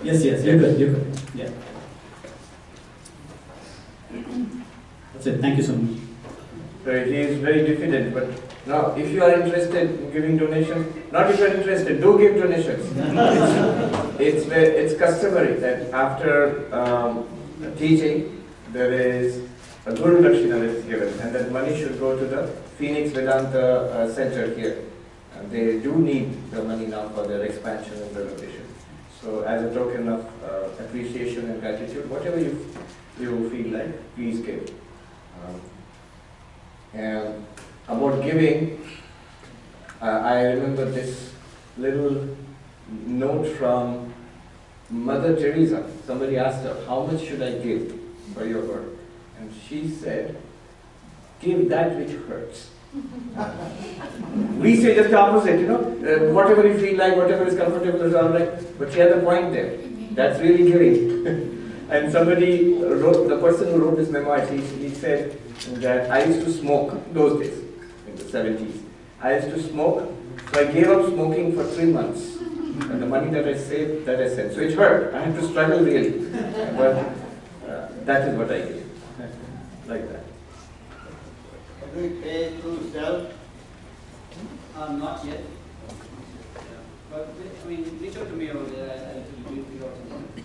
Yes, you could. Yeah. That's it. Thank you so much. So he is very diffident, but now if you are interested in giving donations, not if you are interested, do give donations. It's customary that after teaching, there is a Guru Dakshina that is given, and that money should go to the Phoenix Vedanta Center here. And they do need the money now for their expansion and renovation. So as a token of appreciation and gratitude, whatever you feel like, please give. And about giving, I remember this little note from Mother Teresa. Somebody asked her, how much should I give for your work? And she said, give that which hurts. We say just the opposite, whatever you feel like, whatever is comfortable is all right. But she had a point there. That's really giving. And somebody wrote, the person who wrote this memoir, he said that I used to smoke those days, in the 70s. I used to smoke, so I gave up smoking for 3 months. And the money that I saved, that I sent. So it hurt. I had to struggle really. But that is what I gave. Like that. Do we pay to self? Not yet. Yeah. But I mean, reach out to me over there. I'll figure out something.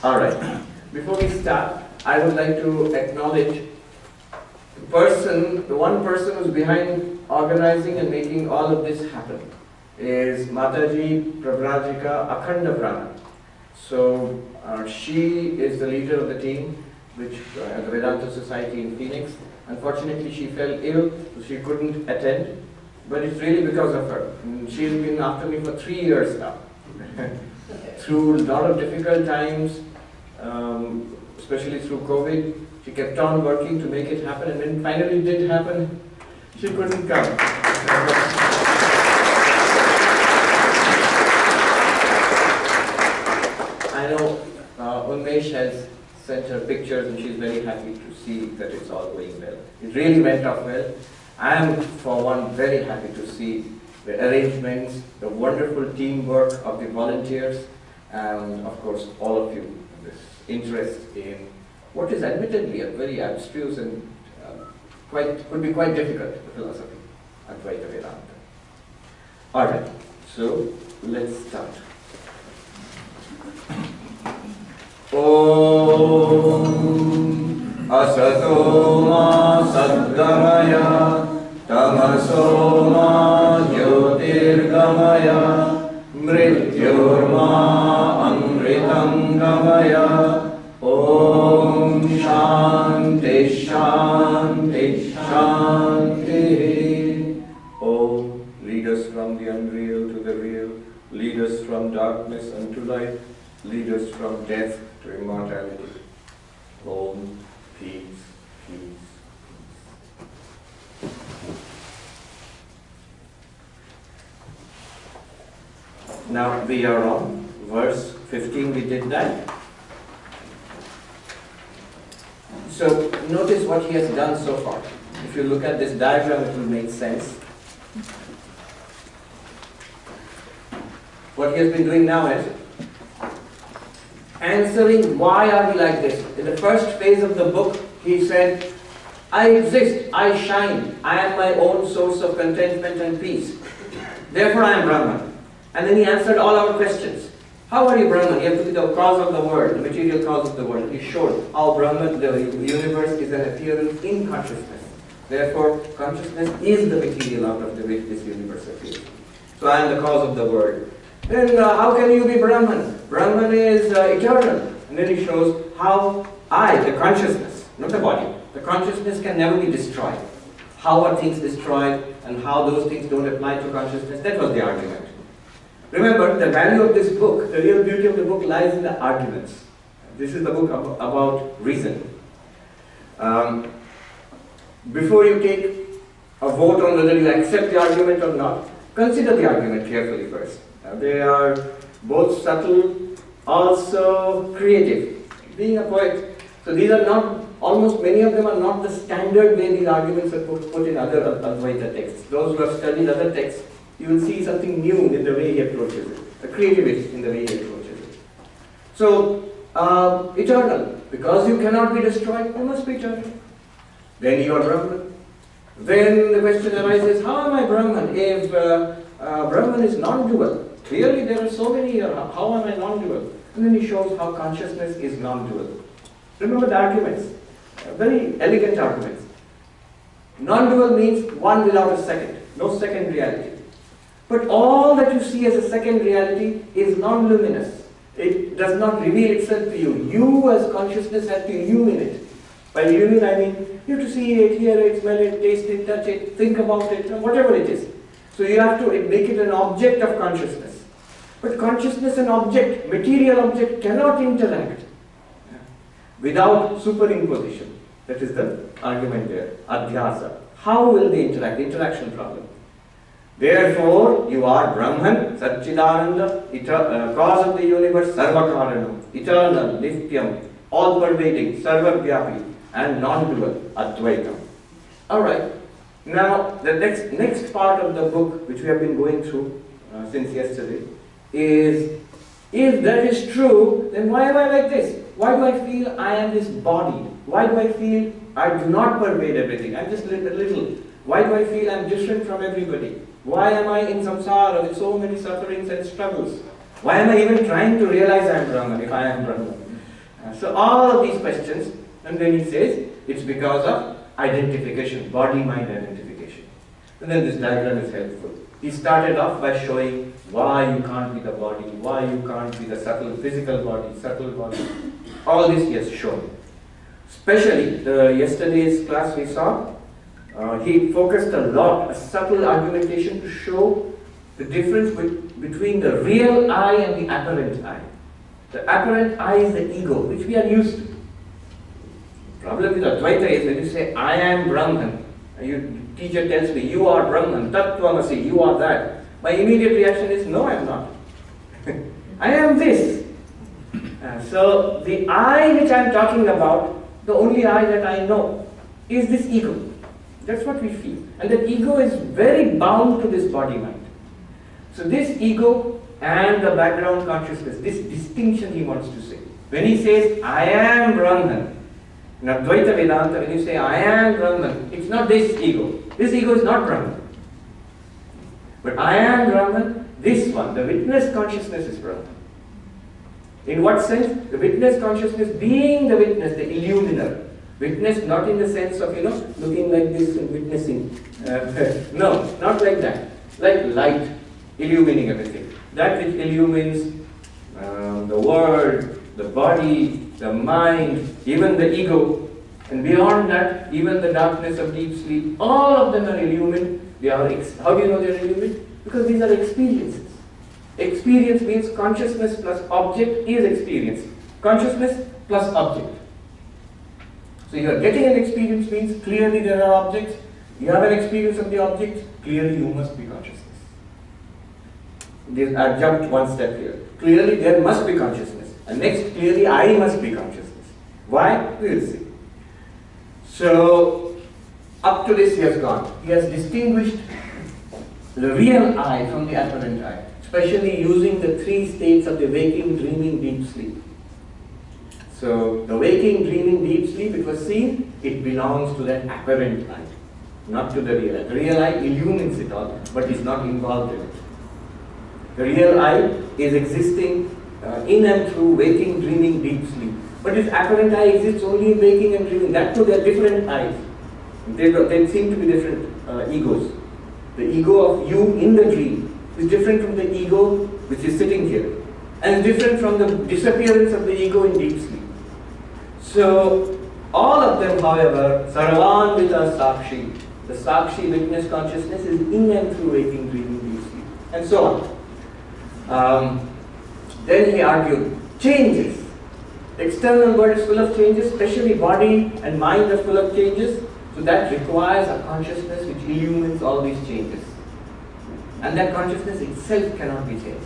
All right. Before we start, I would like to acknowledge the one person who's behind organizing and making all of this happen is Mataji Pravrajika Akhanda Prana. So she is the leader of the team, which the Vedanta Society in Phoenix. Unfortunately, she fell ill, so she couldn't attend. But it's really because of her. And she's been after me for 3 years now. Through a lot of difficult times, especially through COVID, she kept on working to make it happen. And when finally it did happen, she couldn't come. I know Unmesh has sent her pictures and she's very happy to see that it's all going well. It really went off well. I am, for one, very happy to see the arrangements, the wonderful teamwork of the volunteers, and of course all of you, this interest in what is admittedly a very abstruse and could be quite difficult philosophy, Advaita Vedanta. Alright, so let's start. Om Asato Ma Sadgamaya Tamaso Ma Jyotirgamaya Mrityur Ma Amritam Gamaya Om Shanti Shanti Shanti. Om, lead us from the unreal to the real, lead us from darkness unto light, lead us from death to immortality. Om, peace, peace, peace. Now we are on verse 15, we did that. So notice what he has done so far. If you look at this diagram, it will make sense. What he has been doing now is answering why are we like this. In the first phase of the book, he said, I exist, I shine, I am my own source of contentment and peace. Therefore I am Brahman. And then he answered all our questions. How are you Brahman? You have to be the cause of the world, the material cause of the world. He showed how Brahman, the universe, is an appearance in consciousness. Therefore, consciousness is the material out of which this universe appears. So I am the cause of the world. Then how can you be Brahman? Brahman is eternal. And then he shows how I, the consciousness, not the body, the consciousness can never be destroyed. How are things destroyed and how those things don't apply to consciousness? That was the argument. Remember, the value of this book, the real beauty of the book lies in the arguments. This is the book about reason. Before you take a vote on whether you accept the argument or not, consider the argument carefully first. They are both subtle, also creative. Being a poet, so these are not, almost many of them are not the standard way these arguments are put in other Advaita texts. Those who have studied other texts, you will see something new in the way he approaches it. The creativist in the way he approaches it. So, eternal, because you cannot be destroyed, you must be eternal. Then you are Brahman. Then the question arises, how am I Brahman if Brahman is non-dual? Clearly there are so many here, how am I non-dual? And then he shows how consciousness is non-dual. Remember the arguments, very elegant arguments. Non-dual means one without a second, no second reality. But all that you see as a second reality is non-luminous. It does not reveal itself to you. You as consciousness have to illumine it. By illumine I mean you have to see it, hear it, smell it, taste it, touch it, think about it, whatever it is. So you have to make it an object of consciousness. But consciousness and object, material object, cannot interact without superimposition. That is the argument there, adhyasa. How will they interact? The interaction problem. Therefore, you are Brahman, Satchidananda, cause of the universe, Sarvapriyananda, eternal, Nityam, all-pervading, Sarvavyapi, and non-dual, Advaita. Alright, now the next part of the book, which we have been going through since yesterday, is, if that is true, then why am I like this? Why do I feel I am this body? Why do I feel I do not pervade everything? I'm just a little. Why do I feel I'm different from everybody? Why am I in samsara with so many sufferings and struggles? Why am I even trying to realize I am Brahman if I am Brahman? So all of these questions, and then he says, it's because of identification, body-mind identification. And then this diagram is helpful. He started off by showing why you can't be the body, why you can't be the subtle physical body, subtle body. All this he has shown. Especially yesterday's class we saw, he focused a lot, a subtle argumentation to show the difference between the real I and the apparent I. The apparent I is the ego, which we are used to. The problem with Advaita is when you say, I am Brahman, teacher tells me, you are Brahman, Tattvamasi, you are that. My immediate reaction is, no, I am not. I am this. So the I which I am talking about, the only I that I know, is this ego. That's what we feel. And that ego is very bound to this body-mind. So this ego and the background consciousness, this distinction he wants to say. When he says, I am Brahman, in Advaita Vedanta, when you say, I am Brahman, it's not this ego. This ego is not Brahman. But I am Brahman, this one, the witness consciousness is Brahman. In what sense? The witness consciousness being the witness, the illuminer. Witness not in the sense of, looking like this and witnessing. No, not like that. Like light, illumining everything. That which illumines the world, the body, the mind, even the ego. And beyond that, even the darkness of deep sleep. All of them are illumined. How do you know they are illumined? Because these are experiences. Experience means consciousness plus object is experience. Consciousness plus object. So you are getting an experience means clearly there are objects. You have an experience of the objects, clearly you must be consciousness. I've jumped one step here. Clearly there must be consciousness. And next, clearly I must be consciousness. Why? We will see. So, up to this he has gone. He has distinguished the real I from the apparent I, especially using the three states of the waking, dreaming, deep sleep. So, the waking, dreaming, deep sleep, it was seen, it belongs to that apparent I, not to the real I. The real I illumines it all, but is not involved in it. The real I is existing in and through waking, dreaming, deep sleep. But this apparent I exists only in waking and dreaming. That too, they are different I's. They seem to be different egos. The ego of you in the dream is different from the ego which is sitting here. And different from the disappearance of the ego in deep sleep. So, all of them, however, Sarvanvita Sakshi. The Sakshi witness consciousness is in and through waking, dreaming, deep sleep. And so on. Then he argued, changes. The external world is full of changes, especially body and mind are full of changes. So that requires a consciousness which illumines all these changes. And that consciousness itself cannot be changed.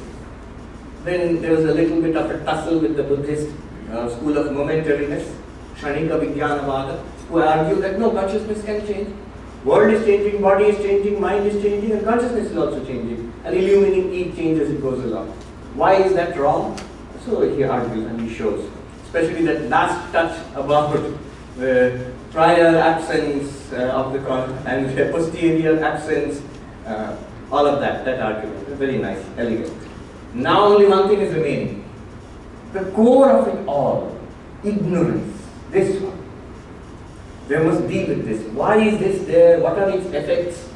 Then there was a little bit of a tussle with the Buddhist school of momentariness, Kshanika Vijnanavada, who argue that no, consciousness can change. World is changing, body is changing, mind is changing, and consciousness is also changing. And illumining each change as it goes along. Why is that wrong? So he argues and he shows, especially that last touch about the prior absence of the and the posterior absence, all of that argument, very nice, elegant. Now only one thing is remaining. The core of it all, ignorance, this one. They must deal with this. Why is this there? What are its effects?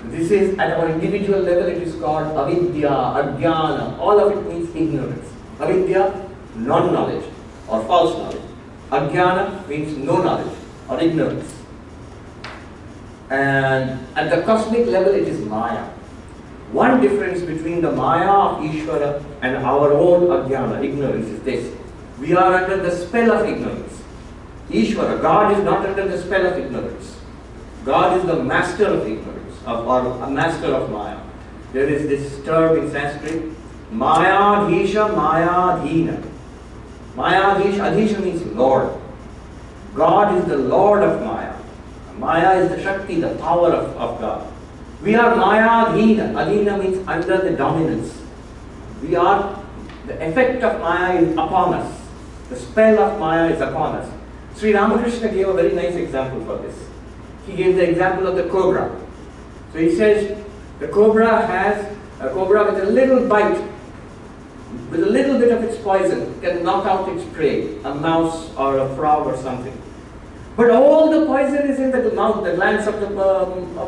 This is at our individual level, it is called avidya, ajnana. All of it means ignorance. Avidya, non-knowledge or false knowledge. Ajnana means no knowledge or ignorance. And at the cosmic level, it is Maya. One difference between the Maya of Ishvara and our own ajnana, ignorance, is this. We are under the spell of ignorance. Ishvara, God is not under the spell of ignorance. God is the master of ignorance, or a master of Maya. There is this term in Sanskrit, Maya Dhisha, Maya Dhina. Maya Dhisha, Adhisha means Lord. God is the Lord of Maya. Maya is the Shakti, the power of God. We are Maya Dhina. Adhina means under the dominance. We are, the effect of Maya is upon us. The spell of Maya is upon us. Sri Ramakrishna gave a very nice example for this. He gave the example of the cobra. So he says, the cobra has, a cobra with a little bite, with a little bit of its poison, can knock out its prey, a mouse or a frog or something. But all the poison is in the mouth, the glands of the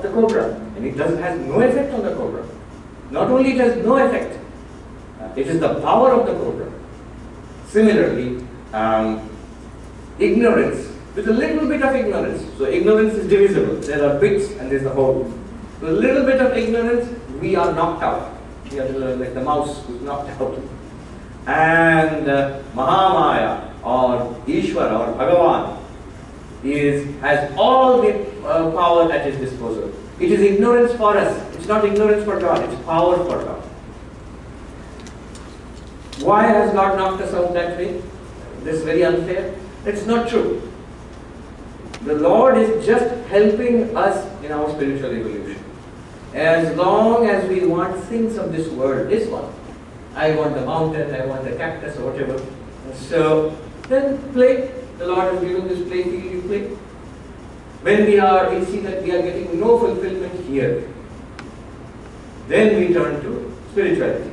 cobra, and it has no effect on the cobra. Not only it has no effect, it is the power of the cobra. Similarly, ignorance, with a little bit of ignorance. So ignorance is divisible. There are bits and there is the whole. With a little bit of ignorance, we are knocked out. We are like the mouse who is knocked out. And Mahamaya or Ishvara or Bhagavan has all the power at his disposal. It is ignorance for us. It's not ignorance for God. It's power for God. Why has God knocked us out that way? This is very unfair. It's not true. The Lord is just helping us in our spiritual evolution. As long as we want things of this world, this one, I want the mountain, I want the cactus or whatever. So then play. The Lord has given this play field, you play. When we see that we are getting no fulfillment here, then we turn to spirituality.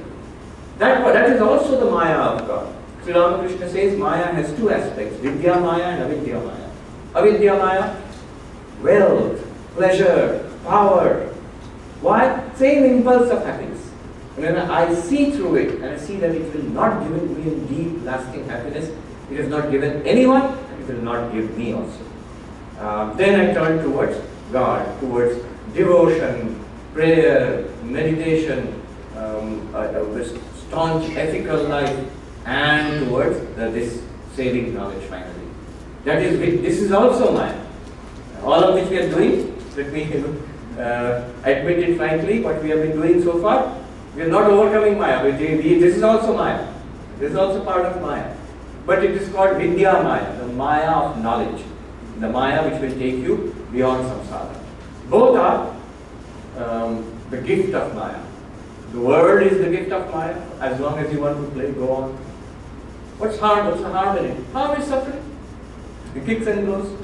That is also the Maya of God. Sri Ramakrishna says Maya has two aspects, Vidya Maya and Avidya Maya. Avidya Maya, wealth, pleasure, power. Why? Same impulse of happiness. When I see through it and I see that it will not give me a deep, lasting happiness, it has not given anyone, it will not give me also. Then I turn towards God, towards devotion, prayer, meditation, this staunch ethical life, and towards this saving knowledge finally. This is also Maya. All of which we are doing, let me admit it frankly, what we have been doing so far, we are not overcoming Maya. This is also Maya. This is also part of Maya. But it is called Vidya Maya, the Maya of knowledge. The Maya which will take you beyond samsara. Both are the gift of Maya. The world is the gift of Maya. As long as you want to play, go on. What's harm? What's the harm in it? Harm is suffering. The kicks and blows,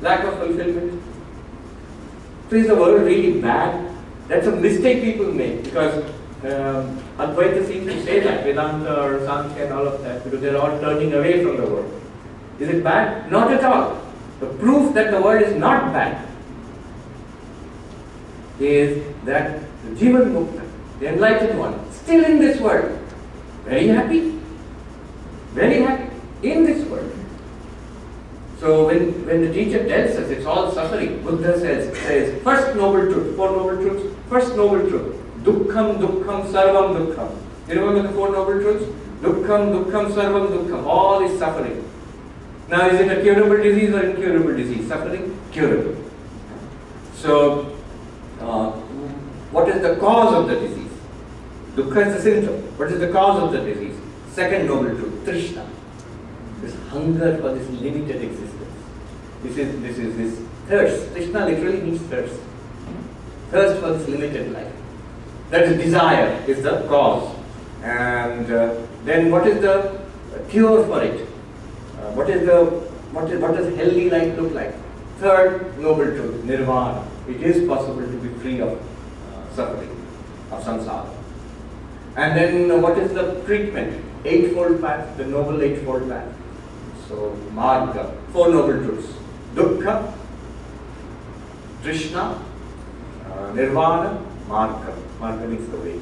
lack of fulfillment. So is the world really bad? That's a mistake people make, because Advaita seems to say that, Vedanta or Sankhya and all of that, because they're all turning away from the world. Is it bad? Not at all. The proof that the world is not bad is that the Jivan Mukta, the enlightened one, still in this world, very happy in this world. So when the teacher tells us it's all suffering, Buddha says first noble truth, four noble truths. First noble truth, dukkham, dukkham, sarvam, dukkham. You remember the four noble truths? Dukkham, dukkham, sarvam, dukkham. All is suffering. Now is it a curable disease or incurable disease? Suffering? Curable. So what is the cause of the disease? Dukkha is the symptom. What is the cause of the disease? Second noble truth, Trishna. This hunger for this limited existence. This is this thirst. Trishna literally means thirst. Thirst for this limited life. That is desire, is the cause. And then what is the cure for it? What does healthy life look like? Third noble truth, nirvana. It is possible to be free of suffering, of samsara. And then what is the treatment? Eightfold path, the noble eightfold path. So, marga, four noble truths. Dukkha, Trishna, nirvana, marga. Marga means the way.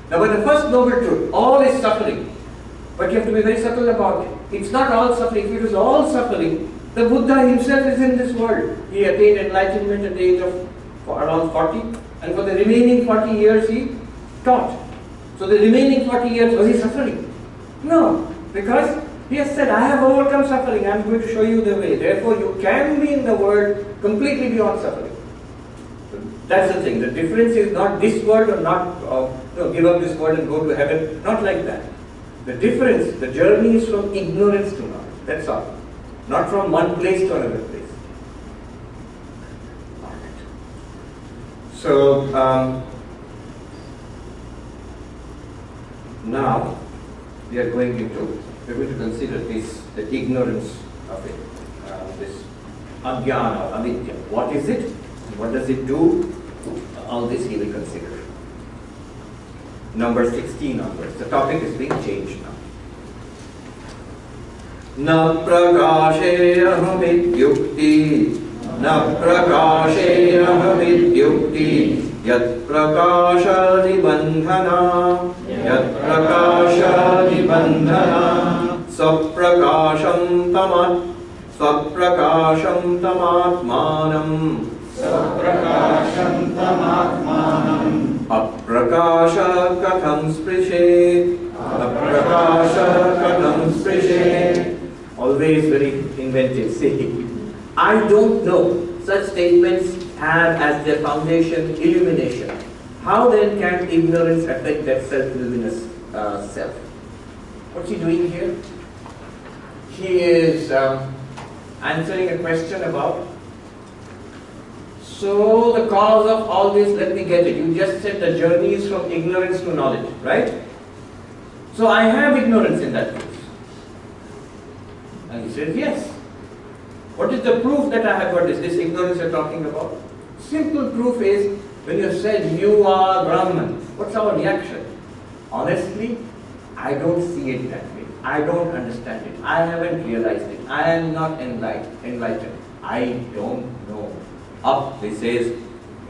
Now, by the first noble truth, all is suffering. But you have to be very subtle about it. It's not all suffering. If it was all suffering, the Buddha himself is in this world. He attained enlightenment at the age of around 40. And for the remaining 40 years he taught. So the remaining 40 years, was he suffering? No. Because he has said, I have overcome suffering. I am going to show you the way. Therefore, you can be in the world completely beyond suffering. That's the thing. The difference is not this world or not give up this world and go to heaven. Not like that. The difference, the journey is from ignorance to knowledge. That's all. Not from one place to another place. So, now we are going to consider this, the ignorance of it, this ajnana or avidya. What is it? What does it do? All this he will consider. Number 16 onwards. The topic is being changed now. Na prakashe ahamidyukti, na prakashe ahamidyukti, yat prakasha nibandhana, yat prakasha nibandhana, saprakasham tamatmanam, saprakasham tamatmanam, aprakasha katham sprishet, aprakasha katham sprishet. Always very inventive. See, I don't know. Such statements have as their foundation illumination. How then can ignorance affect that self-luminous self? What's he doing here? He is answering a question about, so the cause of all this, let me get it. You just said the journey is from ignorance to knowledge, right? So I have ignorance in that case. And he said, yes. What is the proof that I have got this ignorance you're talking about? Simple proof is, when you said you are Brahman, what's our reaction? Honestly, I don't see it that way. I don't understand it. I haven't realized it. I am not enlightened. I don't know. Up, he says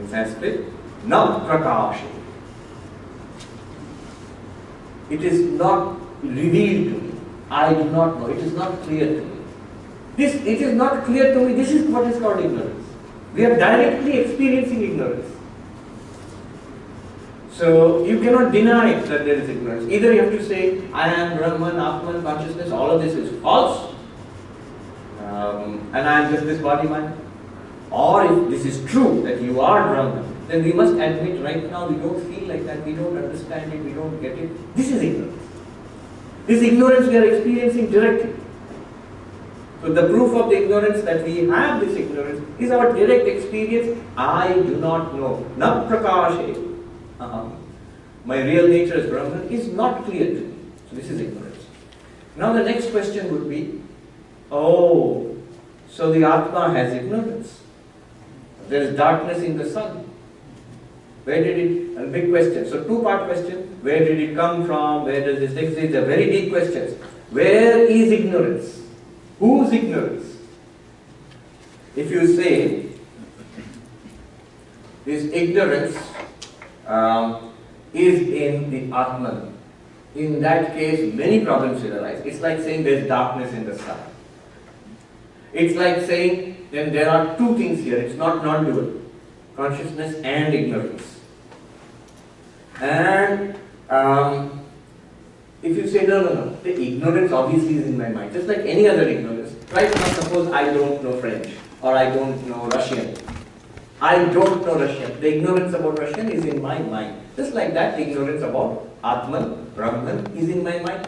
in Sanskrit, na prakashe. It is not revealed to me. I do not know. It is not clear to me. It is not clear to me. This is what is called ignorance. We are directly experiencing ignorance. So you cannot deny that there is ignorance. Either you have to say, I am Brahman, Atman, consciousness, all of this is false, and I am just this body mind. Or if this is true, that you are Brahman, then we must admit right now we don't feel like that, we don't understand it, we don't get it. This is ignorance. This ignorance we are experiencing directly. So the proof of the ignorance that we have this ignorance is our direct experience. I do not know. Na prakashe. My real nature as Brahman is not clear to me. So this is ignorance. Now the next question would be, oh, so the Atma has ignorance. There is darkness in the sun. Where did it, a big question. So two-part question, where did it come from, where does this exist? They're very deep questions. Where is ignorance? Whose ignorance? If you say, this ignorance is in the Atman, in that case many problems will arise. It's like saying there's darkness in the sun. It's like saying then there are two things here, it's not non-dual, consciousness and ignorance. And if you say no, the ignorance obviously is in my mind, just like any other ignorance. Right now suppose I don't know French or I don't know Russian. I don't know Russian. The ignorance about Russian is in my mind. Just like that, the ignorance about Atman, Brahman is in my mind.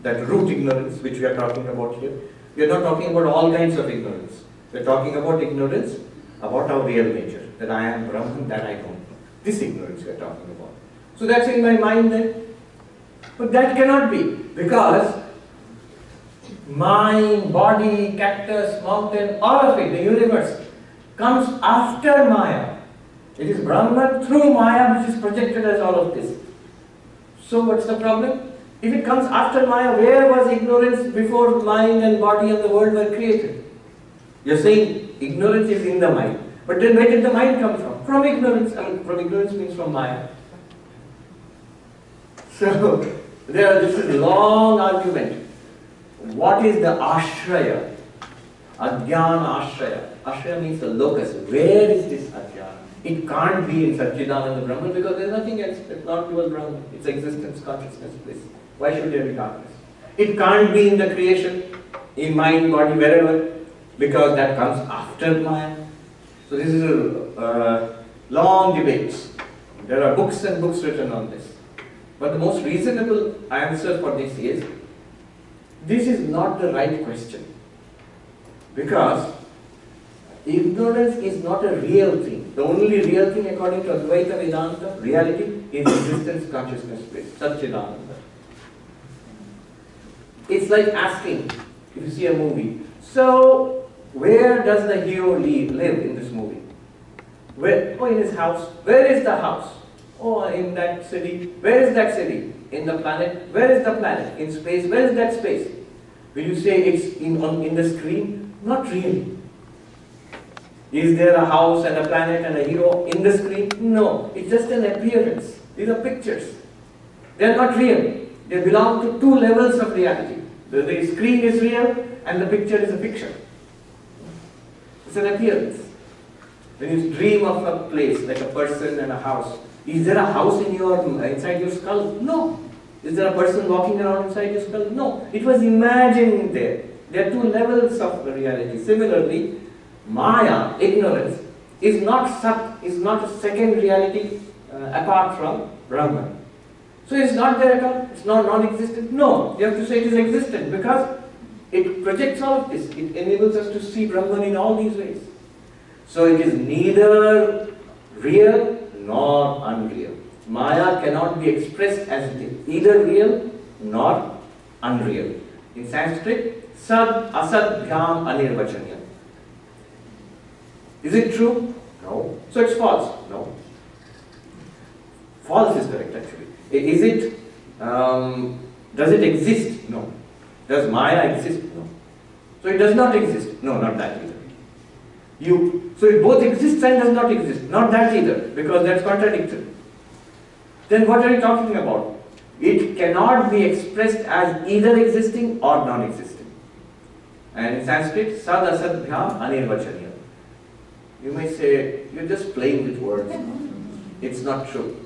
That root ignorance which we are talking about here. We are not talking about all kinds of ignorance. We are talking about ignorance about our real nature. That I am Brahman, that I don't know. This ignorance we are talking about. So that's in my mind then. But that cannot be, because mind, body, cactus, mountain, all of it, the universe, comes after Maya. It is Brahman through Maya which is projected as all of this. So what's the problem? If it comes after Maya, where was ignorance before mind and body and the world were created? You're saying ignorance is in the mind. But then where did the mind come from? From ignorance. I mean, from ignorance means from Maya. So, this is a long argument. What is the ashraya? Ajnana ashraya. Ashraya means the locus. Where is this ajnana? It can't be in Satchidananda Brahman because there is nothing else. It's not dual Brahman. It's existence, consciousness, bliss. Why should there be darkness? It can't be in the creation, in mind, body, wherever, because that comes after Maya. So this is a long debate. There are books and books written on this. But the most reasonable answer for this is not the right question. Because ignorance is not a real thing. The only real thing according to Advaita Vedanta, reality, is existence, consciousness, bliss, Satchidananda. It's like asking, if you see a movie, so where does the hero live in this movie? Where? Oh, in his house. Where is the house? Oh, in that city. Where is that city? In the planet. Where is the planet? In space. Where is that space? Will you say it's in the screen? Not really. Is there a house and a planet and a hero in the screen? No. It's just an appearance. These are pictures. They are not real. They belong to two levels of reality. The screen is real and the picture is a fiction. It's an appearance. When you dream of a place, like a person and a house, is there a house inside your skull? No. Is there a person walking around inside your skull? No. It was imagined there. There are two levels of reality. Similarly, Maya, ignorance, is not Sat, is not a second reality apart from Brahman. So it's not there at all, it's not non-existent. No, you have to say it is existent because it projects all of this. It enables us to see Brahman in all these ways. So it is neither real nor unreal. Maya cannot be expressed as it is, either real nor unreal. In Sanskrit, sad asad bhyam anirvachanyam. Is it true? No. So it's false? No. False is correct actually. Is it, does it exist? No. Does Maya exist? No. So it does not exist? No, not that either. So it both exists and does not exist? Not that either, because that's contradictory. Then what are you talking about? It cannot be expressed as either existing or non-existing. And in Sanskrit, sad asad bhyam anirvachanyam. You may say, you're just playing with words. It's not true.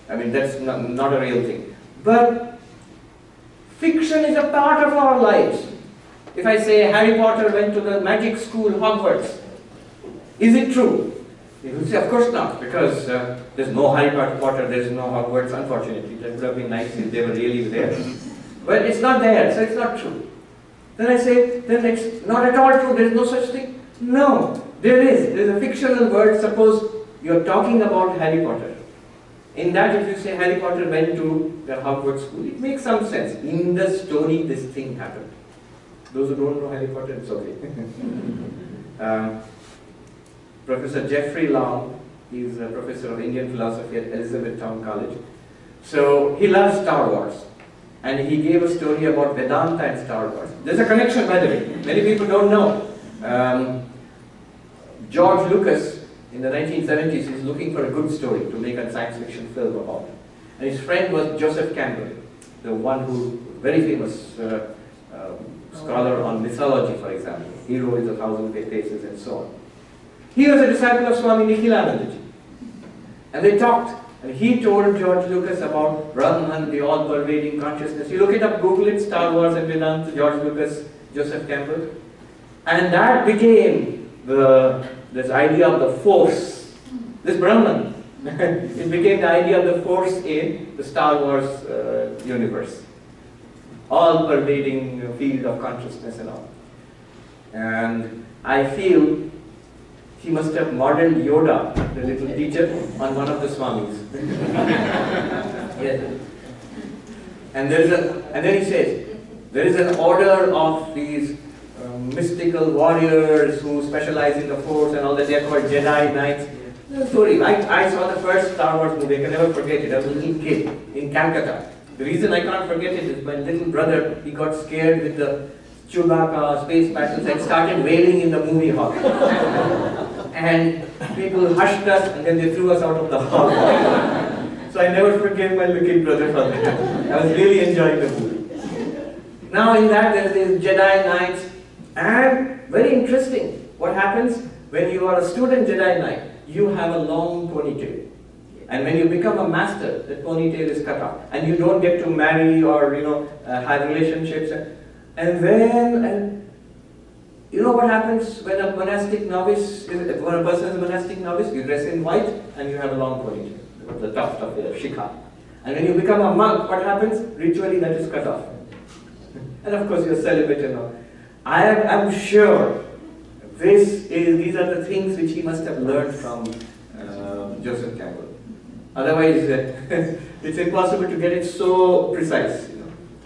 I mean, that's not a real thing. But fiction is a part of our lives. If I say Harry Potter went to the magic school, Hogwarts, is it true? You will say, of course not, because there's no Harry Potter, there's no Hogwarts, unfortunately. That would have been nice if they were really there. But it's not there, so it's not true. Then I say, then it's not at all true, there's no such thing. No, there is. There's a fictional word. Suppose you're talking about Harry Potter. In that, if you say Harry Potter went to the Hogwarts school, it makes some sense. In the story, this thing happened. Those who don't know Harry Potter, it's okay. Professor Jeffrey Long, he's a professor of Indian philosophy at Elizabethtown College. So he loves Star Wars. And he gave a story about Vedanta and Star Wars. There's a connection, by the way. Many people don't know. George Lucas, in the 1970s, he's looking for a good story to make a science fiction film about. And his friend was Joseph Campbell, the one who, very famous scholar on mythology, for example. Hero is 1,000 faces and so on. He was a disciple of Swami Nikhilanandaji. And they talked. And he told George Lucas about Brahman, the all-pervading consciousness. You look it up, Google it, Star Wars and Vedanta, George Lucas, Joseph Campbell. And that became this idea of the force, this Brahman. It became the idea of the force in the Star Wars universe. All-pervading field of consciousness and all. And I feel he must have modeled Yoda, the little teacher, on one of the Swamis. Yes. And then he says, there is an order of these mystical warriors who specialize in the Force and all that. They are called Jedi Knights. The story. I saw the first Star Wars movie. I can never forget it. I was a little kid in Calcutta. The reason I can't forget it is my little brother, he got scared with the Chewbacca space battles and started wailing in the movie hall. And people hushed us and then they threw us out of the hall. So I never forgave my little brother for that. I was really enjoying the movie. Now in that there is Jedi Knights, and very interesting, what happens when you are a student Jedi Knight, you have a long ponytail. And when you become a master, the ponytail is cut off. And you don't get to marry or have relationships. And then, you know what happens when a monastic novice, when a person is a monastic novice, you dress in white and you have a long ponytail, the tuft of the shikha. And when you become a monk, what happens? Ritually that is cut off. And of course you're celibate and all. I'm sure these are the things which he must have learned from Joseph Campbell. Otherwise, it's impossible to get it so precise.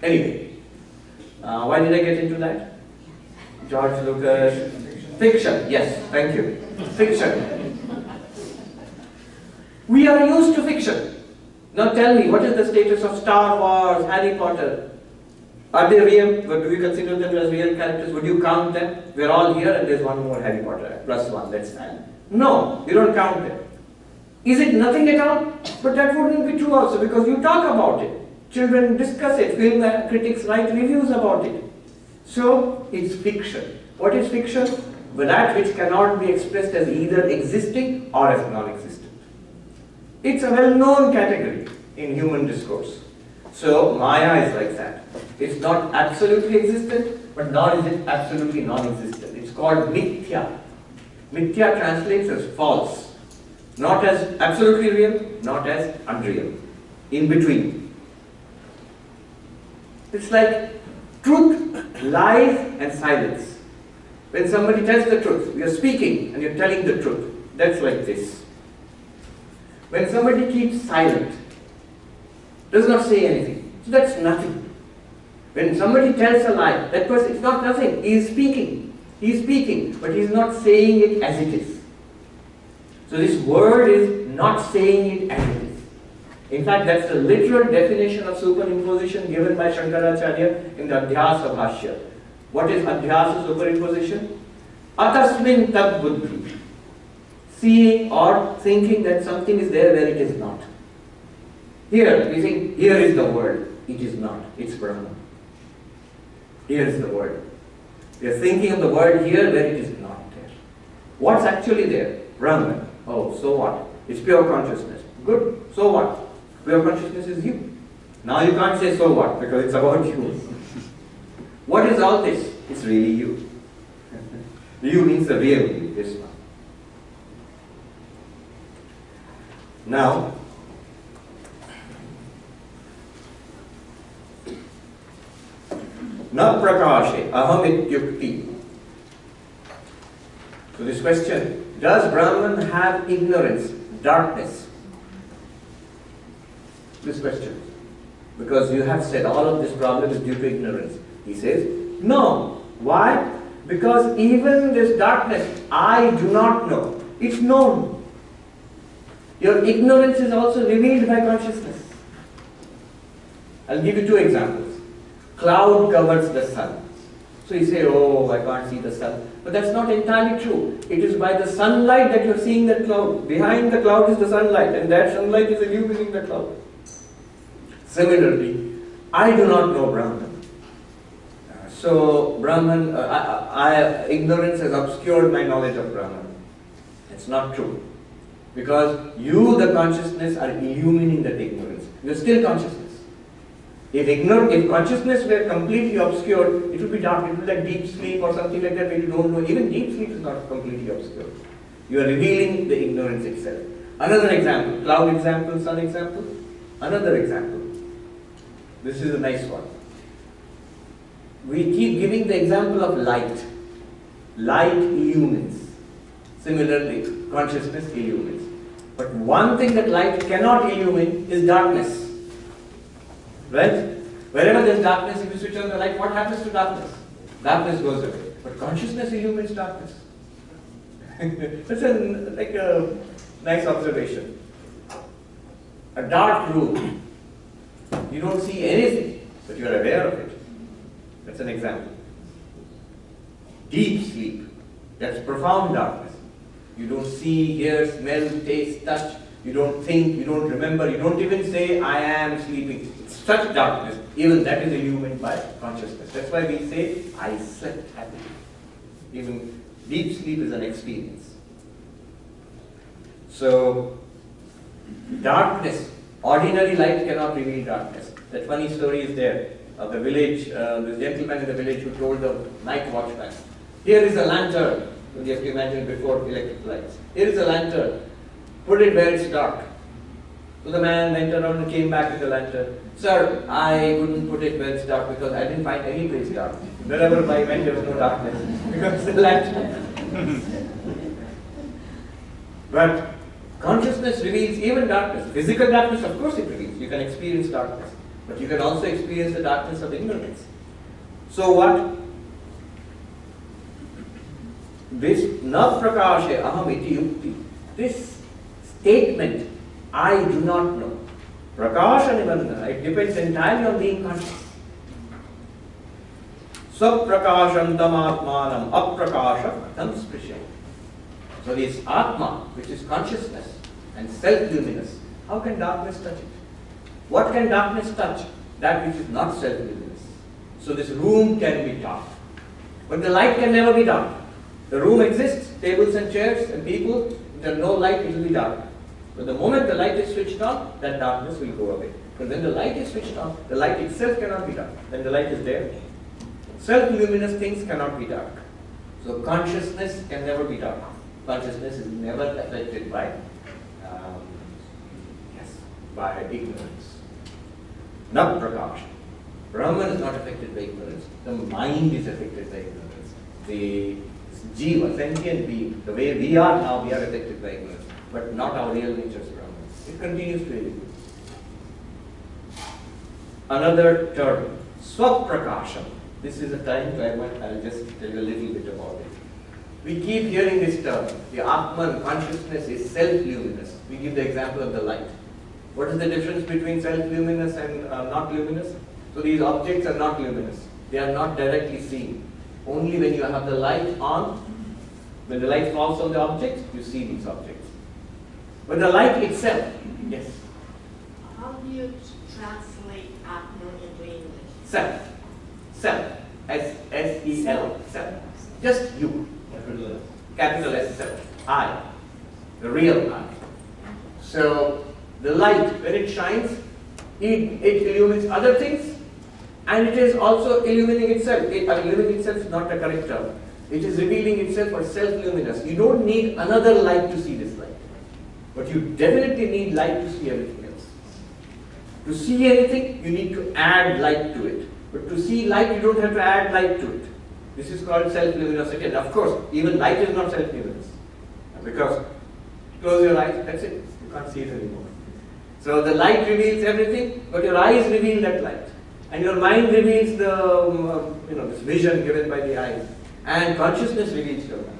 Anyway, why did I get into that? George Lucas. Fiction. Yes, thank you. Fiction. We are used to fiction. Now tell me, what is the status of Star Wars, Harry Potter? Are they real? Do you consider them as real characters? Would you count them? We're all here and there's one more Harry Potter, plus one, let's add. No, you don't count them. Is it nothing at all? But that wouldn't be true also, because you talk about it. Children discuss it, film critics write reviews about it. So, it's fiction. What is fiction? Well, that which cannot be expressed as either existing or as non-existent. It's a well-known category in human discourse. So, Maya is like that. It's not absolutely existent, but nor is it absolutely non-existent. It's called mithya. Mithya translates as false. Not as absolutely real, not as unreal. In between. It's like truth, lies, and silence. When somebody tells the truth, you're speaking and you're telling the truth. That's like this. When somebody keeps silent, does not say anything, so that's nothing. When somebody tells a lie, that person, it's not nothing, he is speaking. He is speaking, but he is not saying it as it is. So this word is not saying it as it is. In fact, that's the literal definition of superimposition given by Shankaracharya in the Adhyasa Bhashya. What is Adhyasa superimposition? Atasmin tad buddhi. Seeing or thinking that something is there where it is not. Here, we think, here is the word. It is not. It's Brahman. Here is the word. We are thinking of the word here where it is not there. What's actually there? Brahman. Oh, so what? It's pure consciousness. Good. So what? Pure consciousness is you. Now you can't say so what, because it's about you. What is all this? It's really you. You means the real you, this one. Now, na prakashe aham ityukti. So this question, does Brahman have ignorance, darkness? This question. Because you have said all of this problem is due to ignorance. He says, no. Why? Because even this darkness, I do not know. It's known. Your ignorance is also revealed by consciousness. I'll give you two examples. Cloud covers the sun. So you say, oh, I can't see the sun. But that's not entirely true. It is by the sunlight that you're seeing that cloud. Behind the cloud is the sunlight, and that sunlight is illuminating the cloud. Similarly, I do not know Brahman. So Brahman, ignorance has obscured my knowledge of Brahman. It's not true. Because you, the consciousness, are illumining that ignorance. You're still consciousness. If consciousness were completely obscured, it would be dark. It would be like deep sleep or something like that where you don't know. Even deep sleep is not completely obscured. You are revealing the ignorance itself. Another example, cloud example, sun example. Another example. This is a nice one. We keep giving the example of light. Light illumines. Similarly, consciousness illumines. But one thing that light cannot illumine is darkness. Right? Wherever there is darkness, if you switch on the light, what happens to darkness? Darkness goes away. But consciousness illumines darkness. That's like a nice observation. A dark room, you don't see anything, but you are aware of it. That's an example. Deep sleep, that's profound darkness. You don't see, hear, smell, taste, touch. You don't think, you don't remember, you don't even say, I am sleeping. It's such darkness. Even that is illumined by consciousness. That's why we say, I slept happily. Even deep sleep is an experience. So, darkness, ordinary light cannot reveal darkness. That funny story is there of the village, this gentleman in the village who told the night watchman, here is a lantern. You have to imagine before electric lights. Here is a lantern. Put it where it's dark. So the man went around and came back with the lantern. Sir, I wouldn't put it where it's dark because I didn't find any place dark. Wherever I went, there was no darkness because the lantern. But consciousness reveals even darkness. Physical darkness, of course, it reveals. You can experience darkness. But you can also experience the darkness of ignorance. So what? This na prakashe aham iti yukti. This statement, I do not know. Prakasha nibandhana, it depends entirely on being conscious. Saprakashantam atmanam aprakasha katham sprishyam. So this Atma, which is consciousness and self-luminous, how can darkness touch it? What can darkness touch? That which is not self-luminous. So this room can be dark, but the light can never be dark. The room exists, tables and chairs and people, if there is no light, it will be dark. But the moment the light is switched on, that darkness will go away. Because when the light is switched on, the light itself cannot be dark. When the light is there, self-luminous things cannot be dark. So consciousness can never be dark. Consciousness is never affected by ignorance. Not prakasha. Brahman is not affected by ignorance. The mind is affected by ignorance. The jiva, sentient being, the way we are now, we are affected by ignorance. But not our real nature is Brahman. It continues to illuminate. Another term, swaprakasham. This is a time to I'll just tell you a little bit about it. We keep hearing this term. The Atman, consciousness, is self-luminous. We give the example of the light. What is the difference between self-luminous and not luminous? So these objects are not luminous. They are not directly seen. Only when you have the light on, when the light falls on the object, you see these objects. But the light itself, yes. How do you translate Atman into English? Self. Self. S-E-L. Self. Just you. Capital S, self. I. The real I. So, the light, when it shines, it illumines other things, and it is also illuminating itself. Illuminating itself is not a correct term. It is revealing itself as self-luminous. You don't need another light to see this light. But you definitely need light to see everything else. To see anything, you need to add light to it. But to see light, you don't have to add light to it. This is called self-luminosity. And of course, even light is not self-luminous. Because close your eyes, that's it. You can't see it anymore. So the light reveals everything, but your eyes reveal that light. And your mind reveals the, this vision given by the eyes. And consciousness reveals your mind.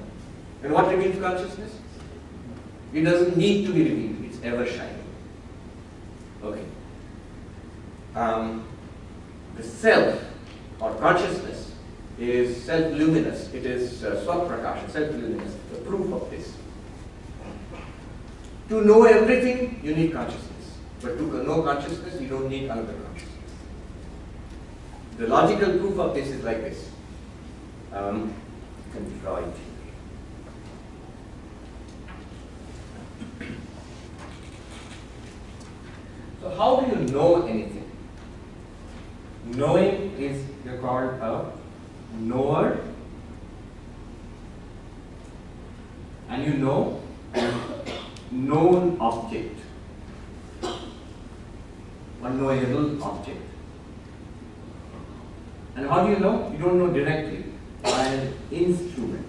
And what reveals consciousness? It doesn't need to be revealed. It's ever shining. Okay. The self or consciousness is self-luminous. It is swaprakasha, self-luminous. The proof of this. To know everything, you need consciousness. But to know consciousness, you don't need another consciousness. The logical proof of this is like this. You can draw it. So how do you know anything? Knowing is, you're called a knower, and you know a known object, a knowable object. And how do you know? You don't know directly, by an instrument.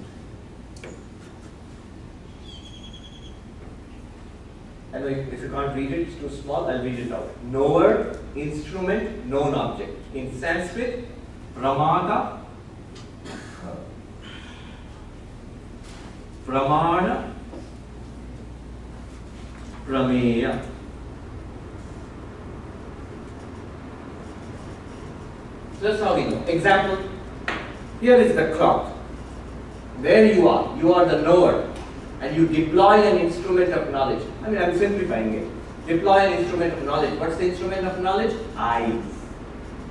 And if you can't read it, it's too small, I'll read it out. Knower instrument, known object. In Sanskrit, pramata, pramana, prameya. So that's how we know. Example, here is the clock. There you are the knower, and you deploy an instrument of knowledge. I mean, I'm simplifying it. Deploy an instrument of knowledge. What's the instrument of knowledge? Eyes.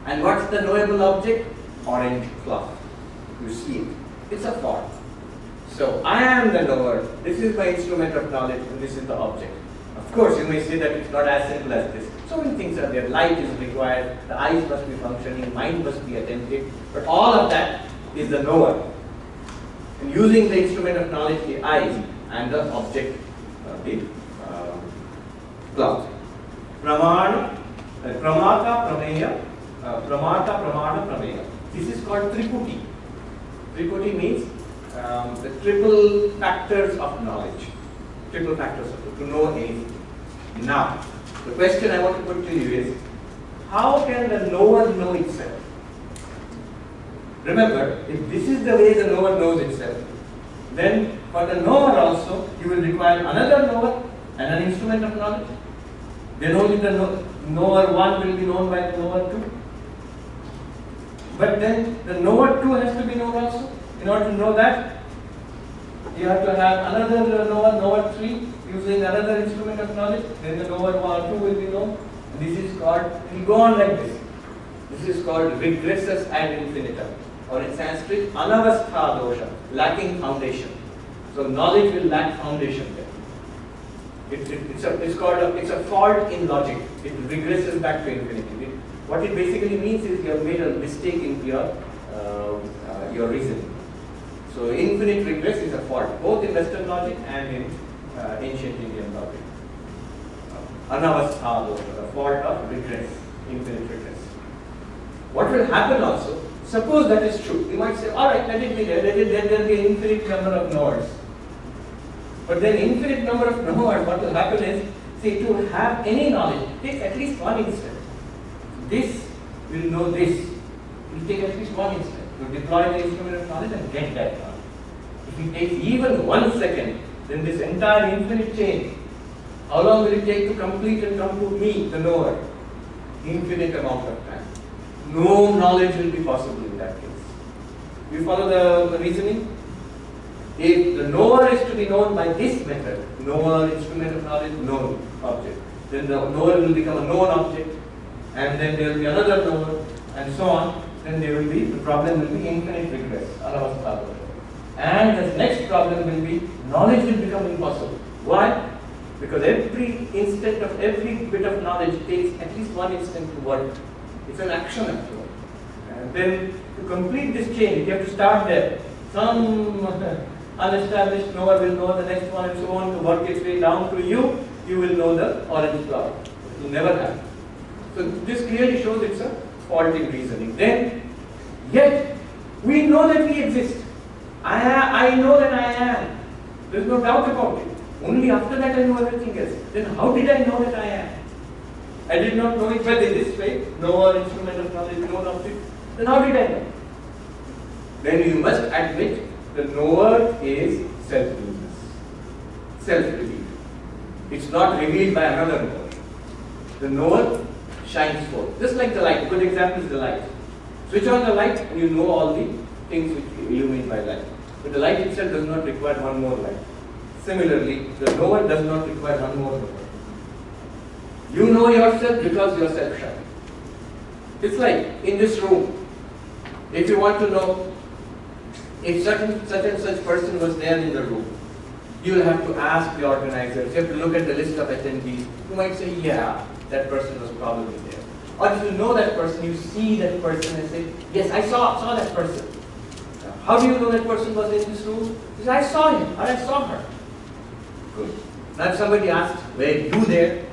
And what's the knowable object? Orange clock. You see it. It's a form. So I am the knower. This is my instrument of knowledge, and this is the object. Of course, you may say that it's not as simple as this. So many things are there. Light is required. The eyes must be functioning. Mind must be attentive. But all of that is the knower. And using the instrument of knowledge, the eyes, and the object, the clock. Pramana, pramata, prameya, pramata, pramana, prameya. This is called triputi. Triputi means the triple factors of knowledge. Triple factors of to know anything. Now, the question I want to put to you is, how can the knower know itself? Remember, if this is the way the knower knows itself, then for the knower also, you will require another knower and an instrument of knowledge. Then only the knower 1 will be known by the knower 2. But then the knower 2 has to be known also. In order to know that, you have to have another knower 3, using another instrument of knowledge. Then the knower 2 will be known. This is called, it will go on like this. This is called regressus ad infinitum. Or in Sanskrit, anavastha dosha, lacking foundation. So knowledge will lack foundation there. It's a fault in logic. It regresses back to infinity. What it basically means is you have made a mistake in your reasoning. So infinite regress is a fault, both in Western logic and in ancient Indian logic. Anavastha dosha, the fault of regress, infinite regress. What will happen also? Suppose that is true. You might say, all right, let it be there. Let there be an infinite number of knowers. But then infinite number of knowers, what will happen is, see, to have any knowledge, it takes at least one instant. This will know this. It will take at least one instant to deploy the instrument of knowledge and get that knowledge. If it takes even 1 second, then this entire infinite chain, how long will it take to complete and come to me, the knower? Infinite amount of time. No knowledge will be possible in that case. You follow the reasoning? If the knower is to be known by this method, knower, instrument of knowledge, known object, then the knower will become a known object, and then there will be another knower, and so on. Then there will be, the problem will be infinite regress, anavastha dosha. And the next problem will be, knowledge will become impossible. Why? Because every instant of every bit of knowledge takes at least 1 instant to work. It's an action after all. And then to complete this chain, you have to start there. Some unestablished knower will know the next one and so on to work its way down to you. You will know the orange flower. It will never happen. So this clearly shows it's a faulty reasoning. Then, yet, we know that we exist. I know that I am. There is no doubt about it. Only after that I know everything else. Then how did I know that I am? I did not know it well in this way. Knower, instrument of knowledge, known object. Then how did I know? Then you must admit the knower is self-luminous, self-revealed. It's not revealed by another knower. The knower shines forth. Just like the light. A good example is the light. Switch on the light and you know all the things which you illumine by light. But the light itself does not require one more light. Similarly, the knower does not require one more knower. You know yourself because you are self-shining. It's like in this room, if you want to know if such and such person was there in the room, you will have to ask the organizers, you have to look at the list of attendees. You might say, yeah, that person was probably there. Or if you know that person, you see that person and say, yes, I saw that person. How do you know that person was in this room? You say, I saw him or I saw her. Good. Now if somebody asks, were you there?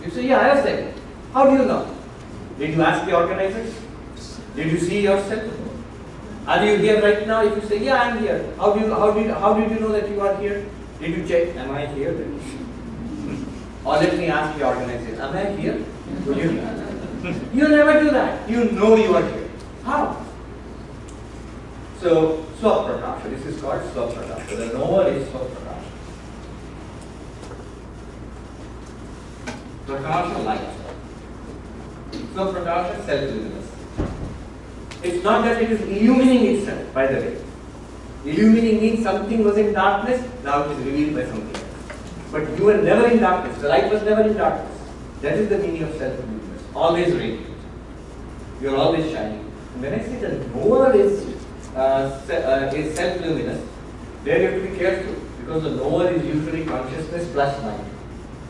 You say, yeah, I was there. How do you know? Did you ask the organizers? Did you see yourself? Are you here right now? If you say, yeah, I'm here. How did you know that you are here? Did you check? Am I here? Or let me ask the organizer, am I here? Would you? You never do that. You know you are here. How? So, Swaprakasha. This is called Swaprakasha. The knower is Swaprakasha. Prakasha, light. Swaprakasha, self-luminous. It's not that it is illumining itself, by the way. Illumining means something was in darkness, now it is revealed by something else. But you were never in darkness. The light was never in darkness. That is the meaning of self-luminous. Always radiant. You are always shining. And when I say the knower is self-luminous, there you have to be careful, because the knower is usually consciousness plus mind.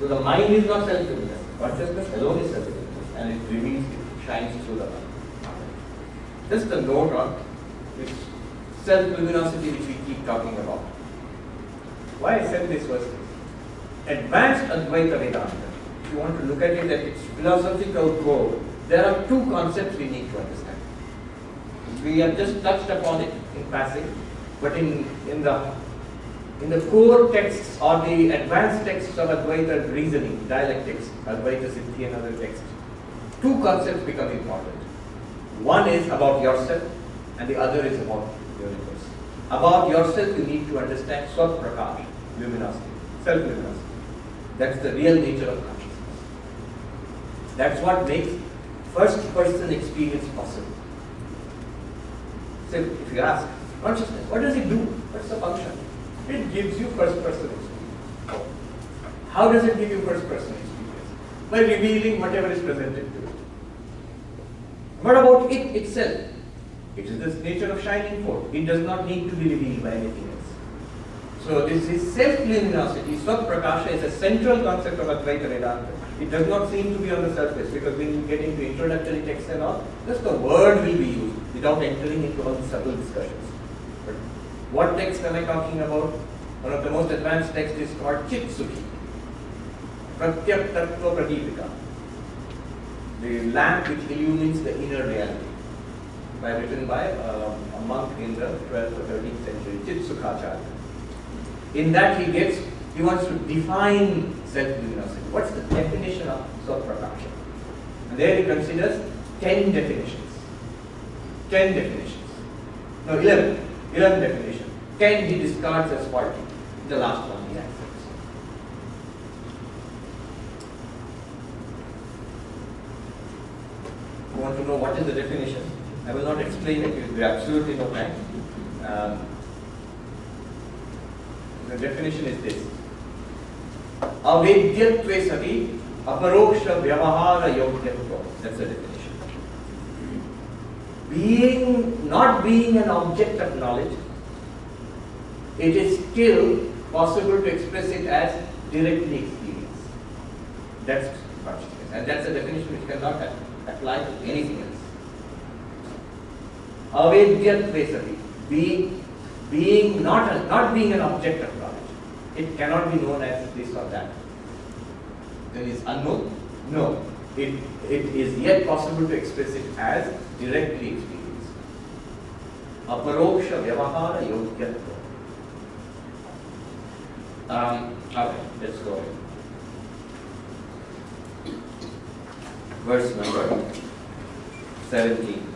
So the mind is not self-luminous. Consciousness alone is self-luminous, and it reveals, it shines through the mind. Just a note on this self-luminosity which we keep talking about. Why I said this was advanced Advaita Vedanta. If you want to look at it at its philosophical core, there are two concepts we need to understand. We have just touched upon it in passing, but in the core texts or the advanced texts of Advaita reasoning, dialectics, Advaita Siddhi and other texts, two concepts become important. One is about yourself and the other is about the universe. About yourself you need to understand Swaprakasha, luminosity, self-luminosity. That's the real nature of consciousness. That's what makes first-person experience possible. So if you ask, consciousness, what does it do? What's the function? It gives you first-person experience. How does it give you first-person experience? By revealing whatever is presented to you. What about it itself? It is the nature of shining forth. It does not need to be revealed by anything else. So this is self-luminosity. Swaprakasha is a central concept of Advaita Vedanta. It does not seem to be on the surface, because when you get into introductory texts and all, just the word will be used without entering into all the subtle discussions. But what text am I talking about? One of the most advanced texts is called Chit Sukhi, Pratyak Tattva Pradipika, the lamp which illumines the inner reality, written by a monk in the 12th or 13th century, Chit Sukhacharya. In that he wants to define self-luminosity. What's the definition of Swaprakasha? And there he considers 10 definitions. 10 definitions. No, 11 definitions. 10 he discards as faulty. The last one he accepts. You want to know what is the definition? I will not explain it, you have absolutely no time. The definition is this. Avedyatve sati aparoksha vyavahara yogyatva. That's the definition. Not being an object of knowledge, it is still possible to express it as directly experienced. That's consciousness. And that's a definition which cannot apply to anything else. Avedyatve sati. Being not being an object of knowledge. It cannot be known as this or that. Then is unknown? No. It is yet possible to express it as directly experienced. Aparoksha vyavahara yogyatva. Okay, let's go ahead. Verse number 17.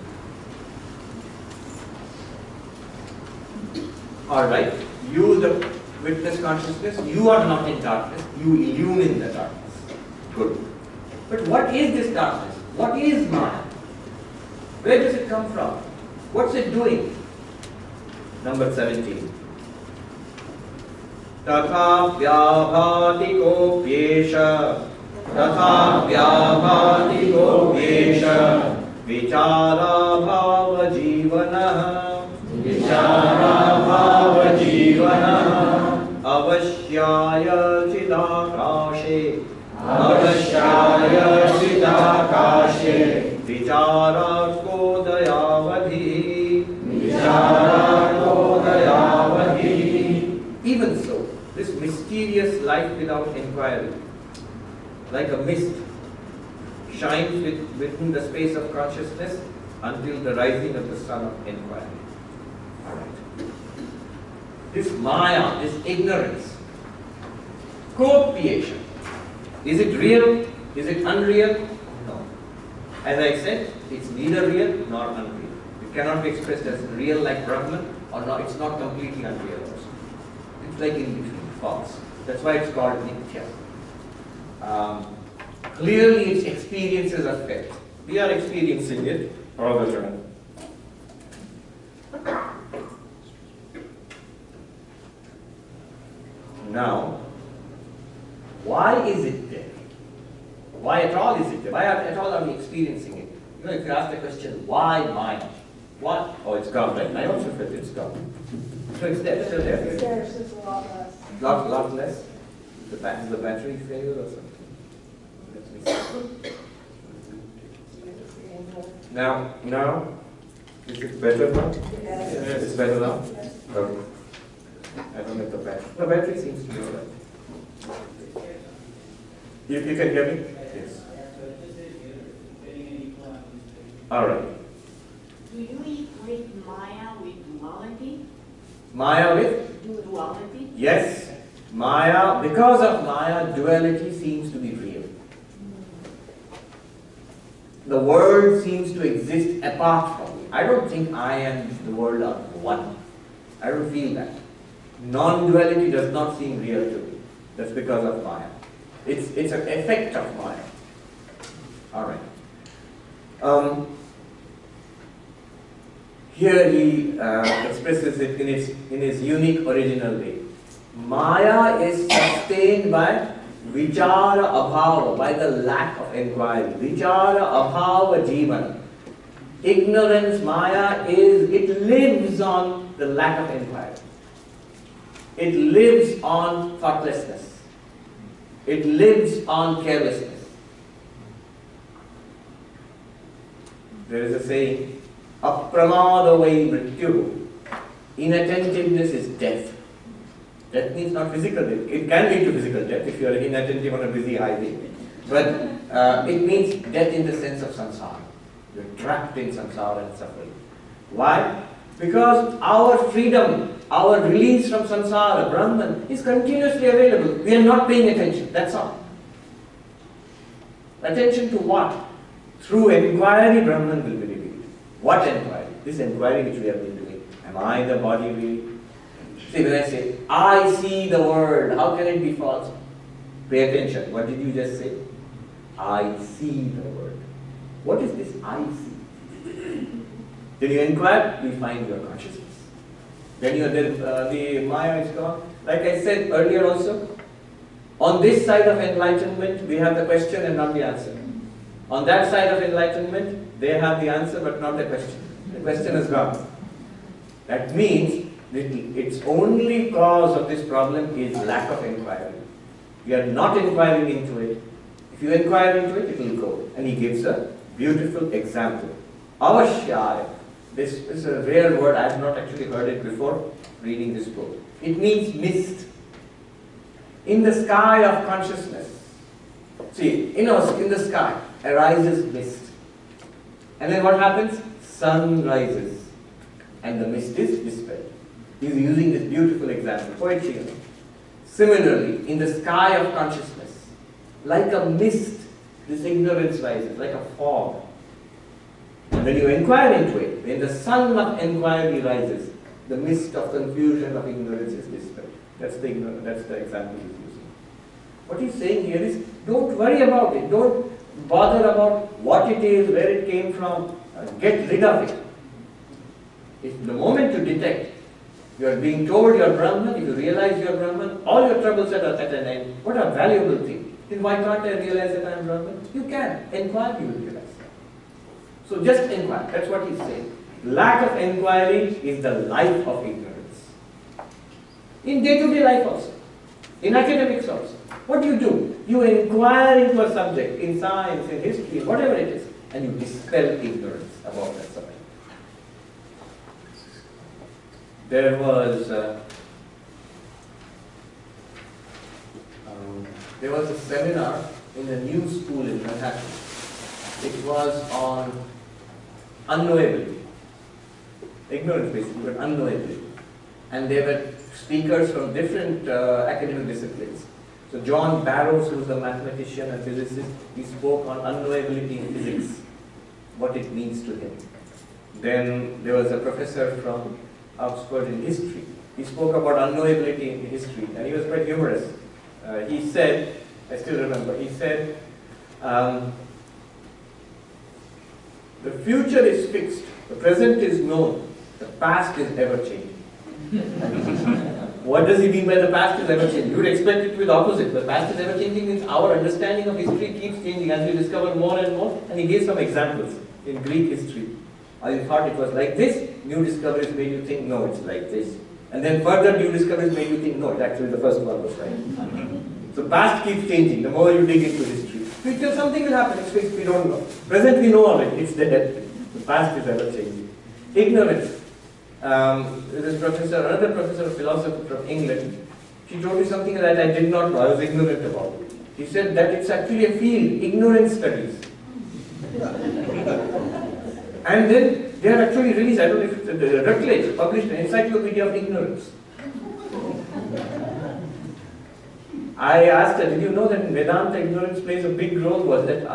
Alright, you the witness consciousness, you are not in darkness, you illumine the darkness. Good. But what is this darkness? What is Maya? Where does it come from? What's it doing? Number 17. Tatha vyabhati kopyesha vichara bhava jivana avashyaya chidakashe vichara kodayavadhi. Even so, this mysterious light without inquiry, like a mist, shines within the space of consciousness until the rising of the sun of inquiry. Alright. This Maya, this ignorance, co-creation, is it real? Is it unreal? No. As I said, it's neither real nor unreal. It cannot be expressed as real like Brahman, or not, it's not completely unreal also. It's like in between, false. That's why it's called Nitya. Clearly its experiences are felt. We are experiencing it all the time. Now, why is it there? Why at all is it there? Why at all are we experiencing it? You know, if you ask the question, why mine? What? Oh, it's gone, right? I also felt it's gone. So it's there, still there. There's just a lot less. Lot less. The battery failed or something. Let me see. Now, is it better now? Yes. It's better now? Yes. Okay. I don't know the battery. The battery seems to be alright. You can hear me? Yes. Alright. Do you equate Maya with duality? Maya with? Duality? Yes. Maya, because of Maya, duality seems to be real. The world seems to exist apart from me. I don't think I and the world are one. I don't feel that. Non-duality does not seem real to me. That's because of Maya. It's an effect of Maya. Alright. Here he expresses it in his unique original way. Maya is sustained by vichara abhava, by the lack of inquiry. Vichara abhava jivan. Ignorance, Maya it lives on the lack of inquiry. It lives on thoughtlessness. It lives on carelessness. There is a saying, apramādavai mrityu. Inattentiveness is death. Death means not physical death. It can lead to physical death if you are inattentive on a busy highway. But it means death in the sense of samsara. You are trapped in samsara and suffering. Why? Because our freedom, our release from samsara, Brahman, is continuously available. We are not paying attention, that's all. Attention to what? Through inquiry, Brahman will be revealed. What inquiry? This inquiry which we have been doing. Am I the body really? See, when I say, I see the world, how can it be false? Pay attention. What did you just say? I see the world. What is this I see? Then you inquire, you find your consciousness. Then the Maya is gone. Like I said earlier also, on this side of enlightenment, we have the question and not the answer. On that side of enlightenment, they have the answer but not the question. The question is gone. That means its only cause of this problem is lack of inquiry. We are not inquiring into it. If you inquire into it, it will go. And he gives a beautiful example. Avashyaya. This is a rare word. I have not actually heard it before reading this book. It means mist. In the sky of consciousness. See, in the sky arises mist. And then what happens? Sun rises. And the mist is dispelled. He is using this beautiful example, poetry. Similarly, in the sky of consciousness, like a mist, this ignorance rises, like a fog. And when you inquire into it, when the sun of inquiry rises, the mist of confusion of ignorance is dispelled. That's the example he's using. What he's saying here is, don't worry about it. Don't bother about what it is, where it came from. Get rid of it. If the moment you detect, you are being told you are Brahman, if you realize you are Brahman, all your troubles are at an end. What a valuable thing. Then why can't I realize that I am Brahman? You can. Inquire, you will realize. So just inquire. That's what he's saying. Lack of inquiry is the life of ignorance. In day-to-day life also. In academics also. What do? You inquire into a subject, in science, in history, whatever it is, and you dispel ignorance about that subject. There was a seminar in a new school in Manhattan. It was on unknowability. Ignorance basically, but unknowability. And there were speakers from different academic disciplines. So John Barrows, who was a mathematician and physicist, he spoke on unknowability in physics. what it means to him. Then there was a professor from Oxford in history. He spoke about unknowability in history, and he was quite humorous. He said, I still remember, he said, the future is fixed, the present is known, the past is ever changing. What does he mean by the past is ever changing? You would expect it to be the opposite. The past is ever changing means our understanding of history keeps changing as we discover more and more. And he gave some examples in Greek history. You thought it was like this, new discoveries made you think, no, it's like this. And then further new discoveries made you think, no, actually the first one was right. So past keeps changing the more you dig into history. Future, something will happen, it's fixed, we don't know. Present, we know already, it's dead. The past is ever changing. Ignorance. This professor, another professor of philosophy from England, she told me something that I did not know, I was ignorant about. She said that it's actually a field, ignorance studies. And then they have actually released, I don't know if it's Rutledge published an encyclopedia of ignorance. I asked her, did you know that in Vedanta ignorance plays a big role? Was that,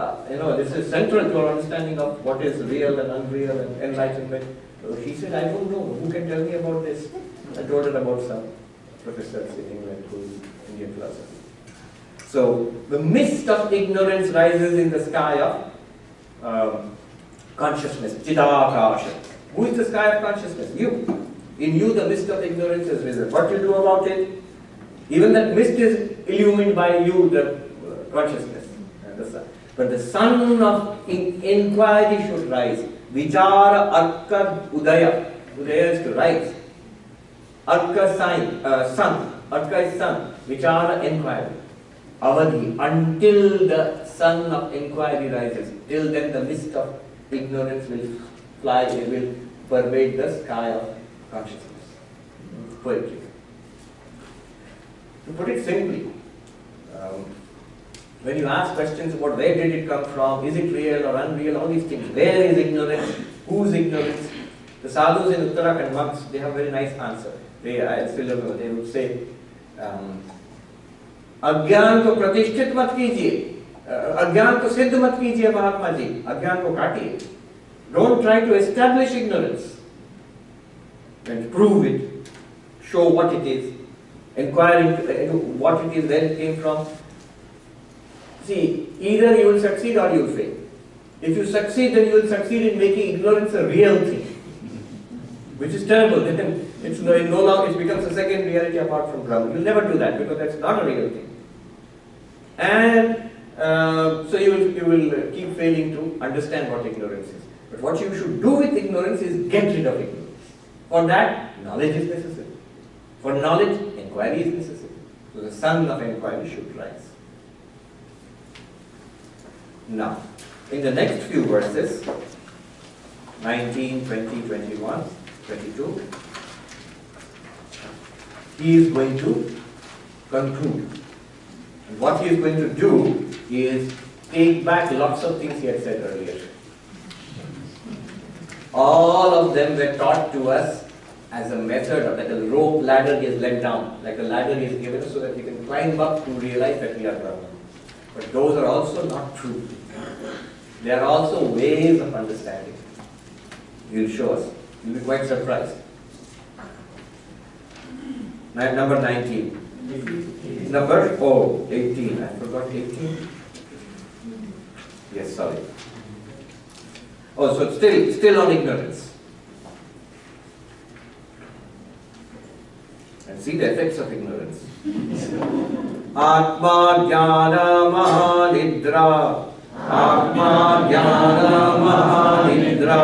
this is central to our understanding of what is real and unreal and enlightenment. So she said, I don't know, who can tell me about this? I told her about some professors in England who is Indian philosophy. So, the mist of ignorance rises in the sky of consciousness, Chidakasha. Who is the sky of consciousness? You. In you the mist of ignorance has risen. What you do about it? Even that mist is illumined by you, the consciousness. The sun. But the sun of inquiry should rise. Vichara Arka Udaya. Udaya is to rise. Arka sun. Arka is sun. Vichara inquiry. Avadhi. Until the sun of inquiry rises. Till then the mist of ignorance will fly, it will pervade the sky of consciousness. Poetry. To put it simply, when you ask questions about where did it come from, is it real or unreal, all these things, where is ignorance, whose ignorance, the sadhus in Uttarakhand monks, they have a very nice answer. I still remember, they would say, अज्ञान को प्रतिष्ठित मत कीजिए, अज्ञान को सिद्ध मत कीजिए महात्मा जी, अज्ञान को काटिए. Don't try to establish ignorance and prove it, show what it is, inquire into what it is, where it came from. See, either you will succeed or you will fail. If you succeed, then you will succeed in making ignorance a real thing, which is terrible. Then it's no longer, it becomes a second reality apart from Brahman. You will never do that because that's not a real thing. And so you will keep failing to understand what ignorance is. But what you should do with ignorance is get rid of ignorance. For that, knowledge is necessary. For knowledge, inquiry is necessary. So the sun of inquiry should rise. Now, in the next few verses, 19, 20, 21, 22, he is going to conclude. And what he is going to do is take back lots of things he had said earlier. All of them were taught to us as a method of like a rope ladder he has let down, like a ladder he has given us so that we can climb up to realize that we are Brahman. But those are also not true. They are also ways of understanding. He will show us. You will be quite surprised. Number 19. Number 18. I forgot 18. Yes, sorry. Oh, so still on ignorance. And see the effects of ignorance. Atma jnana mahanidra. Atma jnana mahanidra.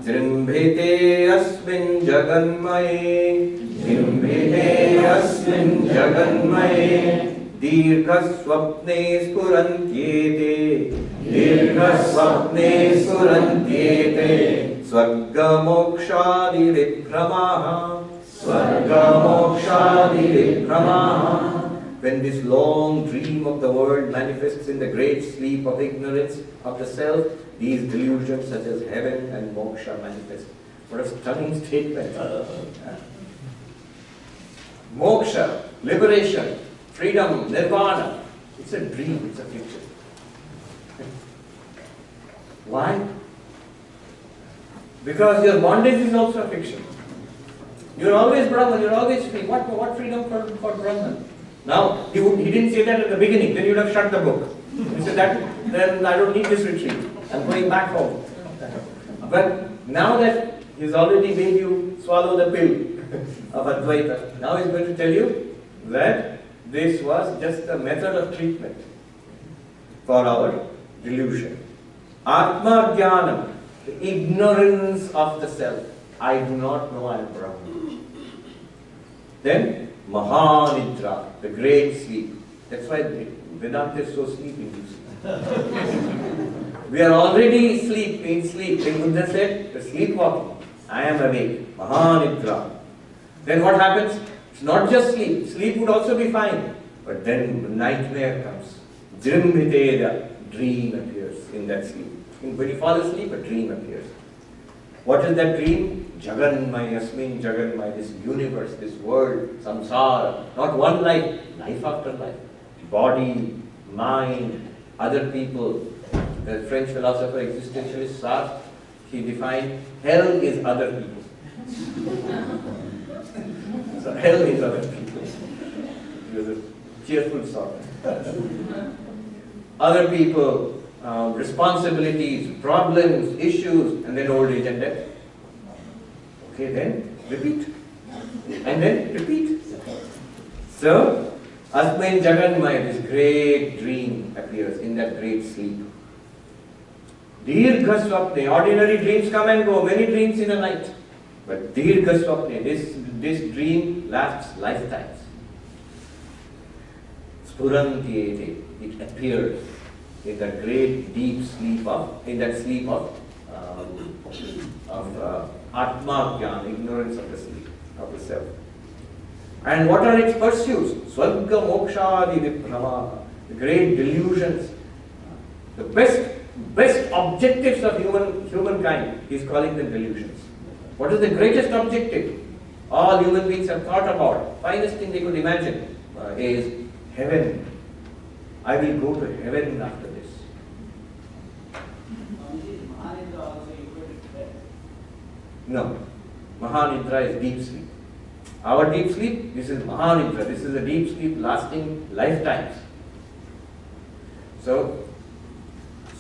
Trimbhite asmin jaganmaye. Trimbhite asmin jaganmaye. Dirgha swapne spurantyete. Dirgha swapne spurantyete. Swarga mokshadi vibramaha. Swarga mokshadi vibramaha. When this long dream of the world manifests in the great sleep of ignorance of the self, these delusions such as heaven and moksha manifest. What a stunning statement. Moksha, liberation, freedom, nirvana. It's a dream, it's a future. Why? Because your bondage is also a fiction. You're always Brahman, you're always free. What freedom for Brahman? Now, he didn't say that at the beginning, then you'd have shut the book. He said that, then I don't need this retreat. I'm going back home. But now that he's already made you swallow the pill of Advaita, now he's going to tell you that this was just a method of treatment for our delusion. Atma Jnanam, the ignorance of the self. I do not know I am Brahman. Then Mahanidra, the great sleep. That's why Vedanta is so sleeping. We are already in sleep. When Buddha said, the sleepwalking, I am awake. Mahanidra. Then what happens? It's not just sleep. Sleep would also be fine. But then nightmare comes. Jrimbhiteda, dream appears in that sleep. When you fall asleep, a dream appears. What is that dream? Jaganmaya, Yasmin Jaganmaya, this universe, this world, samsara, not one life, life after life. Body, mind, other people. The French philosopher, existentialist Sartre, he defined hell is other people. So hell is other people. He was a cheerful sort. Other people, responsibilities, problems, issues, and then old age and death. Okay, then repeat. And then repeat. So, Asmin Jaganmaya, this great dream appears in that great sleep. Dirgha Swapne, ordinary dreams come and go, many dreams in a night. But Dirgha Swapne, this dream lasts lifetimes. Spuranti, it appears in that great deep sleep of, Atma Jnana, ignorance of the sleep, of the self. And what are its pursuits? Swarga Mokshadi Viprama, the great delusions, the best objectives of humankind, he is calling them delusions. What is the greatest objective all human beings have thought about? Finest thing they could imagine is heaven. I will go to heaven after this. No. Mahanidra is deep sleep. Our deep sleep, this is Mahanidra. This is a deep sleep lasting lifetimes. So,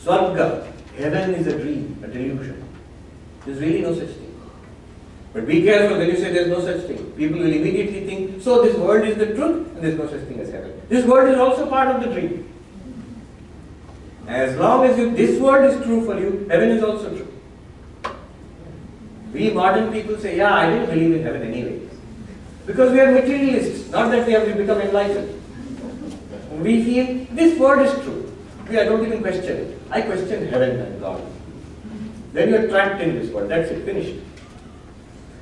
Swarga, heaven is a dream, a delusion. There is really no such thing. But be careful when you say there is no such thing. People will immediately think, so this world is the truth and there is no such thing as heaven. This world is also part of the dream. As long as this world is true for you, heaven is also true. We modern people say, yeah, I didn't believe in heaven anyway. Because we are materialists, not that we have become enlightened. We feel this word is true. I don't even question it. I question heaven and God. Then you are trapped in this world. That's it, finished.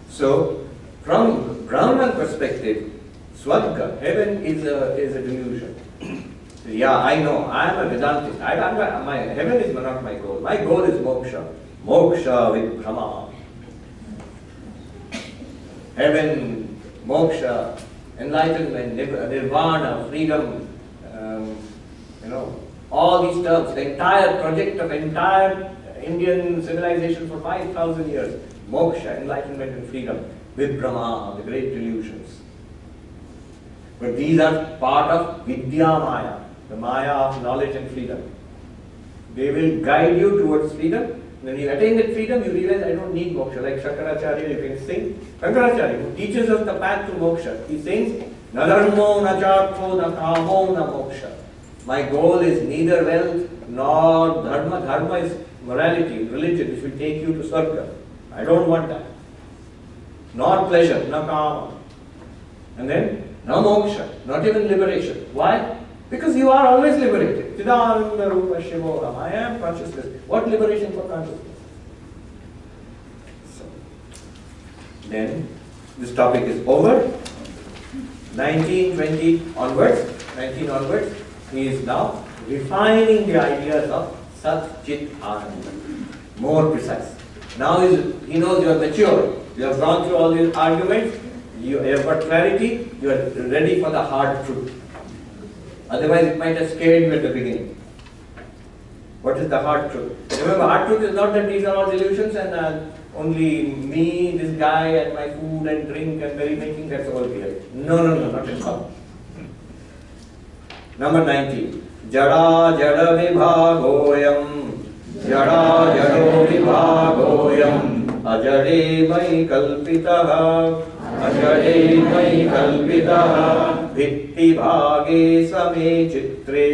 So, from Brahman perspective, Swarga, heaven is a delusion. Yeah, I know, I am a Vedantist. My heaven is not my goal. My goal is moksha. Moksha with Brahma. Heaven, moksha, enlightenment, nirvana, freedom, all these terms, the entire project of entire Indian civilization for 5,000 years, moksha, enlightenment and freedom, with Brahma, the great delusions. But these are part of Vidya Maya, the Maya of knowledge and freedom. They will guide you towards freedom. When you attain that freedom, you realize I don't need moksha. Like Shankaracharya, you can sing. Shankaracharya, who teaches us the path to moksha, he sings, Na dharmo, na chartho, na kamo, na moksha. My goal is neither wealth nor dharma. Dharma is morality, religion, which will take you to Swarga. I don't want that. Nor pleasure, na kama. And then, na moksha, not even liberation. Why? Because you are always liberated. Chidananda Rupa Shivoham. I am consciousness. What liberation for consciousness? So, then, this topic is over. 19 onwards, he is now refining the ideas of Sat Chit Ananda. More precise. Now he knows you are mature. You have gone through all these arguments. You have got clarity. You are ready for the hard truth. Otherwise, it might have scared you at the beginning. What is the hard truth? Remember, hard truth is not that these are all delusions and only me, this guy, and my food and drink and merrymaking, that's all real. No, not at all. Number 19. Jada jada vibhagoyam, jada jado vibhagoyam, ajade mai kalpitaha, ajade mai kalpitaha, vitti bhage same chitre,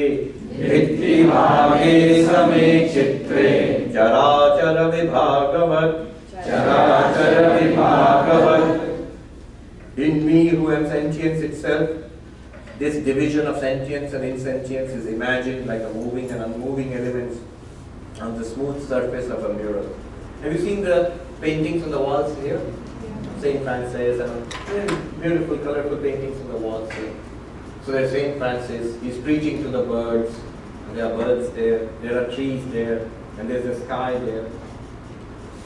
vitti bhage same chitre, jara jara vibhagavat, jara jara vibhagavat. In me who am sentience itself, this division of sentience and insentience is imagined like a moving and unmoving elements on the smooth surface of a mirror. Have you seen the paintings on the walls here? Saint Francis and very beautiful, colorful paintings on the walls here. So there's Saint Francis, he's preaching to the birds, and there are birds there, there are trees there, and there's the sky there.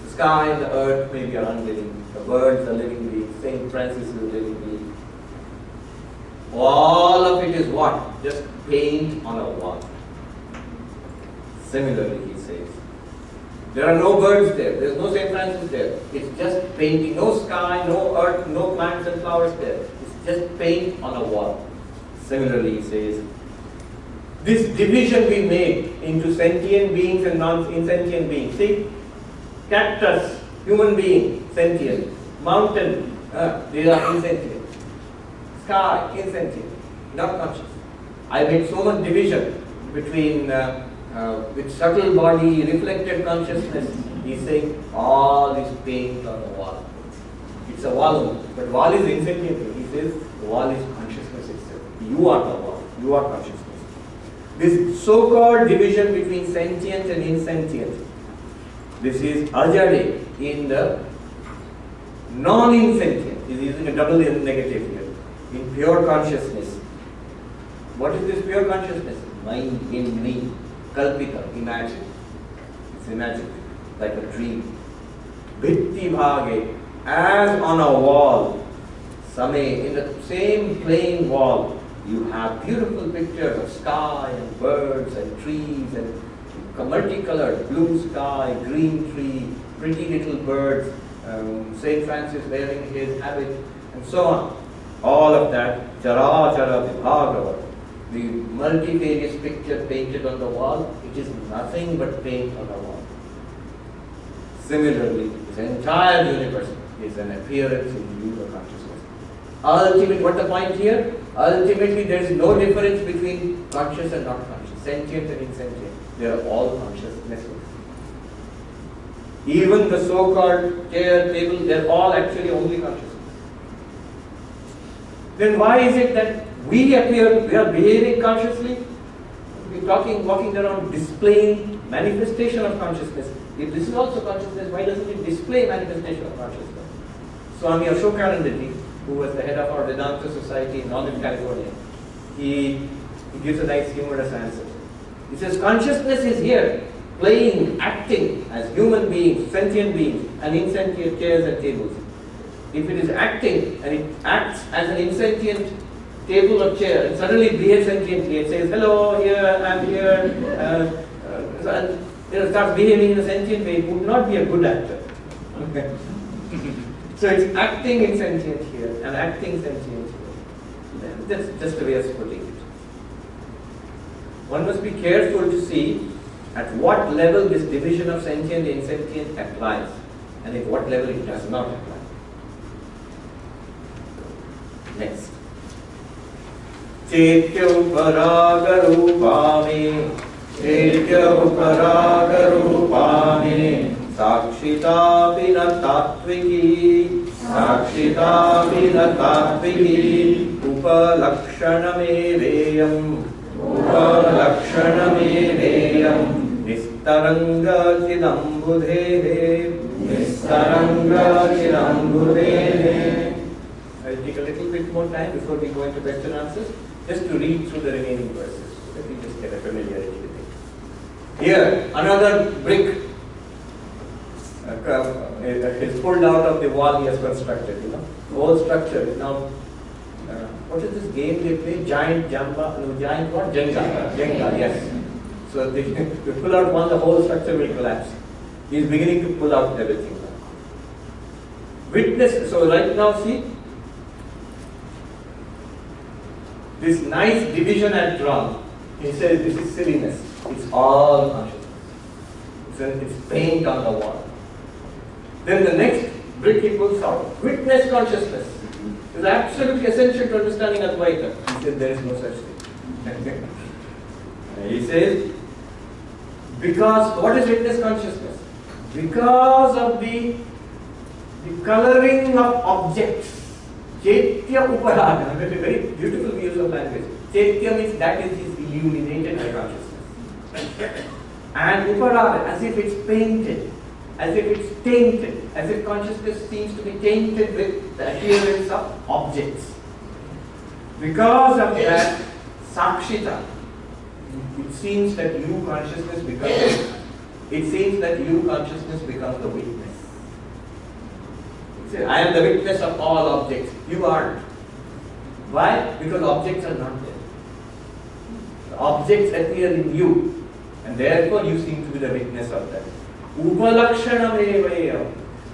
The sky and the earth maybe are unliving, the birds are living beings, Saint Francis is a living being. All of it is what? Just paint on a wall. Similarly, he says, there are no birds there, there's no St. Francis there. It's just painting, no sky, no earth, no plants and flowers there. It's just paint on a wall. Similarly, he says, this division we make into sentient beings and non-insentient beings. See, cactus, human being, sentient. Mountain, they are insentient. Sky, insentient, not conscious. I made so much division between with subtle body, reflected consciousness. He's saying all is paint on the wall. It's a wall, but wall is insentient. He says the wall is consciousness itself. You are the wall. You are consciousness. This so-called division between sentient and insentient. This is ajade in the non-insentient. He's using a double negative here. In pure consciousness. What is this pure consciousness? Mind in me. Kalpita, imagine. It's imagined, like a dream. Vitti bhage, as on a wall. Same, in the same plain wall, you have beautiful pictures of sky and birds and trees and multicolored blue sky, green tree, pretty little birds, Saint Francis wearing his habit, and so on. All of that, jara jara vibhagava, the multifarious picture painted on the wall, it is nothing but paint on the wall. Similarly, this entire universe is an appearance in you, the consciousness. Ultimately, what the point here? Ultimately, there is no difference between conscious and not conscious, sentient and insentient. They are all consciousnesses. Even the so-called chair, table, they are all actually only consciousness. Then why is it that we appear, we are behaving consciously? We are walking around displaying manifestation of consciousness. If this is also consciousness, why doesn't it display manifestation of consciousness? Swami Ashokananda, who was the head of our Vedanta Society in Northern California, he gives a nice humorous answer. He says, consciousness is here, playing, acting as human beings, sentient beings, and insentient chairs and tables. If it is acting and it acts as an insentient table or chair and suddenly behaves sentiently and says, hello, here, I'm here, and starts behaving in a sentient way, it would not be a good actor. Okay. So it's acting insentient here and acting sentient here. That's just a way of putting it. One must be careful to see at what level this division of sentient and insentient applies and at what level it does not apply. Next. Chetyau paragarupame, chetyau paragarupame, sakshita vina tattviki, sakshita vina tattviki, upalakshanameveyam, upalakshanameveyam, nistaranga chidambudhehe, nistaranga chidambudhehe. I'll take a little bit more time before we go into question and answers, just to read through the remaining verses, so that we just get a familiarity with it. Here, another brick is pulled out of the wall he has constructed, The whole structure is now, what is this game they play? Giant Jamba, no, giant what? Jenga, yes. So if you pull out one, the whole structure will collapse. He is beginning to pull out everything. Witness, so right now see, this nice division at drawn. He says this is silliness. It's all consciousness. It's paint on the wall. Then the next brick he pulls out. Witness consciousness is absolutely essential to understanding Advaita. He says there is no such thing. He says, because, what is witness consciousness? Because of the coloring of objects. Chaitya Uparada, a very beautiful use of language. Chaitya means that is illuminated by consciousness. And Uparada, as if it's painted, as if it's tainted, as if consciousness seems to be tainted with the appearance of objects. Because of that, Sakshita, it seems that you consciousness becomes the witness. I am the witness of all objects. You aren't. Why? Because objects are not there. The objects appear in you, and therefore you seem to be the witness of them. Upalakshana.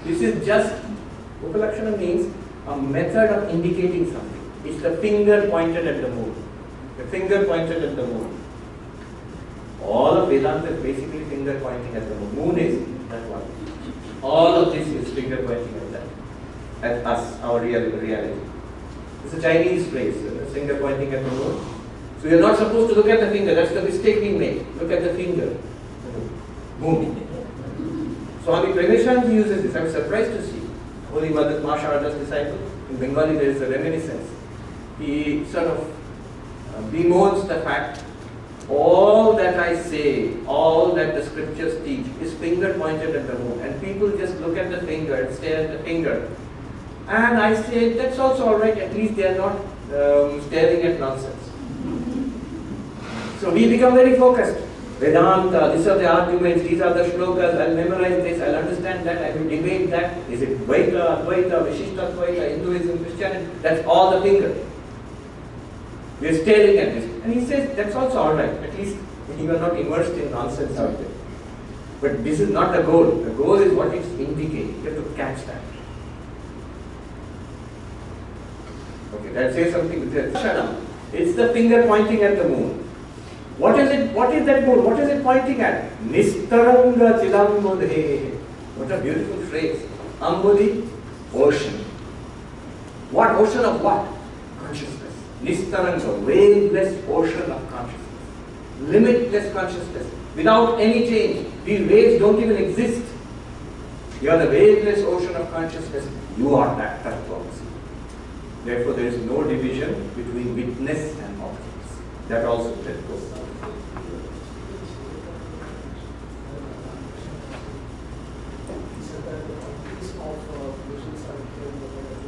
This is just, Upalakshana means a method of indicating something. It's the finger pointed at the moon. The finger pointed at the moon. All of Vedanta is basically finger pointing at the moon. Moon is that one. All of this is finger pointing at that. At us, our reality. It's a Chinese phrase, finger pointing at the moon. So you're not supposed to look at the finger, that's the mistake we make. Look at the finger. Moon. Swami Premishanji uses this. I'm surprised to see. Holy Mother Masharada's disciple. In Bengali there is a reminiscence. He sort of bemoans the fact all that I say, all that the scriptures teach is finger pointed at the moon. And people just look at the finger and stare at the finger. And I say, that's also alright, at least they are not staring at nonsense. So we become very focused. Vedanta, these are the arguments, these are the shlokas, I'll memorize this, I'll understand that, I will debate that. Is it Dvaita, Advaita, Vishishta Hinduism, Christianity? That's all the finger. We are staring at this. And he says, that's also alright, at least you are not immersed in nonsense out there. But this is not the goal. The goal is what it's indicating. You have to catch that. Okay, that says something with that. It's the finger pointing at the moon. What is it? What is that moon? What is it pointing at? Nistaranga Chilambudhe. What a beautiful phrase. Ambudhi, ocean. What ocean of what? Consciousness. Nistaranga, waveless ocean of consciousness. Limitless consciousness. Without any change. These waves don't even exist. You are the waveless ocean of consciousness. You are that tattva. Therefore, there is no division between witness and objects. That also that goes.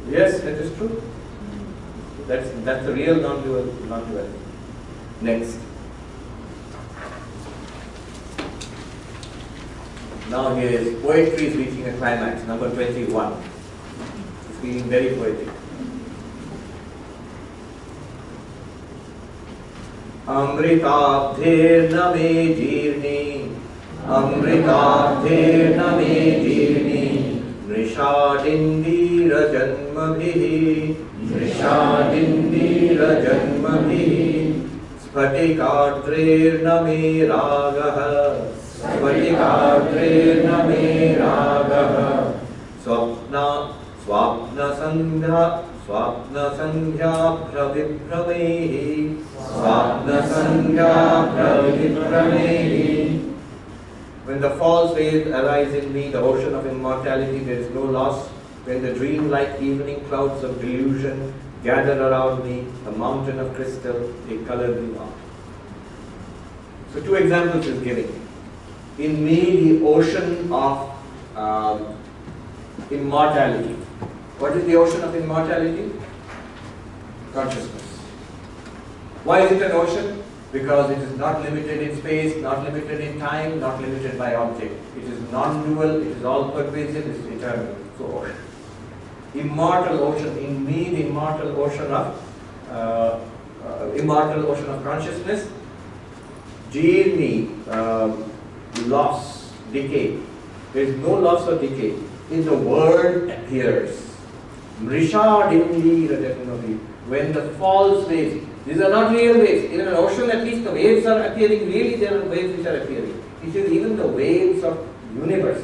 Yes, that is true. That's the real non-duality. Next. Now here is poetry is reaching a climax. Number 21. It's feeling very poetic. Amritabdherna me jirni, Amritabdherna me jirni, Nrishadindira janmabhihi, Nrishadindira janmabhihi, Spatikadrerna me ragaha, Spatikadrerna me ragaha, Swapna sandhya Vibhramehi, Swapna sandhya Vibhramehi. When the false waves arise in me, the ocean of immortality, there is no loss. When the dream-like evening clouds of delusion gather around me, a mountain of crystal, they color me not. So two examples is giving. In me, the ocean of immortality. What is the ocean of immortality? Consciousness. Why is it an ocean? Because it is not limited in space, not limited in time, not limited by object. It is non-dual, it is all-pervasive, it is eternal. So ocean. Immortal ocean. In me, the immortal ocean of consciousness. journey, loss, decay. There is no loss or decay. In the world appears. Mrisha Dindi Radhanavi. When the false waves, these are not real waves. In an ocean, at least the waves are appearing. Really, there are waves which are appearing. It is even the waves of universe.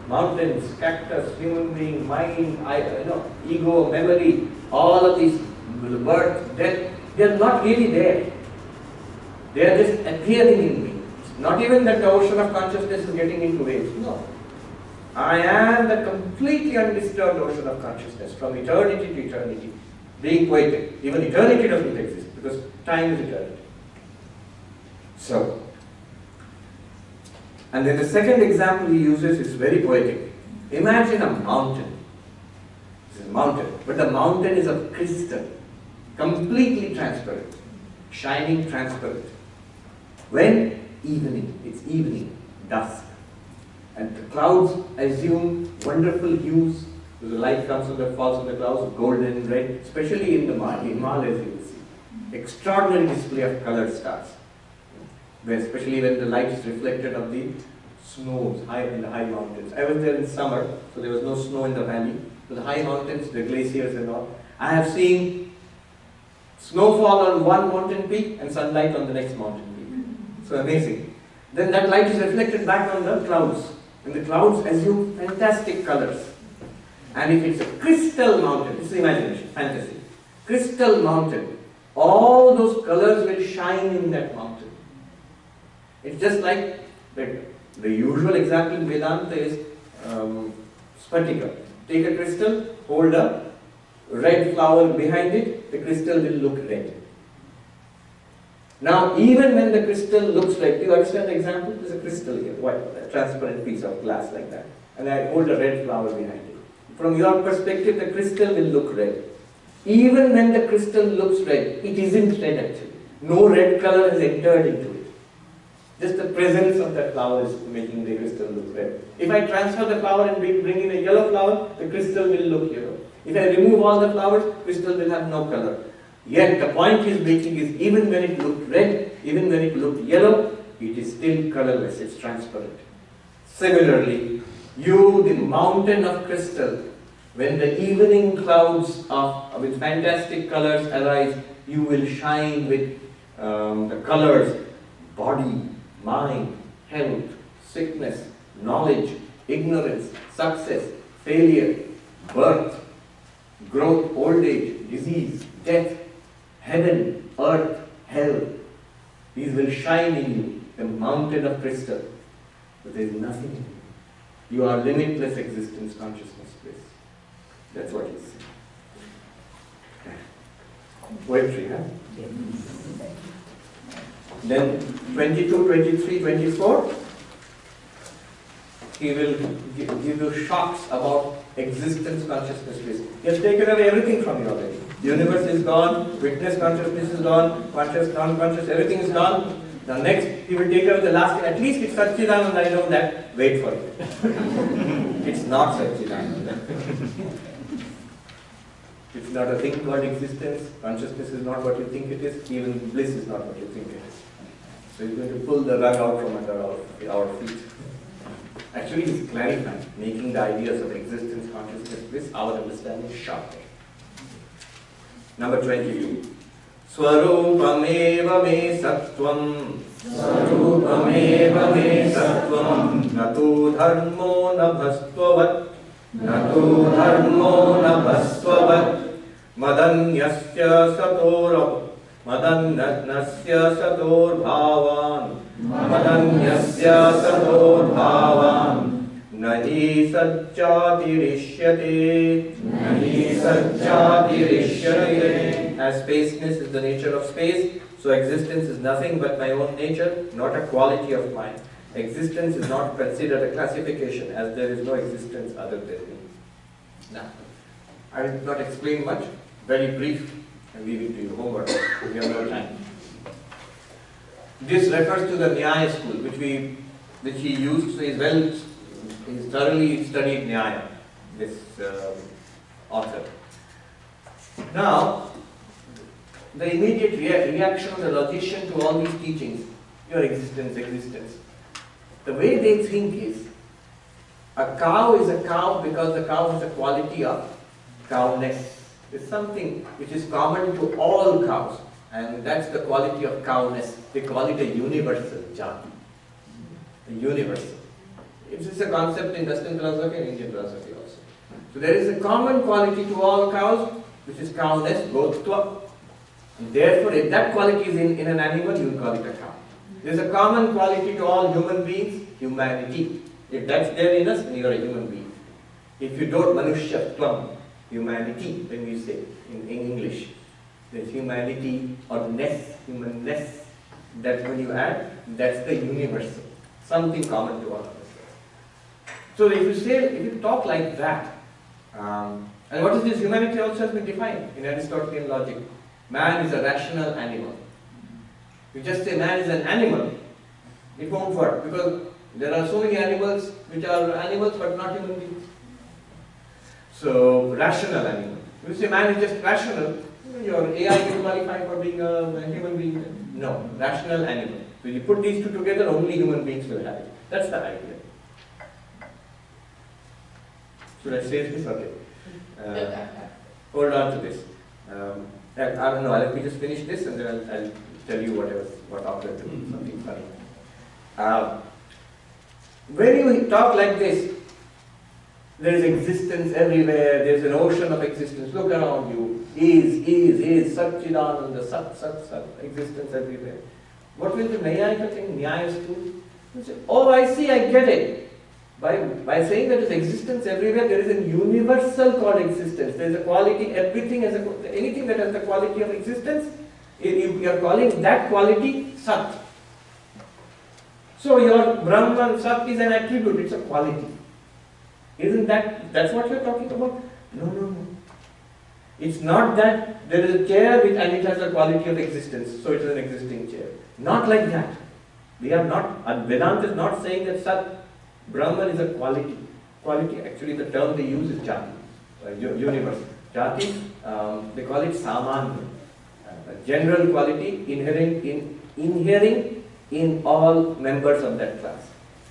Mountains, cactus, human being, mind, ego, memory, all of these, birth, death, they are not really there. They are just appearing in me. It's not even that the ocean of consciousness is getting into waves. No. I am the completely undisturbed ocean of consciousness from eternity to eternity, being poetic. Even eternity doesn't exist because time is eternity. So, and then the second example he uses is very poetic. Imagine a mountain. This is a mountain, but the mountain is of crystal, completely transparent, shining transparent. When? Evening. It's evening, dusk. And the clouds assume wonderful hues. So the light comes on the falls on the clouds, golden, red, especially in the Himalayas you will see. Extraordinary display of colored stars. Especially when the light is reflected on the snows in the high mountains. I was there in summer, so there was no snow in the valley. So the high mountains, the glaciers and all. I have seen snowfall on one mountain peak and sunlight on the next mountain peak. So amazing. Then that light is reflected back on the clouds. And the clouds assume fantastic colors. And if it's a crystal mountain, it's imagination, fantasy. Crystal mountain, all those colors will shine in that mountain. It's just like the usual example in Vedanta is Spatika. Take a crystal, hold a red flower behind it, the crystal will look red. Now, even when the crystal looks red, do you understand the example? There's a crystal here, white, a transparent piece of glass like that, and I hold a red flower behind it. From your perspective, the crystal will look red. Even when the crystal looks red, it isn't red actually. No red color has entered into it. Just the presence of that flower is making the crystal look red. If I transfer the flower and bring in a yellow flower, the crystal will look yellow. If I remove all the flowers, crystal will have no color. Yet the point he is making is even when it looked red, even when it looked yellow, it is still colorless, it's transparent. Similarly, you, the mountain of crystal, when the evening clouds with fantastic colors arise, you will shine with the colors, body, mind, health, sickness, knowledge, ignorance, success, failure, birth, growth, old age, disease, death, heaven, earth, hell. These will shine in you, the mountain of crystal. But there is nothing in you. You are limitless existence, consciousness, bliss. That's what he's saying. Poetry, huh? Then 22, 23, 24, he will give you shocks about existence, consciousness, bliss. He has taken away everything from you already. The universe is gone, witness consciousness is gone, conscious, non-conscious, everything is gone. Now next, he will take away the last thing. At least it's Satchidananda, I know that. Wait for it. It's not Satchidananda. It's not a thing called existence. Consciousness is not what you think it is. Even bliss is not what you think it is. So he's going to pull the rug out from under our feet. Actually, he's clarifying, making the ideas of existence, consciousness, bliss, our understanding sharper. Number 22. Swarupameva me sattvam. Swarupameva me sattvam. Natu dharmo na bhastvavat. Natu dharmo na bhastvavat. Madanyasya sator. Madannasya sator bhavan. Madanyasya sator bhavan. Nahi sajjatirishyate. Nahi sajjatirishyate. As spaceness is the nature of space, so existence is nothing but my own nature, not a quality of mine. Existence is not considered a classification, as there is no existence other than me. Now, I will not explain much, very brief, and leave it to you, homework, we have no time. This refers to the Nyaya school, which he used, so he's thoroughly studied Nyaya, this author. Now, the immediate reaction of the logician to all these teachings your existence. The way they think is, a cow is a cow because the cow has a quality of cowness. It's something which is common to all cows, and that's the quality of cowness. They call it a universal jati. A universal. It's a concept in Western philosophy and Indian philosophy also. So there is a common quality to all cows, which is cowness, gotva. And therefore, if that quality is in an animal, you will call it a cow. There is a common quality to all human beings, humanity. If that's there in us, then you are a human being. If you don't, manushyattvam, humanity, when we say in English, there's humanity or ness, humanness. That's when you add, that's the universal, something common to all of us. So if you talk like that, and what is this? Humanity also has been defined in Aristotelian logic. Man is a rational animal. You just say man is an animal, it won't work, because there are so many animals which are animals but not human beings. So, rational animal. If you say man is just rational, your AI will qualify for being a human being. No, rational animal. So you put these two together, only human beings will have it. That's the idea. Should I say this? Okay. Hold on to this. I don't know, let me just finish this and then I'll tell you what after to something funny. When you talk like this, there is existence everywhere, there is an ocean of existence. Look around you. Is, Satchidananda, Sat, existence everywhere. What will the Nayayika think? Nyayas do? You say, oh, I see, I get it. By saying that there is existence everywhere, there is a universal called existence. There is a quality, everything has anything that has the quality of existence, you are calling that quality Sat. So your Brahman Sat is an attribute, it's a quality. Isn't that's what you are talking about? No. It's not that there is a chair and it has a quality of existence, so it is an existing chair. Not like that. Vedanta is not saying that Sat, Brahman is a quality. Quality, actually the term they use is jati, universe. Jati, they call it samanya, a general quality inhering in all members of that class.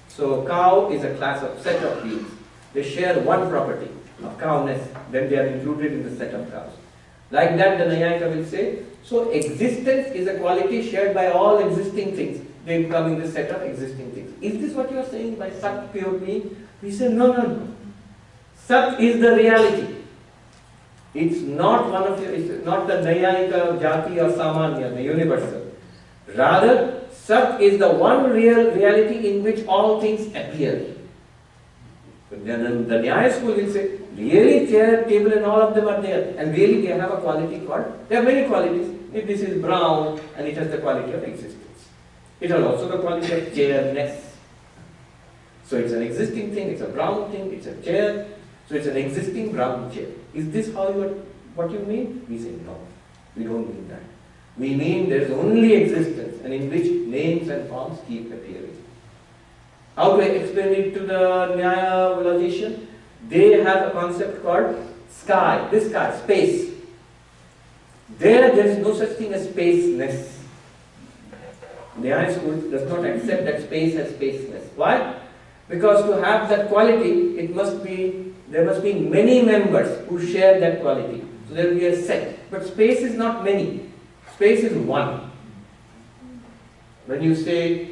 So cow is a class of set of beings. They share one property of cowness, then they are included in the set of cows. Like that the Nayayika will say, so existence is a quality shared by all existing things. They come in the set of existing things. Is this what you are saying by Sat pure being? We say no. Sat is the reality. It's not it's not the Nayayika, Jati or Samanya, the universal. Rather, Sat is the one real reality in which all things appear. Then the Nyaya school will say, really chair, table and all of them are there. And really they have a quality called, there are many qualities. If this is brown and it has the quality of existence. It has also the quality of chairness. So it's an existing thing, it's a brown thing, it's a chair. So it's an existing brown chair. Is this what you mean? We say no. We don't mean that. We mean there is only existence and in which names and forms keep appearing. How to explain it to the Nyaya logician? They have a concept called sky, this sky, space. There is no such thing as spaceness. Nyaya school does not accept that space has spaceness. Why? Because to have that quality, there must be many members who share that quality. So there will be a set. But space is not many. Space is one. When you say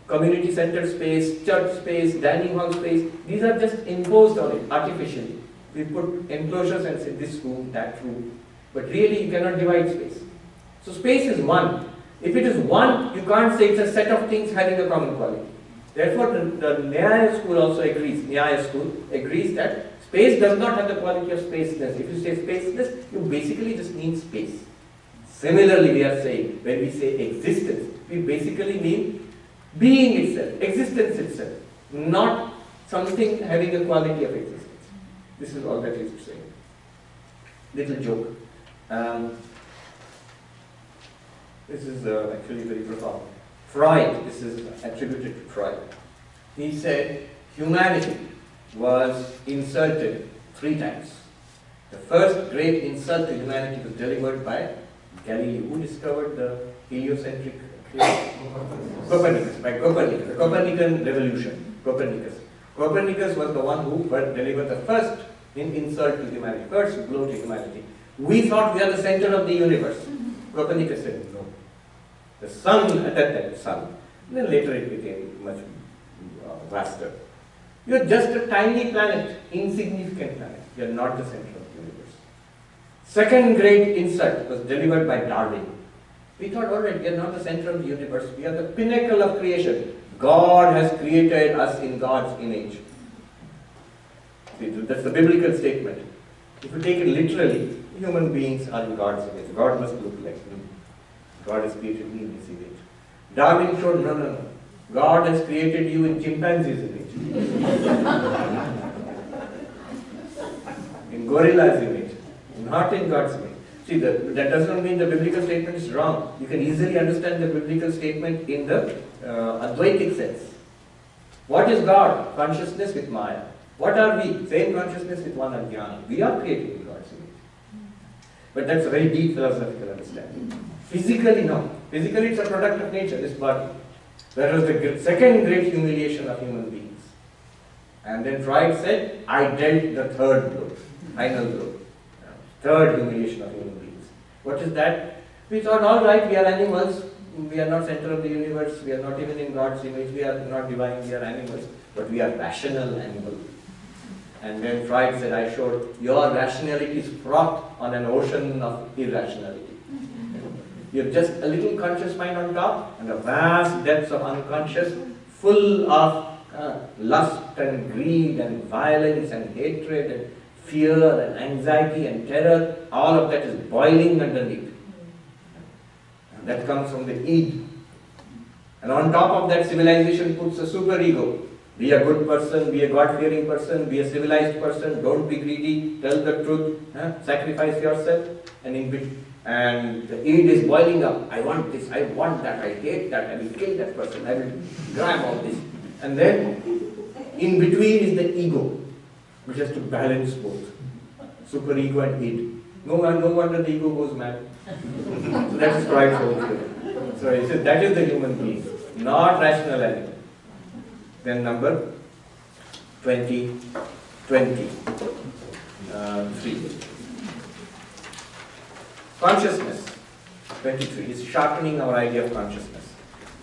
community center space, church space, dining hall space, these are just imposed on it artificially. We put enclosures and say this room, that room. But really you cannot divide space. So space is one. If it is one, you can't say it's a set of things having a common quality. Therefore, the Nyaya school also agrees, that space does not have the quality of spaceness. If you say spaceness, you basically just mean space. Similarly, we are saying, when we say existence, we basically mean being itself, existence itself, not something having a quality of existence. This is all that is saying. Little joke. This is actually very profound. Freud, this is attributed to Freud. He said humanity was insulted 3 times. The first great insult to humanity was delivered by Galileo, who discovered the heliocentric Copernicus, by Copernicus, the Copernican revolution. Copernicus was the one who delivered the first insult to humanity, first blow to humanity. We thought we are the center of the universe. Copernicus said no. The sun, at that time, sun. Then later it became much vaster. You are just a tiny planet, insignificant planet. You are not the center of the universe. Second great insult was delivered by Darwin. We thought, all right, we are not the center of the universe. We are the pinnacle of creation. God has created us in God's image. See, that's the biblical statement. If you take it literally, human beings are in God's image. God must look like me. God has created me in His image. Darwin showed, no. God has created you in chimpanzee's image. In gorilla's image. Not in God's image. See, that does not mean the biblical statement is wrong. You can easily understand the biblical statement in the Advaitic sense. What is God? Consciousness with Maya. What are we? Same consciousness with one Ajnana. We are created in God's image. But that's a very deep philosophical understanding. Physically, no. Physically, it's a product of nature, this body. That was the second great humiliation of human beings. And then Freud said, I dealt the third blow, final blow. Third humiliation of human beings. What is that? We thought, all right, we are animals. We are not center of the universe. We are not even in God's image. We are not divine. We are animals. But we are rational animals. And then Freud said, I showed your rationality is fraught on an ocean of irrationality. You have just a little conscious mind on top and a vast depths of unconscious full of lust and greed and violence and hatred and fear and anxiety and terror. All of that is boiling underneath. And that comes from the id. And on top of that, civilization puts a superego. Be a good person, be a God-fearing person, be a civilized person, don't be greedy, tell the truth, sacrifice yourself. And the id is boiling up. I want this, I want that, I hate that, I will kill that person, I will grab all this. And then, in between is the ego, which has to balance both. Superego and id. No wonder the ego goes mad. So that is Freud's whole theory. So he says that is the human being, not rational animal. Then number 23. Consciousness. 23 is sharpening our idea of consciousness.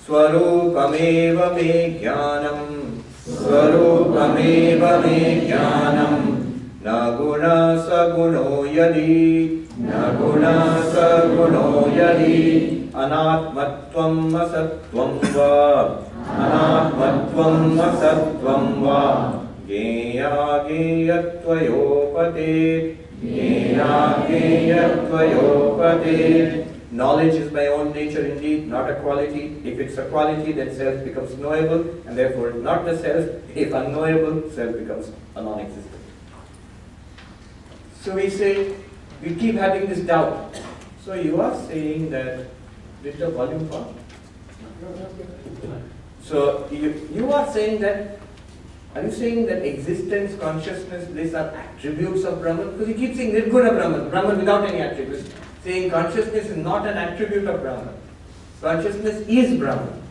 Swarupameva me jnanam. Swarupameva me jnanam. Naguna saguno yadi. Naguna saguno yadi. Anatmatvam asatvam va. Anatmatvam asatvam va. Geya geyatvayopate. Knowledge is my own nature indeed, not a quality. If it's a quality, then self becomes knowable, and therefore not the self. If unknowable, self becomes a non-existent. So we say, we keep having this doubt. So you are saying that, did the volume fall? So you are saying that, are you saying that existence, consciousness, bliss are attributes of Brahman? Because you keep saying Nirguna Brahman, Brahman without any attributes. Saying consciousness is not an attribute of Brahman. Consciousness is Brahman.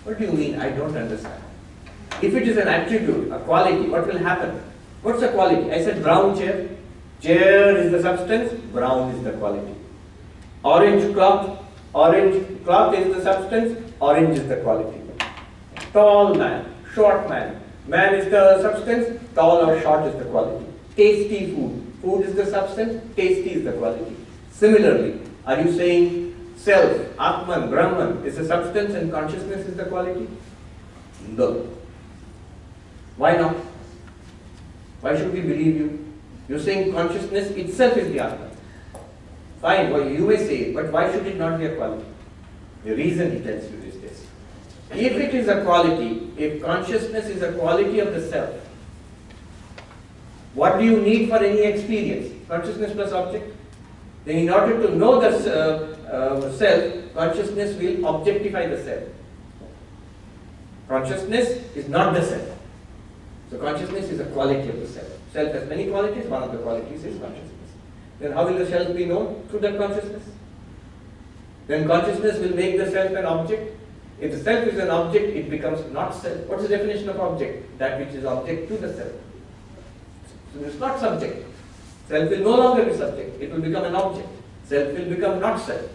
What do you mean? I don't understand. If it is an attribute, a quality, what will happen? What's the quality? I said brown chair. Chair is the substance, brown is the quality. Orange cloth is the substance, orange is the quality. Tall man, short man. Man is the substance, tall or short is the quality. Tasty food. Food is the substance, tasty is the quality. Similarly, are you saying self, Atman, Brahman is the substance and consciousness is the quality? No. Why not? Why should we believe you? You're saying consciousness itself is the Atman. Fine, well, you may say it, but why should it not be a quality? The reason he tells you is this. If it is a quality, if consciousness is a quality of the self, what do you need for any experience? Consciousness plus object? Then in order to know the self, consciousness will objectify the self. Consciousness is not the self. So consciousness is a quality of the self. Self has many qualities, one of the qualities is consciousness. Then how will the self be known? Through that consciousness. Then consciousness will make the self an object. If the self is an object, it becomes not self. What is the definition of object? That which is object to the self. So it's not subject. Self will no longer be subject. It will become an object. Self will become not self.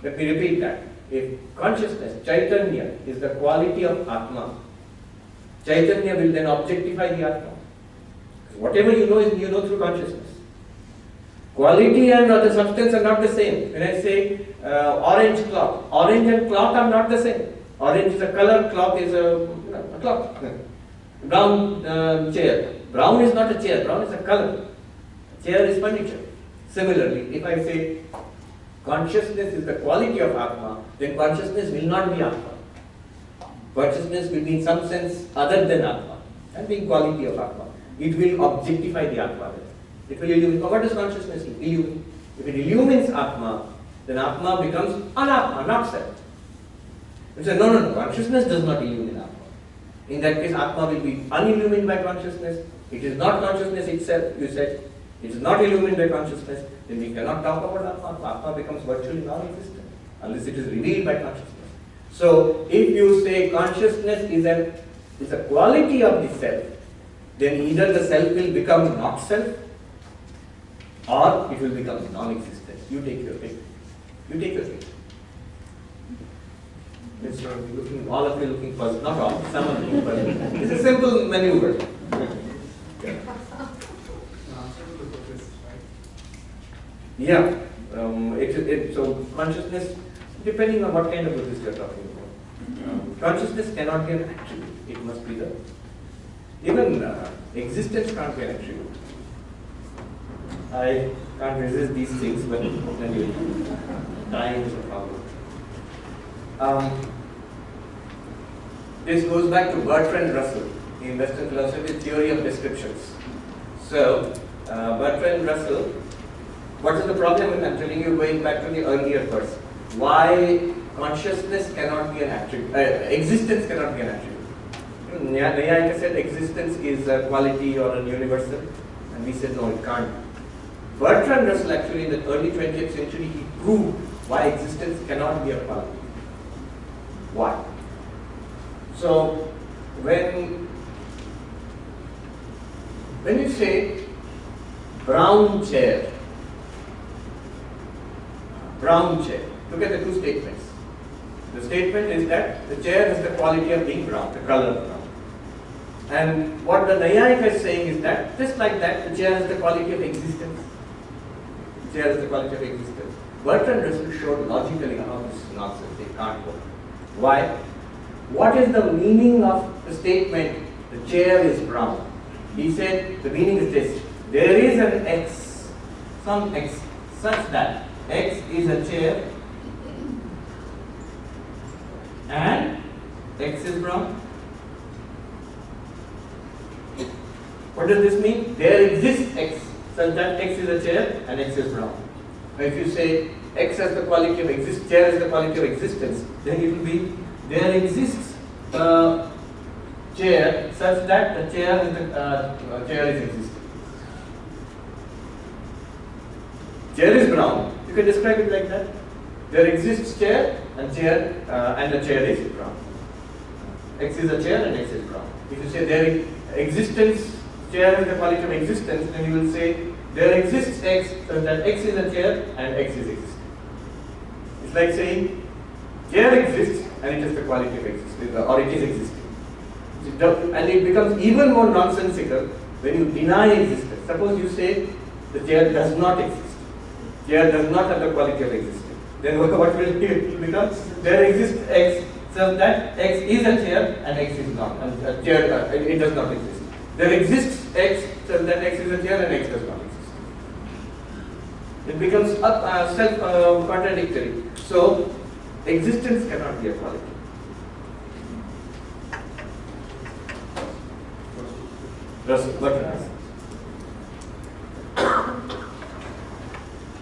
Let me repeat that. If consciousness, Chaitanya, is the quality of Atma, Chaitanya will then objectify the Atma. Whatever you know is you know through consciousness. Quality and the substance are not the same. When I say orange clock, orange and clock are not the same. Orange is a color, clock is a clock. Brown chair. Brown is not a chair, brown is a color. Chair is furniture. Similarly, if I say consciousness is the quality of Atma, then consciousness will not be Atma. Consciousness will be in some sense other than Atma and being quality of Atma. It will objectify the Atma. It will illumine. What does consciousness illumine? If it illumines Atma, then Atma becomes Anatma, not self. You say, no, consciousness does not illumine Atma. In that case, Atma will be unillumined by consciousness. It is not consciousness itself, you said. It is not illumined by consciousness. Then we cannot talk about Atma. Atma becomes virtually non-existent unless it is revealed by consciousness. So, if you say consciousness is a quality of the self, then either the self will become not self or it will become non-existent. You take your pick. You take your pick. All of you looking for, not all, some of you, but it's a simple maneuver. Yeah. So consciousness, depending on what kind of Buddhist you are talking about, consciousness cannot be an attribute. It must be the even existence can't be an attribute. I can't resist these things, but anyway, time is a problem. This goes back to Bertrand Russell in Western philosophy, theory of descriptions. So, Bertrand Russell, what is the problem? I'm telling you, going back to the earlier verse. Why consciousness cannot be an attribute, existence cannot be an attribute. Nayayika said existence is a quality or a universal, and we said no, it can't. Bertrand Russell actually in the early 20th century, he proved why existence cannot be a quality. Why? So, when you say brown chair, look at the two statements. The statement is that the chair has the quality of being brown, the color of brown. And what the Nayayika is saying is that, just like that, the chair has the quality of existence. The chair has the quality of existence. Bertrand Russell showed logically how this is nonsense, it can't work. Why? What is the meaning of the statement, the chair is brown? He said, the meaning is this, there is an X, some X, such that X is a chair and X is brown. What does this mean? There exists X, such that X is a chair and X is brown. Now if you say X has the quality of existence, chair has the quality of existence, then it will be, there exists a chair such that the chair is existing. Chair is brown. You can describe it like that. There exists chair and the chair is brown. X is a chair and X is brown. If you say there existence, chair has the quality of existence, then you will say there exists X such that X is a chair and X is existing. It's like saying chair exists and it has the quality of existence, or it is existing. And it becomes even more nonsensical when you deny existence. Suppose you say the chair does not exist. Chair does not have the quality of existence. Then what will it become? There exists X so that X is a chair and X is not. And a chair, it does not exist. There exists X so that X is a chair and X does not exist. It becomes self-contradictory. So, existence cannot be a quality.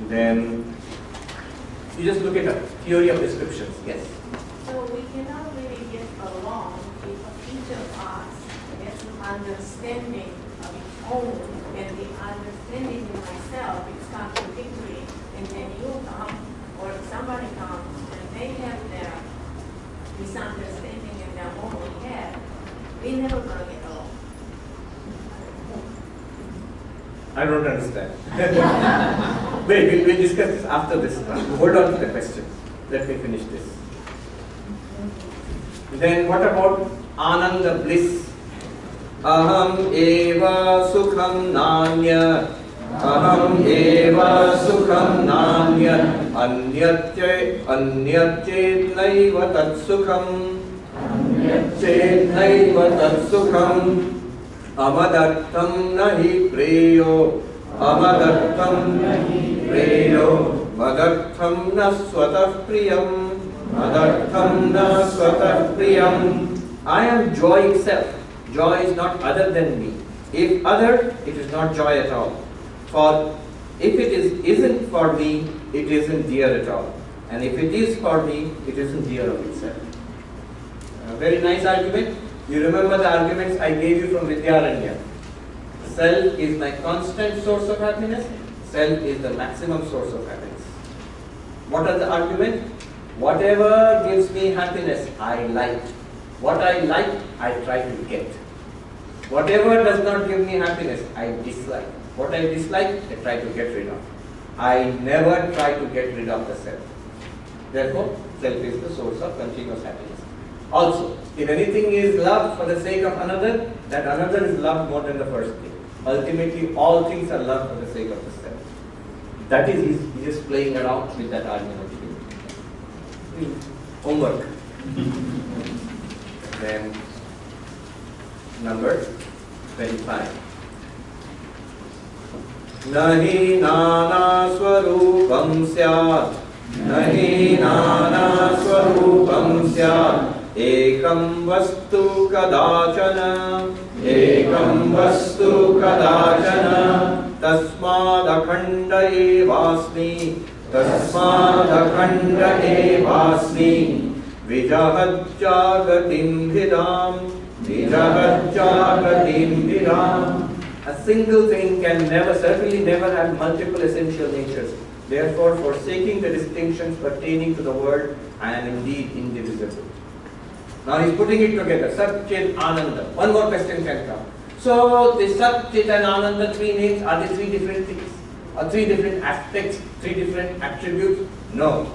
Then you just look at a theory of descriptions. Yes. So we cannot really get along if each of us gets an understanding of its own, and the understanding in myself is contradictory, and then you come, or somebody comes I don't understand. Wait, we'll discuss this after this. Hold on to the question. Let me finish this. Then what about Ananda bliss? Aham eva sukham nanya. Aham eva sukham nanya. Anyatchet naiva tat sukham. Anyatchet naiva tat sukham. Amadartham nahi preyo. Amadartham nahi preyo. Madartham na swatah priyam. Madartham na swatah priyam. I am joy itself. Joy is not other than me. If other, it is not joy at all. For if it isn't for me, it isn't dear at all. And if it is for me, it isn't dear of itself. A very nice argument. You remember the arguments I gave you from Vidyaranya. Self is my constant source of happiness. Self is the maximum source of happiness. What are the arguments? Whatever gives me happiness, I like. What I like, I try to get. Whatever does not give me happiness, I dislike. What I dislike, I try to get rid of. I never try to get rid of the self. Therefore, self is the source of continuous happiness. Also, if anything is loved for the sake of another, that another is loved more than the first thing. Ultimately, all things are loved for the sake of the self. That is, he's just playing around with that argument. Homework. Then, number 25. Nahi nana swarupam syat. Nahi nana swarupam syat. Ekam vastu kadachana. Ekam vastu kadachana. Tasmad akhanda evasmi. Tasmad akhanda evasmi. Vijahat jagatim vidam. Vijahat jagatim vidam. A single thing can certainly never have multiple essential natures. Therefore, forsaking the distinctions pertaining to the world, I am indeed indivisible. Now he's putting it together. Sat, Chit, Ananda. One more question can come. So, the Sat, Chit and Ananda, three names, are they three different things? Or three different aspects, three different attributes? No.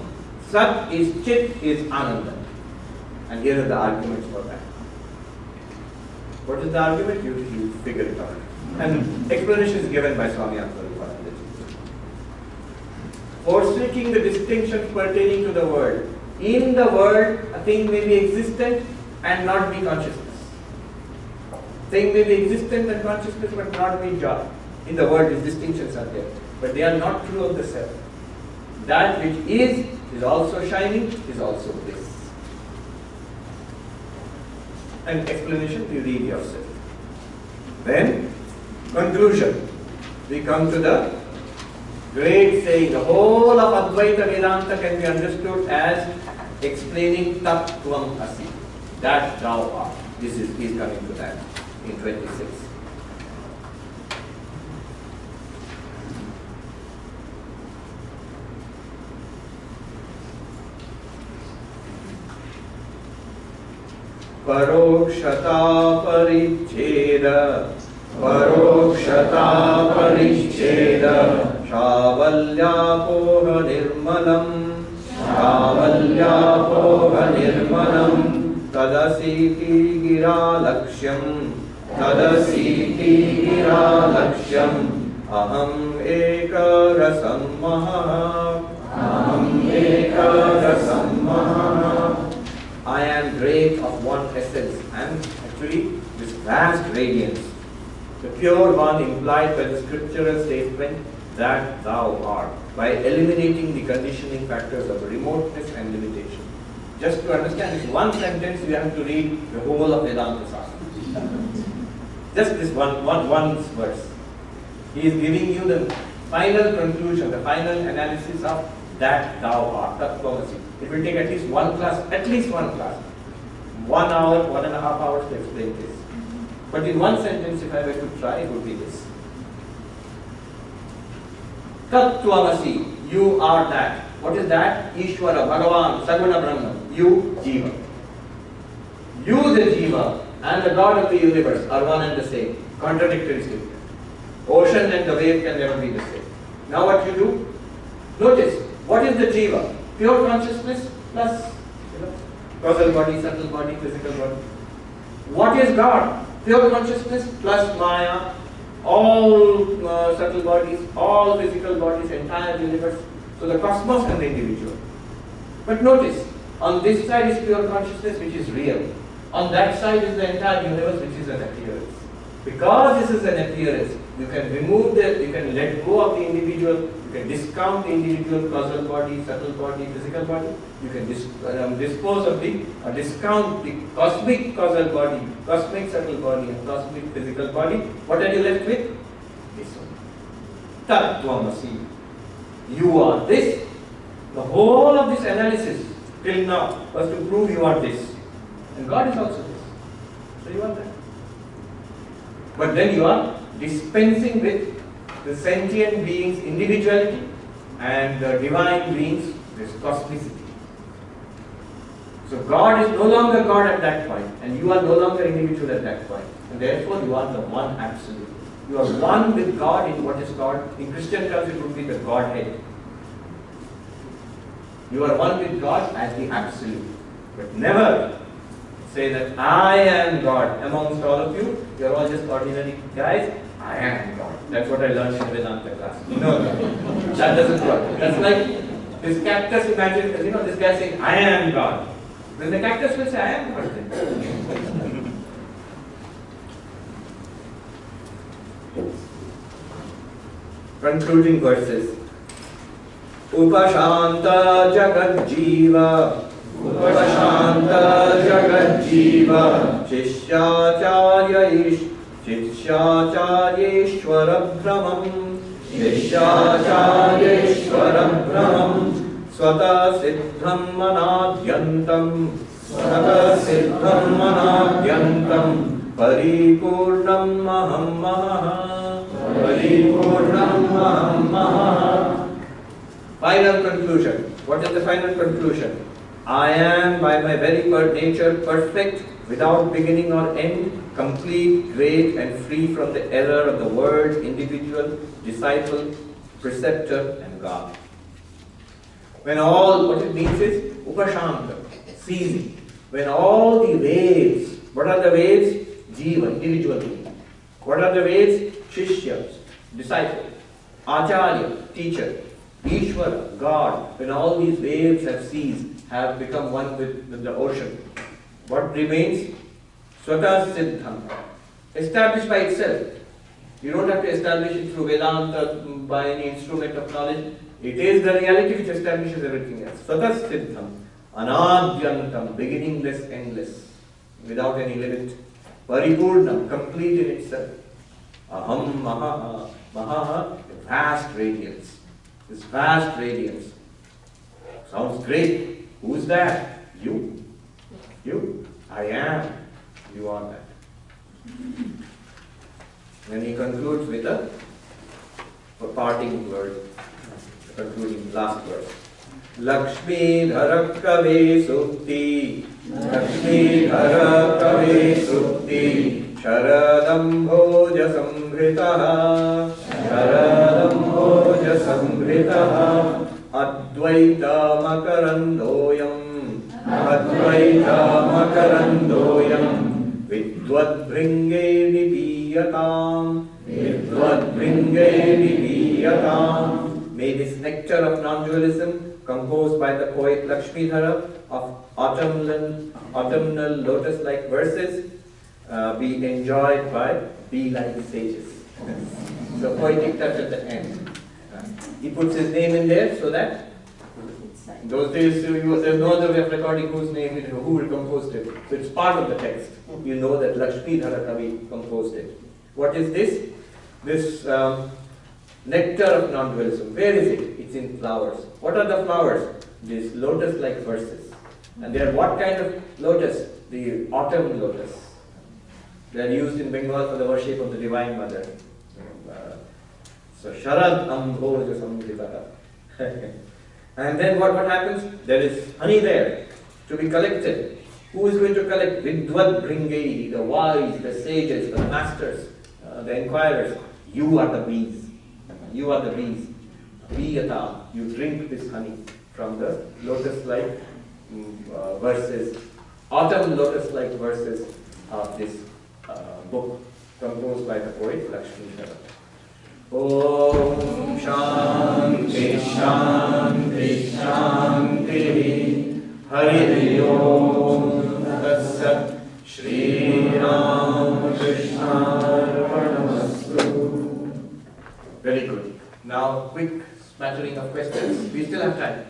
Sat is Chit is Ananda. And here are the arguments for that. What is the argument? You figure it out. And explanation is given by Swami Sarvapriyananda. Forsaking the distinctions pertaining to the world. In the world, a thing may be existent and not be consciousness. Thing may be existent and consciousness but not be joy. In the world, these distinctions are there. But they are not true of the self. That which is also shining, is also bliss. And explanation, you read yourself. Then, conclusion. We come to the great saying. The whole of Advaita Vedanta can be understood as explaining Tat Tvam Asi. That thou art. He's coming to that in 26. Parokshata paricheda. Parokshata paricheda. Shavalyapoha nirmalam. Shavalyapoha nirmalam. Tadasiti gira lakshyam. Tadasiti gira lakshyam. Aham eka rasam maha. Aham eka rasam maha. I am great of one essence. I am actually this vast radiance. The pure one implied by the scriptural statement that thou art, by eliminating the conditioning factors of remoteness and limitation. Just to understand this one sentence, you have to read the whole of Vedanta Sastra. Just this one verse. He is giving you the final conclusion, the final analysis of that thou art, Tattvamasi. It will take at least one class, 1 hour, 1.5 hours to explain this. But in one sentence, if I were to try, it would be this. Tattvamasi, you are that. What is that? Ishvara, Bhagavan, Saguna Brahman. You, Jiva. You, the Jiva, and the God of the universe are one and the same. Contradictory statement. ocean and the wave can never be the same. Now what you do? Notice, what is the jiva? Pure consciousness plus causal body, subtle body, physical body. What is God? Pure consciousness plus Maya, all subtle bodies, all physical bodies, entire universe. So the cosmos and the individual. But notice, on this side is pure consciousness, which is real. On that side is the entire universe, which is an appearance. Because this is an appearance, you can remove you can let go of the individual, you can discount the individual causal body, subtle body, physical body. You can dispose of discount the cosmic causal body, cosmic subtle body, and cosmic physical body. What are you left with? This one. Tattvamasi. You are this. The whole of this analysis till now was to prove you are this. And God is also this. So you are that. But then you are dispensing with the sentient beings' individuality and the divine beings' this cosmicity. So God is no longer God at that point, and you are no longer individual at that point. And therefore you are the one absolute. You are one with God in what is called, in Christian terms it would be the Godhead. You are one with God as the absolute. But never say that I am God amongst all of you. You are all just ordinary guys. I am God. That's what I learned in Vedanta class. No, that doesn't work. That's like this cactus. Imagine, this guy saying, I am God. Then the cactus will say, I am God. Concluding verses. Upashanta jagat jiva. Upashanta jagat jiva. Shishacharyeshwara brahmam. Shishacharyeshwara brahmam. Swata siddham manadyantam. Swata siddham manadyantam. Paripurnam maham maha. Paripurnam maham maha. Final conclusion. What is the final conclusion? I am by my very nature perfect, without beginning or end, complete, great and free from the error of the word, individual, disciple, preceptor and God. When what it means is upashanta, ceasing. When all the waves, what are the waves? Jiva, individual being. What are the waves? Shishyas, disciple, acharya, teacher, Ishvara, God. When all these waves have ceased, have become one with the ocean, what remains? Swata Siddham, established by itself. You don't have to establish it through Vedanta by any instrument of knowledge. It is the reality which establishes everything else. Swata Siddham, Anadyantam, beginningless, endless, without any limit. Paripurnam, complete in itself. Aham Maha, Maha, vast radiance. This vast radiance. Sounds great. Who's that? You. You. I am. You are that. Then he concludes with a parting word, the concluding last verse. Lakshmidhara Kavi Sukti. Lakshmidhara Kavi Sukti. Sharadam Bhoja Samhritaha. Sharadam Bhoja Samhritaha. Advaita Makarandoyam. Advaita Makarandoyam. Vidvat Bringe Nipiyatam. Vidvat Bringe Nipiyatam. May this nectar of non-dualism, composed by the poet Lakshmidhara of autumnal lotus-like verses, be enjoyed by bee-like sages. So poetic touch at the end. He puts his name in there so that in those days there's no other way of recording whose name it is, who composed it. So it's part of the text. You know that Lakshmidhara Kavi composed it. What is this? This nectar of non-dualism. Where is it? It's in flowers. What are the flowers? These lotus-like verses. And they are what kind of lotus? The autumn lotus. They are used in Bengal for the worship of the Divine Mother. So Sharad Ambhoja Samhritara. And then what happens? There is honey there to be collected. Who is going to collect? Vidvat Bringei, the wise, the sages, the masters, the inquirers. You are the bees. You are the bees. Biyata, you drink this honey from the lotus-like verses, autumn lotus-like verses of this book composed by the poet Lakshmidhara. Om Shanti Shanti Shanti Hari Om Tat Shri Ram Krishna Arpanamastu. Very good. Now, quick smattering of questions. We still have time.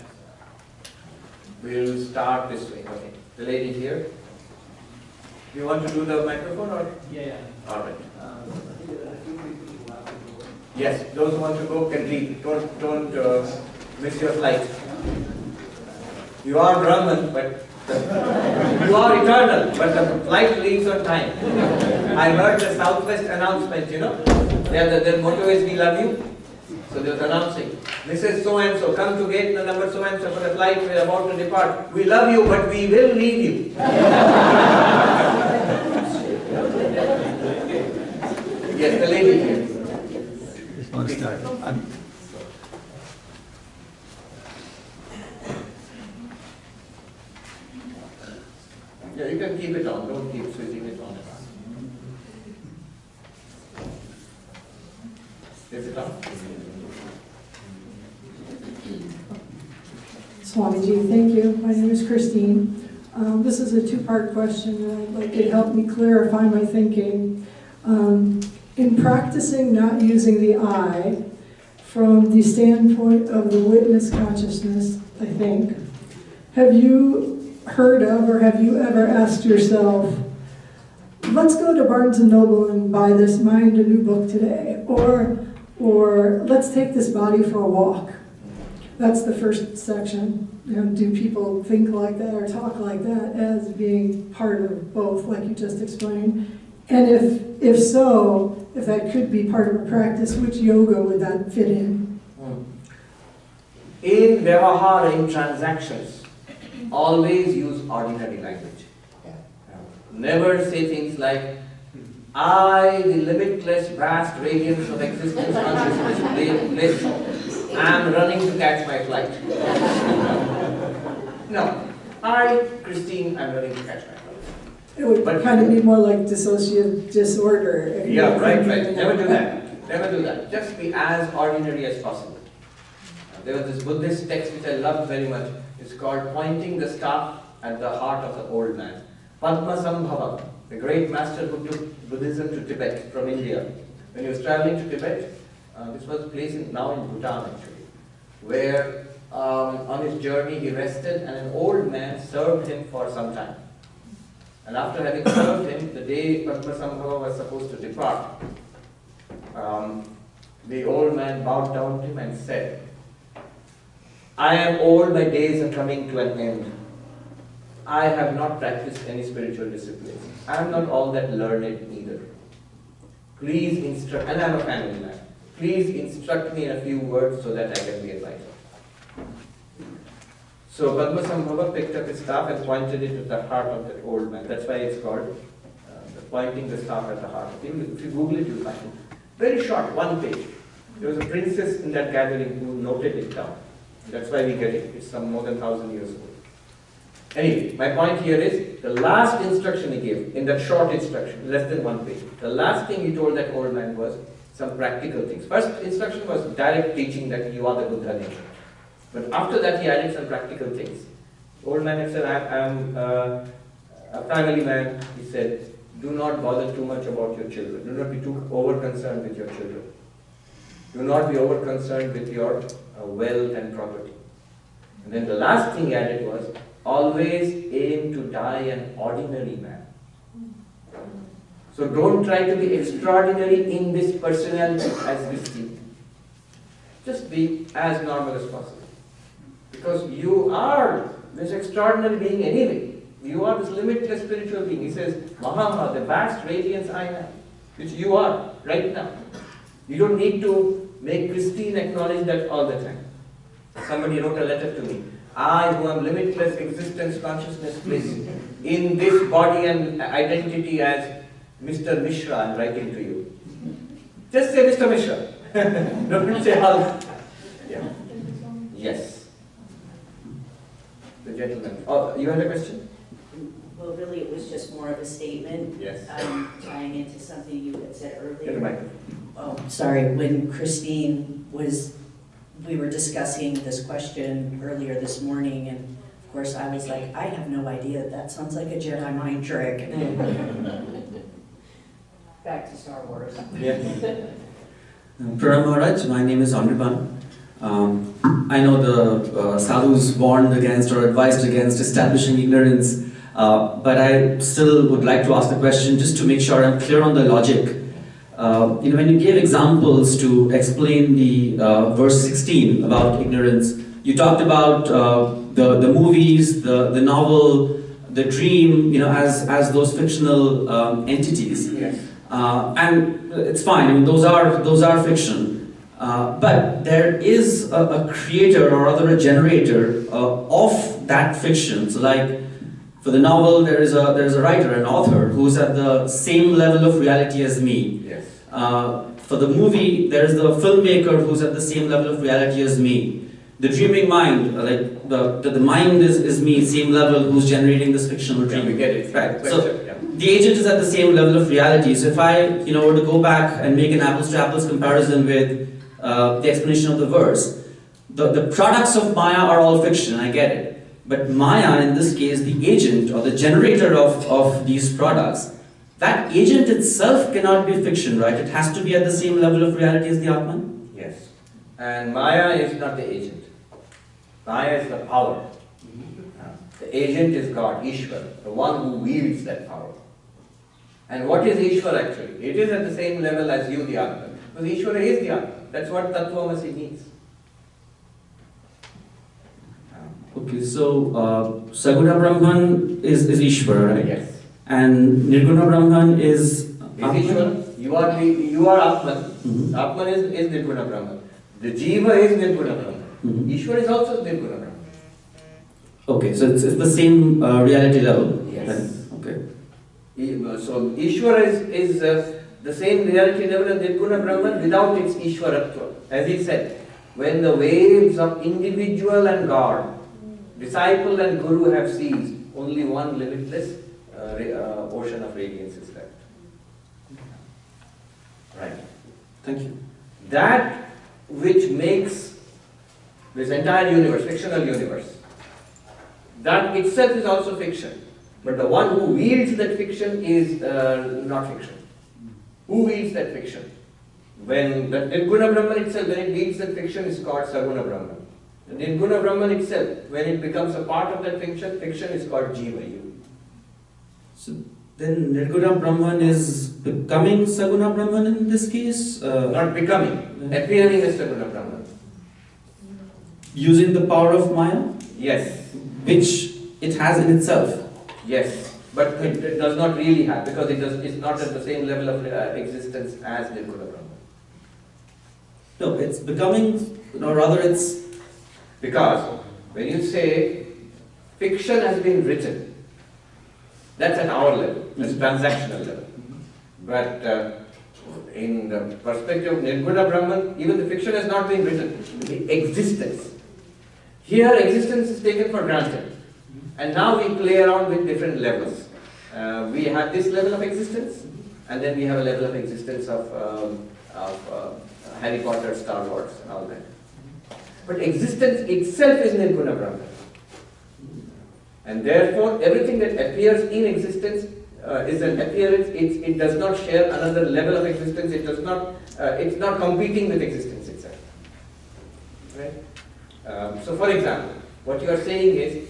We'll start this way. Okay. The lady here. You want to do the microphone or? Yeah. All right. I think there are a few people who have to go. Yes, those who want to go can leave. Don't miss your flight. You are Brahman, but you are eternal, but the flight leaves on time. I heard the Southwest announcement, you know. Their motto is "We love you." So they were announcing, Mrs. So-and-so, come to gate number so-and-so for the flight, we are about to depart. We love you, but we will leave you. Yes, the lady here. Just want to start. Yeah, you can keep it on, don't keep switching it on. Is it on? Swamiji, thank you. My name is Christine. This is a two-part question, and I'd like it to help me clarify my thinking. In practicing not using the I, from the standpoint of the witness consciousness, I think, have you heard of or have you ever asked yourself, let's go to Barnes & Noble and buy this Mind a New Book today, or let's take this body for a walk? That's the first section. You know, do people think like that or talk like that as being part of both, like you just explained? And if so, if that could be part of a practice, which yoga would that fit in? In Vyavahara, in transactions, always use ordinary language. Never say things like, I, the limitless, vast radiance of existence, consciousness, bliss, am running to catch my flight. No. I, Christine, am running to catch my flight. It would kind of be more like dissociative disorder. If you Yeah, were right. thinking Never do that. that. Never do that. Just be as ordinary as possible. There was this Buddhist text which I loved very much. It's called Pointing the Staff at the Heart of the Old Man. Padma Sambhava, the great master who took Buddhism to Tibet from India. When he was traveling to Tibet, this was a place now in Bhutan actually, where on his journey he rested and an old man served him for some time. And after having served him, the day Padma Sambhava was supposed to depart, the old man bowed down to him and said, I am old, my days are coming to an end. I have not practiced any spiritual disciplines. I am not all that learned either. Please instruct, and I am a family man. Please instruct me in a few words so that I can be enlightened. So Padma Sambhava picked up his staff and pointed it to the heart of that old man. That's why it's called pointing the staff at the heart. If you Google it, you'll find it. Very short, one page. There was a princess in that gathering who noted it down. That's why we get it. It's some more than 1,000 years old. Anyway, my point here is, the last instruction he gave, in that short instruction, less than one page, the last thing he told that old man was some practical things. First instruction was direct teaching that you are the Buddha nature. But after that he added some practical things. The old man had said, I am a family man. He said, do not bother too much about your children. Do not be too over-concerned with your children. Do not be over-concerned with your wealth and property. And then the last thing he added was, always aim to die an ordinary man. So don't try to be extraordinary in this personality as this thing. Just be as normal as possible. Because you are this extraordinary being anyway. You are this limitless spiritual being. He says, Maha, the vast radiance I am, which you are right now. You don't need to make Christine acknowledge that all the time. Somebody wrote a letter to me. I, who am limitless existence, consciousness, bliss, in this body and identity as Mr. Mishra, I am writing to you. Just say Mr. Mishra. Don't say Hulk. Yeah. Yes. The gentleman. Oh, you had a question? Well, really, it was just more of a statement. Yes. Tying into something you had said Get the earlier. microphone. Oh, sorry, when Christine we were discussing this question earlier this morning, and of course I was like, I have no idea, that sounds like a Jedi mind trick. Back to Star Wars. Yes. Pranam Maharaj, my name is Anirban. I know the sadhus warned against or advised against establishing ignorance, but I still would like to ask the question just to make sure I'm clear on the logic. When you gave examples to explain the verse 16 about ignorance, you talked about the movies, the novel, the dream, as those fictional entities. Yes. And it's fine. I mean, those are fiction. But there is a creator or rather a generator of that fiction. So, like for the novel, there is a writer, an author who's at the same level of reality as me. Yes. For the movie, there is the filmmaker who's at the same level of reality as me. The dreaming mind, like the mind is me, same level, who's generating this fictional dream. Yeah, we get it. Right. Question, So the agent is at the same level of reality. So if I, were to go back and make an apples to apples comparison with the explanation of the verse, the products of Maya are all fiction. I get it. But Maya, in this case, the agent or the generator of these products, that agent itself cannot be fiction, right? It has to be at the same level of reality as the Atman? Yes. And Maya is not the agent. Maya is the power. The agent is God, Ishvara, the one who wields that power. And what is Ishvara actually? It is at the same level as you, the Atman. Because Ishvara is the Atman. That's what Tattvamasi means. Okay, so Saguna Brahman is Ishvara, right? Yes. And Nirguna Brahman is Atman? Ishvara. You are Atman. Mhm. Atman is Nirguna Brahman. The Jiva is Nirguna Brahman. Mhm. Ishvara is also Nirguna Brahman. Okay, so it's the same reality level? Yes. Then? Okay. So Ishvara is the same reality level as Nirguna Brahman without its Ishwaratva. As he said, when the waves of individual and God, disciple and Guru have ceased, only one limitless ocean of radiance is left. Right. Thank you. That which makes this entire universe, fictional universe, that itself is also fiction. But the one who wields that fiction is not fiction. Who wields that fiction? When the Nirguna Brahman itself, when it wields that fiction, is called Saguna Brahman. The Nirguna Brahman itself, when it becomes a part of that fiction is called Jiva, you. So then Nirguna Brahman is becoming Saguna Brahman in this case? Not becoming, appearing as Saguna Brahman. Using the power of Maya? Yes, Which it has in itself. yes, but it does not really have, because it's not at the same level of existence as Nirguna Brahman. No, it's becoming, or rather it's... Because when you say fiction has been written, that's at our level, that's transactional level. But in the perspective of Nirguna Brahman, even the fiction has not been written, the existence. Here existence is taken for granted. And now we play around with different levels. We have this level of existence, and then we have a level of existence of Harry Potter, Star Wars, and all that. But existence itself is Nirguna Brahman. And therefore, everything that appears in existence is an appearance. It does not share another level of existence. It does not. It's not competing with existence itself. Right? So, for example, what you are saying is,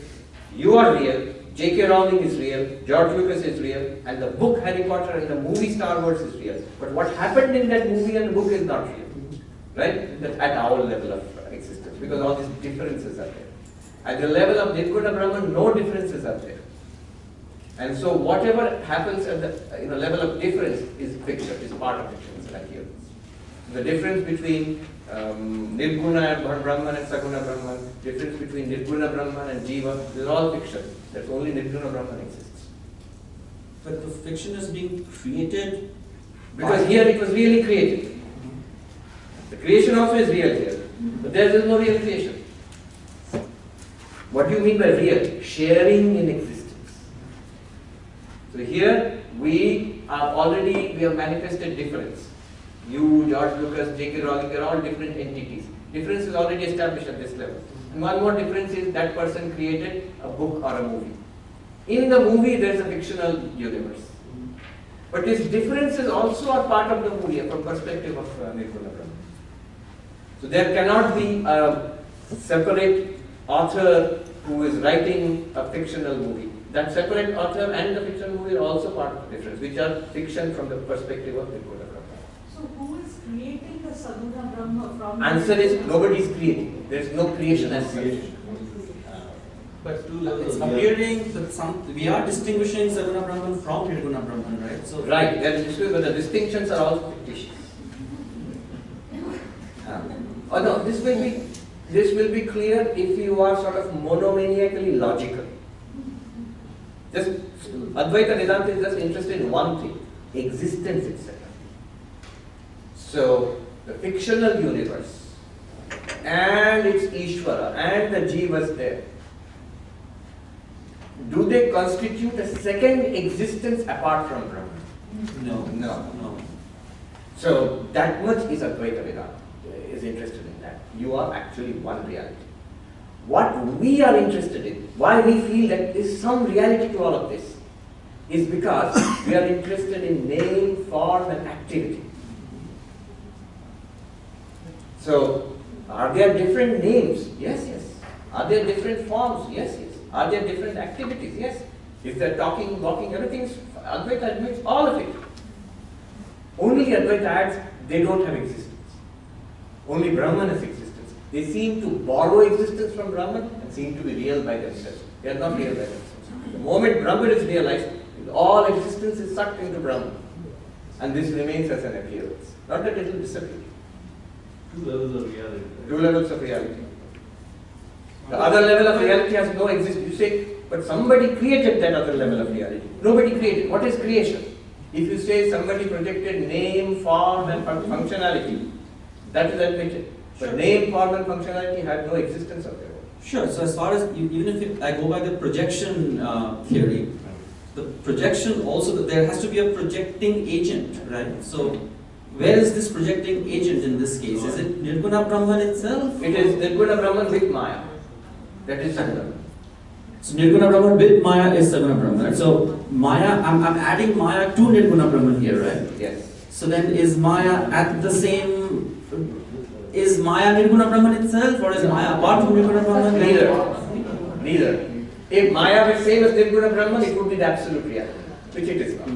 you are real. J.K. Rowling is real. George Lucas is real, and the book Harry Potter and the movie Star Wars is real. But what happened in that movie and book is not real. Right? That's at our level of existence, because all these differences are there. At the level of Nirguna Brahman, no differences are there. And so whatever happens at the level of difference is fiction, is part of fiction, like here. The difference between Nirguna Brahman and Saguna Brahman, difference between Nirguna Brahman and Jiva, this is all fiction. That's only Nirguna Brahman exists. But the fiction is being created... Because here it was really created. The creation also is real here, but there is no real creation. What do you mean by real? Sharing in existence. So here we have manifested difference. You, George Lucas, J.K. Rowling, they are all different entities. Difference is already established at this level. And one more difference is that person created a book or a movie. In the movie there is a fictional universe. But these differences also are part of the movie from perspective of Nirguna Brahma. So there cannot be a separate author who is writing a fictional movie. That separate author and the fictional movie are also part of the difference, which are fiction from the perspective of Nirguna Brahma. So who is creating the Saguna Brahma from? Answer is nobody is creating. There is no creation as such. But it's appearing that we are distinguishing Saguna Brahman from Nirguna Brahman, right? So Right, but the distinctions are all fictitious. Oh no, this will be clear if you are sort of monomaniacally logical. Just Advaita Vedanta is just interested in one thing, existence itself. So the fictional universe and its Ishvara and the Jivas there, do they constitute a second existence apart from Brahman? no. No. So that much is Advaita Vedanta is interested in that. You are actually one reality. What we are interested in, why we feel that there is some reality to all of this, is because we are interested in name, form and activity. So, are there different names? Yes, yes. Are there different forms? Yes, yes. Are there different activities? Yes. If they're talking, walking, everything is, Advaita admits all of it. Only Advaita adds, they don't have existence. Only Brahman has existence. They seem to borrow existence from Brahman and seem to be real by themselves. They are not real by themselves. The moment Brahman is realized, all existence is sucked into Brahman. And this remains as an appearance. Not that it will disappear. Two levels of reality. Two levels of reality. The other level of reality has no existence. You say, but somebody created that other level of reality. Nobody created. What is creation? If you say somebody projected name, form and functionality, that is admitted. But name, form and functionality had no existence of their own. Sure. So as far as even if I go by the projection theory, the projection also there has to be a projecting agent, right? So where is this projecting agent in this case? Is it Nirguna Brahman itself? It is Nirguna Brahman with Maya. That is Saguna. So Nirguna Brahman with Maya is Saguna Brahman. Right? So Maya, I'm adding Maya to Nirguna Brahman here, right? Yes. So then is Maya at the same, is Maya Nirguna Brahman itself or is Maya apart from Nirguna Brahman? Neither. If Maya were same as Nirguna Brahman, it would be the absolute reality, which it is not.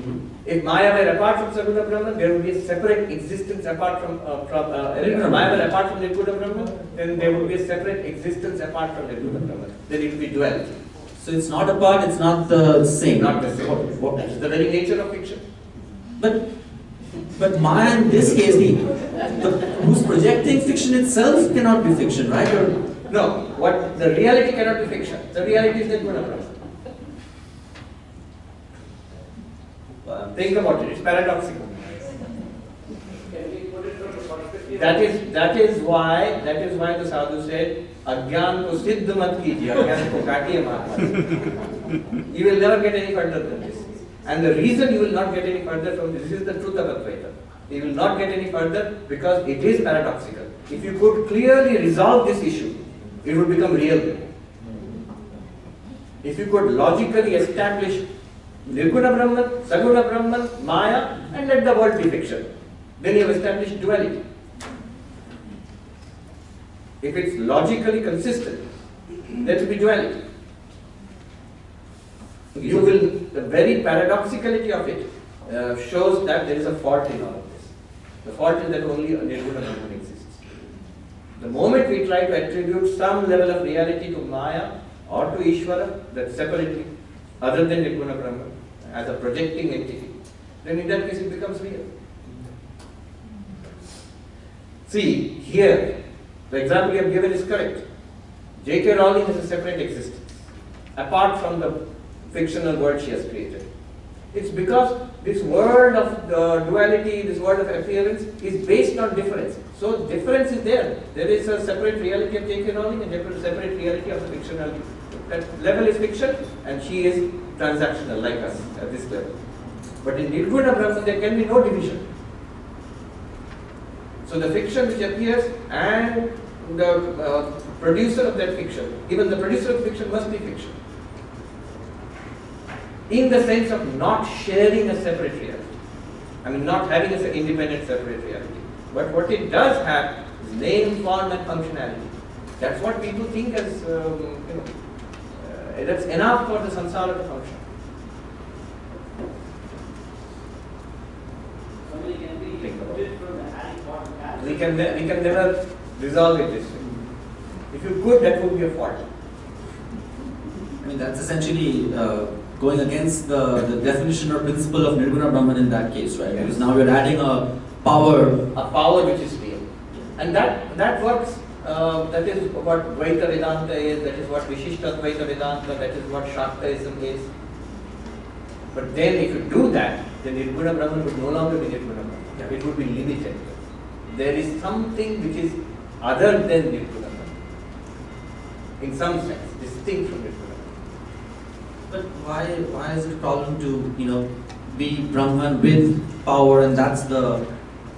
If Maya were apart from Saguna Brahman, there would be a separate existence apart from if Maya were apart from Nirguna Brahman, then there would be a separate existence apart from Nirguna Brahman. Then it would be duality. So it's not apart, it's not the same. Not the same. That is the very nature of fiction. But Maya in this case, who's projecting fiction itself cannot be fiction, right? Or no, what the reality cannot be fiction. The reality is Nirguna Brahman. Think about it, it's paradoxical. That is why the sadhu said, Agyan ko siddh mat kijiye, agyan ko kaatiye mat. You will never get any further than this. And the reason you will not get any further from this is the truth of Advaita. You will not get any further because it is paradoxical. If you could clearly resolve this issue, it would become real. If you could logically establish Nirguna Brahman, Saguna Brahman, Maya, and let the world be fiction, then you have established duality. If it's logically consistent, there will be duality. You will, the very paradoxicality of it shows that there is a fault in all of this. The fault is that only Nirguna Brahman exists. The moment we try to attribute some level of reality to Maya or to Ishvara, that separately, other than Nirguna Brahman, as a projecting entity, then in that case it becomes real. See, here, the example you have given is correct. J.K. Rowling has a separate existence, apart from the fictional world she has created. It's because this world of duality, this world of appearance is based on difference. So difference is there. There is a separate reality of J.K. Rowling and a separate reality of the fictionality. That level is fiction and she is transactional like us at this level. But in Nirguna Brahman there can be no division. So the fiction which appears and the producer of that fiction, even the producer of fiction must be fiction. In the sense of not sharing a separate reality. I mean not having an independent separate reality. But what it does have is name, form and functionality. That's what people think as, that's enough for the samsara to function. We can never resolve it this way. If you could, that would be a fault. I mean, that's essentially going against the definition or principle of Nirguna Brahman in that case, right? Yes. Because now we're adding a power. A power which is real. And that works, that is what Dvaita Vedanta is, that is what Vishishta Advaita Vedanta, that is what Shaktaism is. But then if you do that, then Nirguna Brahman would no longer be Nirguna Brahman. Yeah. It would be limited. There is something which is other than Nirguna Brahman. In some sense, distinct from Nirguna Brahman. But why is it a problem to be Brahman with power, and that's the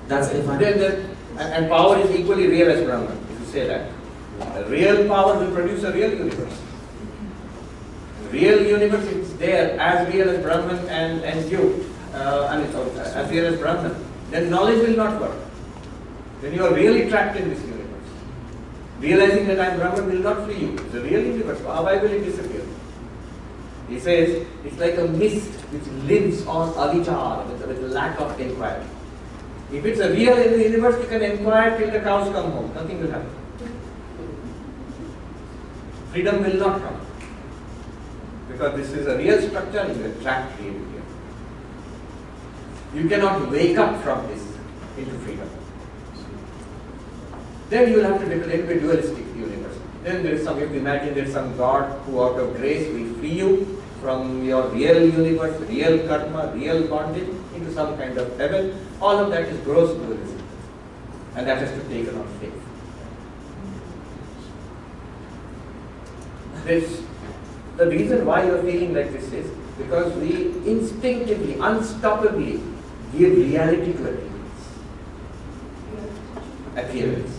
final. And power is equally real as Brahman, if you say that. A real power will produce a real universe. Real universe is there as real as Brahman and you. As real as Brahman. Then knowledge will not work. Then you are really trapped in this universe. Realizing that I am Brahman will not free you. It's a real universe. Why will it disappear? He says it's like a mist which lives on avichar, with lack of inquiry. If it's a real universe, you can inquire till the cows come home. Nothing will happen. Freedom will not come. Because this is a real structure, you are trapped here. You cannot wake up from this into freedom. Then you will have to declare a dualistic universe. Then there is some, you imagine there is some God who out of grace will free you from your real universe, real karma, real bondage into some kind of heaven. All of that is gross dualism. And that has to be taken on faith. The reason why you are feeling like this is because we instinctively, unstoppably give reality to appearance.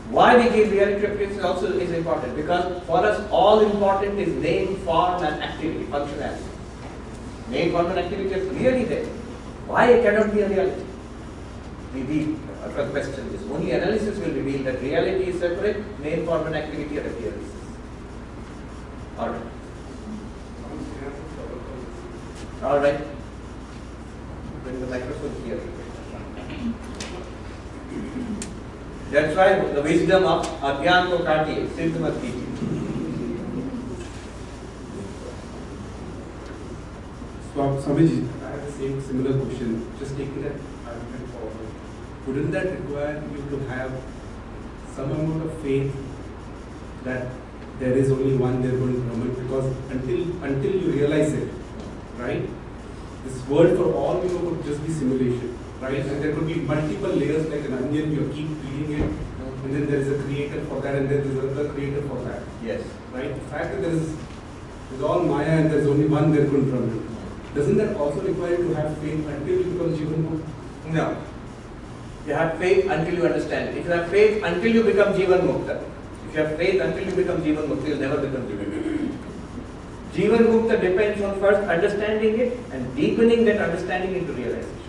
Why we give reality to appearance also is important, because for us all important is name, form and activity, functionality. Name, form and activity is really there. Why it cannot be a reality? We question this. Only analysis will reveal that reality is separate, name, form and activity are appearances. Alright. Alright. Bring the microphone here. That's why the wisdom of Adyan ko kaatiye, siddh mat kijiye. Swamiji, I have the same similar question. Just taking that argument forward. Wouldn't that require you to have some amount of faith that there is only one Nirguna Brahman? Because until you realize it, right? This world for all we know could just be simulation, right? And there could be multiple layers like an onion. You keep peeling it, and then there is a creator for that, and then there is another creator for that. Yes. Right. The fact that there is all Maya and there is only one Nirguna Brahman. Doesn't that also require you to have faith until you become Jivan Mukta? No. You have faith until you understand it. If you have faith until you become Jivan Mukta, if you have faith until you become Jivan Mukta, you will never become Jivan Mukta. Jivan Mukta depends on first understanding it and deepening that understanding into realization.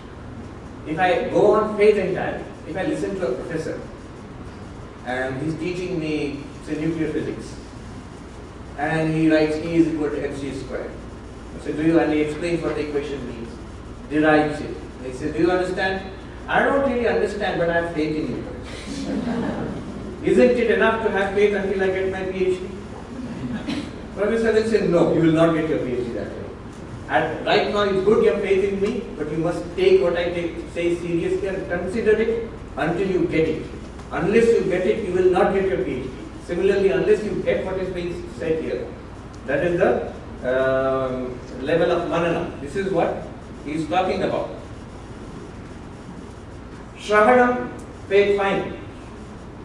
If I go on faith entirely, if I listen to a professor and he's teaching me, say, nuclear physics, and he writes E is equal to mc squared. So and he explains what the equation means, derives it. And he says, do you understand? I don't really understand, but I have faith in you. Isn't it enough to have faith until I get my PhD? Professor then said, no, you will not get your PhD that way. And right now it's good you have faith in me, but you must take what I say seriously and consider it until you get it. Unless you get it, you will not get your PhD. Similarly, unless you get what is being said here, that is the level of manana. This is what he is talking about. Shravanam, faith fine.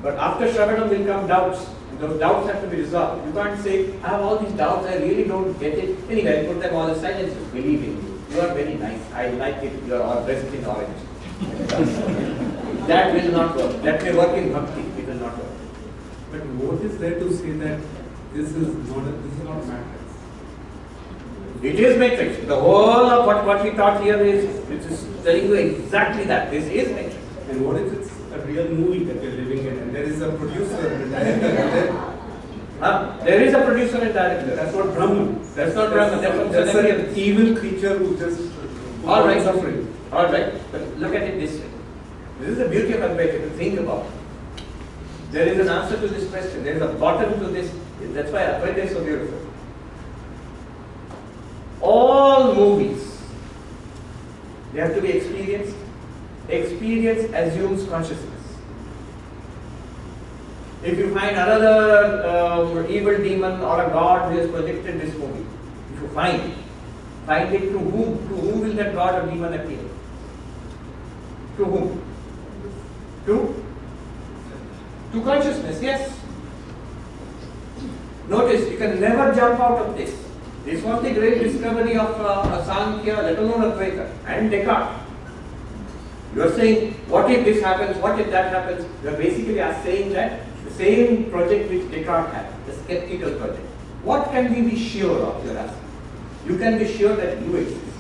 But after Shravanam will come doubts. And those doubts have to be resolved. You can't say, I have all these doubts, I really don't get it. Anyway, put them all aside and just believe in you. You are very nice. I like it. You are all dressed in orange. That will not work. That may work in bhakti. It will not work. But what is there to say that this is not matrix? It is matrix. The whole of what we taught here is telling you exactly that. This is matrix. And what if it's a real movie that we're living in and there is a producer and director and there is a producer and director. that's not Brahman. That's not Brahman. That's an evil creature who just all right, suffering. All right. But look at it this way. This is the beauty of Advaita, to think about it. There is an answer to this question. There is a bottom to this. That's why Advaita is so beautiful. All movies, they have to be experienced. Experience assumes consciousness. If you find another evil demon or a god who has projected this movie, if you find it to whom? To whom will that god or demon appear? To whom? To consciousness, yes. Notice, you can never jump out of this. This was the great discovery of Sankhya, let alone Advaita, and Descartes. You are saying, what if this happens, what if that happens? You are basically saying that the same project which Descartes had, the skeptical project. What can we be sure of, you are asking? You can be sure that you exist.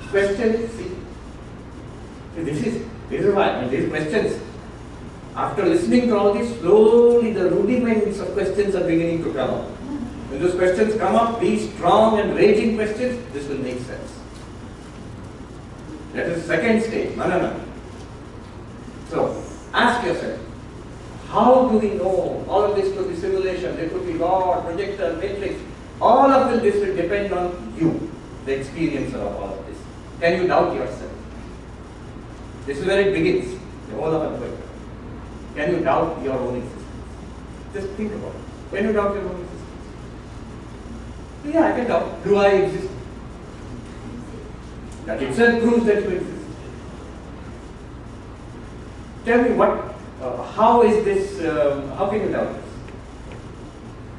Question, see. This is why, and these questions, after listening to all this, slowly the rudiments of questions are beginning to come up. When those questions come up, these strong and raging questions, this will make sense. That is second stage, manana. So, ask yourself, how do we know all of this could be simulation, there could be God, projector, matrix, all of this will depend on you, the experiencer of all of this. Can you doubt yourself? This is where it begins, the whole of Advaita. Can you doubt your own existence? Just think about it. Can you doubt your own existence? Yeah, I can doubt. Do I exist? That itself proves that you exist. Tell me how is this, how can you doubt this?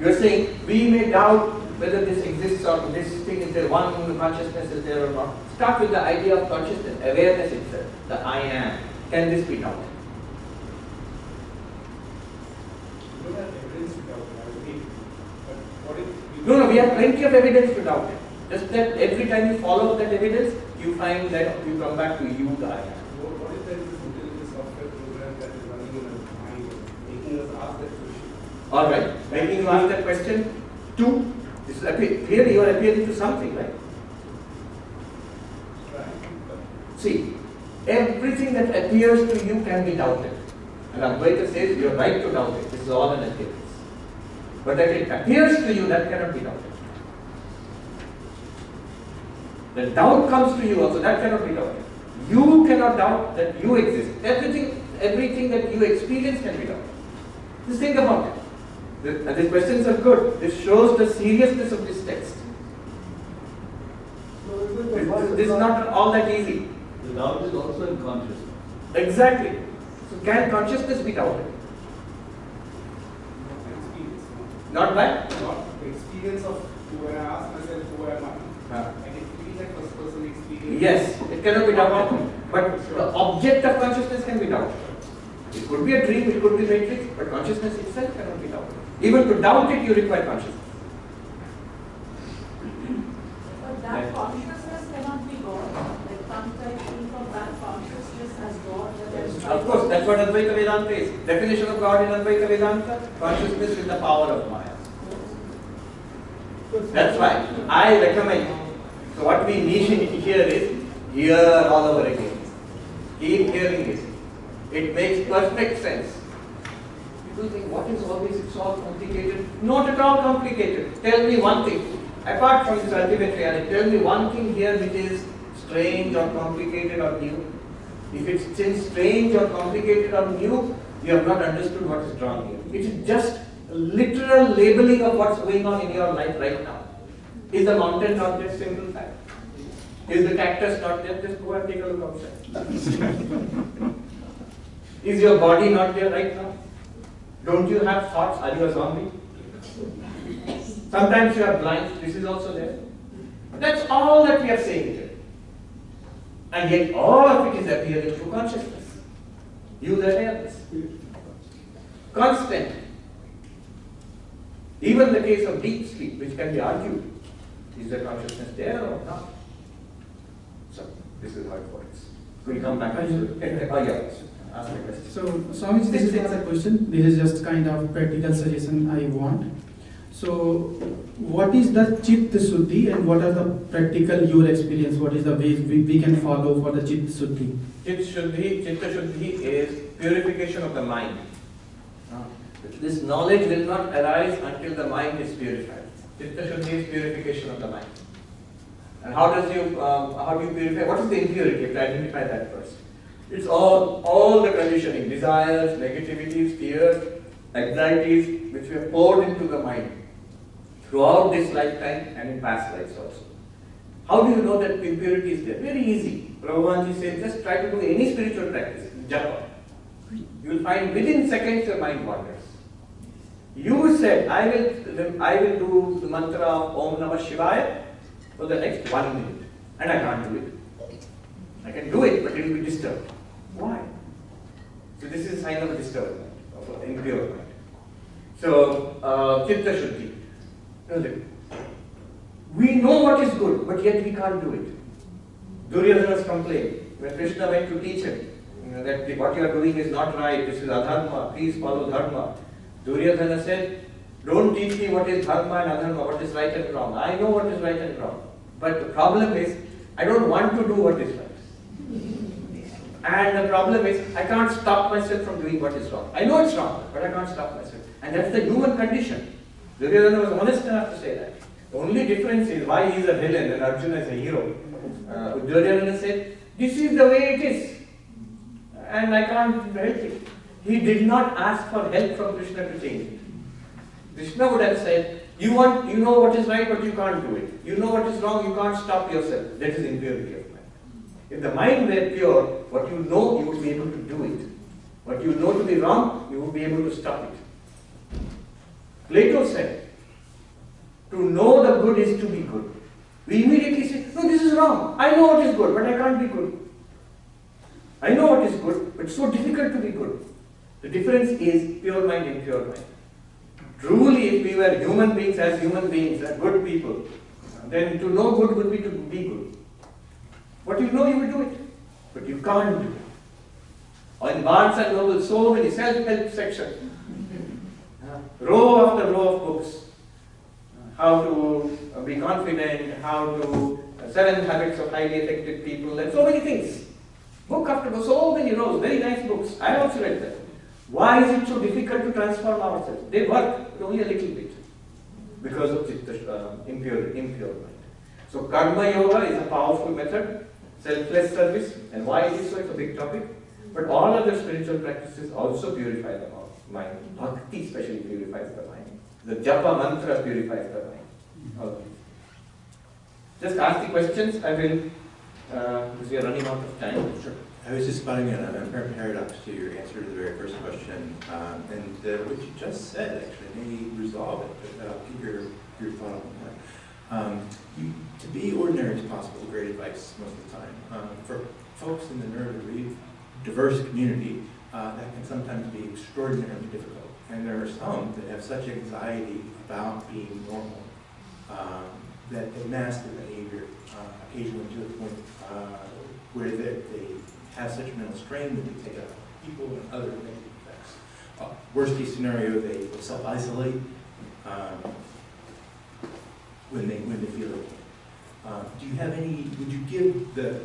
You are saying, we may doubt whether this exists or this thing is there, one consciousness is there or not. Start with the idea of consciousness, awareness itself, the I am. Can this be doubted? You don't have evidence to doubt it, I agree. But what if No, we have plenty of evidence to doubt it. Just that every time you follow that evidence, you find that you come back to you, the I am. What if there is this intelligent software program that is running in our mind, making us ask that question? Alright, making you ask that question. Two, this is clearly you are appealing to something, right? See, everything that appears to you can be doubted. And Advaita says you are right to doubt it. This is all an appearance. But that it appears to you, that cannot be doubted. The doubt comes to you also, that cannot be doubted. You cannot doubt that you exist. Everything that you experience can be doubted. Just think about it. These questions are good. This shows the seriousness of this text. This is not all that easy. The doubt is also in consciousness. Exactly. So can consciousness be doubted? Experience. Not by? Not the experience of when I ask myself who am I? I can feel that first person experience. Yes, it cannot be doubted. But the object of consciousness can be doubted. It could be a dream, it could be matrix, but consciousness itself cannot be doubted. Even to doubt it, you require consciousness. But that consciousness cannot be God. Like sometimes think of that consciousness as God. Of course, that's what Advaita Vedanta is. Definition of God in Advaita Vedanta, consciousness is the power of Maya. That's why I recommend, so what we need here is, hear all over again. Keep hearing it. It makes perfect sense. People think, what is all this? It's all complicated. Not at all complicated. Tell me one thing. Apart from this ultimate reality, tell me one thing here which is strange or complicated or new. If it's still strange or complicated or new, you have not understood what is drawn here. It is just literal labeling of what's going on in your life right now. Is the mountain not there? Simple fact. Is the cactus not there? Just go and take a look outside. Is your body not there right now? Don't you have thoughts? Are you a zombie? Sometimes you are blind. This is also there. That's all that we are saying here. And yet all of it is appearing through consciousness. You the awareness. Constant. Even the case of deep sleep, which can be argued, is the consciousness there or not? So, this is how it works. We'll come back to it. Oh, yeah. Ask the question. So, Swami, this is not a question. This is just kind of practical suggestion I want. So, what is the Chitta Suddhi and what are the practical your experience? What is the ways we can follow for the Chitta Suddhi? Chitta Shuddhi is purification of the mind. This knowledge will not arise until the mind is purified. Chitta Shuddhi is purification of the mind. And how do you purify? What is the impurity? You have to identify that first. It's all the conditioning, desires, negativities, fears, anxieties, which we have poured into the mind throughout this lifetime and in past lives also. How do you know that impurity is there? Very easy. Prabhupada says, just try to do any spiritual practice, japa. You will find within seconds your mind wanders. You said, I will do the mantra of Om Namah Shivaya for the next 1 minute, and I can't do it. I can do it, but it will be disturbed. Why? So this is a sign of a disturbed mind, of an impure mind. So, Chitta Shuddhi. We know what is good, but yet we can't do it. Duryodhana's complaint, when Krishna went to teach him, that what you are doing is not right, this is adharma, please follow dharma. Duryodhana said, don't teach me what is dharma and adharma, what is right and wrong. I know what is right and wrong. But the problem is, I don't want to do what is right. And the problem is, I can't stop myself from doing what is wrong. I know it's wrong, but I can't stop myself. And that's the human condition. Duryodhana was honest enough to say that. The only difference is why he is a villain and Arjuna is a hero. Duryodhana said, this is the way it is. And I can't help it. He did not ask for help from Krishna to change it. Krishna would have said, you know what is right, but you can't do it. You know what is wrong, you can't stop yourself. That is impurity of mind. If the mind were pure, what you know, you would be able to do it. What you know to be wrong, you would be able to stop it. Plato said, to know the good is to be good. We immediately say, no, this is wrong. I know what is good, but I can't be good. I know what is good, but it's so difficult to be good. The difference is pure mind and impure mind. Truly, if we were human beings, as good people, then to know good would be to be good. What you know, you will do it, but you can't do it. In Barnes and Noble, so many self-help sections, row after row of books. How to be confident, how to 7 habits of highly effective people, and so many things. Book after book, so many rows, very nice books. I also read them. Why is it so difficult to transform ourselves? They work, but only a little bit, because of impure mind. So karma yoga is a powerful method, selfless service, and why it is so, it's a big topic. But all other spiritual practices also purify the mind. Bhakti especially purifies the mind. The japa mantra purifies the mind. Okay. Just ask the questions. I will, because we are running out of time. Sure. I was just spotting an apparent paradox to your answer to the very first question, and what you just said actually may resolve it, but get your thought on that. To be ordinary as possible is great advice most of the time. For folks in the neurodiverse community, that can sometimes be extraordinarily difficult, and there are some that have such anxiety about being normal that they mask their behavior occasionally to the point where they have such mental strain that they take out people and other negative effects. Worst case scenario, they will self-isolate when they feel okay. Do you have any, would you give the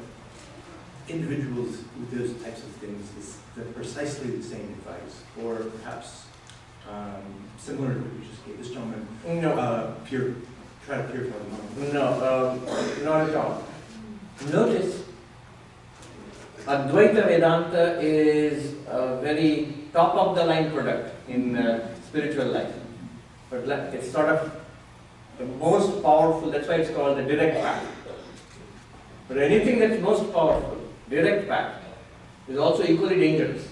individuals with those types of things precisely the same advice, or perhaps similar to what you just gave this gentleman? No. Try to purify the mind. No, not at all. Notice, Advaita Vedanta is a very top-of-the-line product in spiritual life. But it's sort of the most powerful, that's why it's called the direct path. But anything that's most powerful, direct path, is also equally dangerous.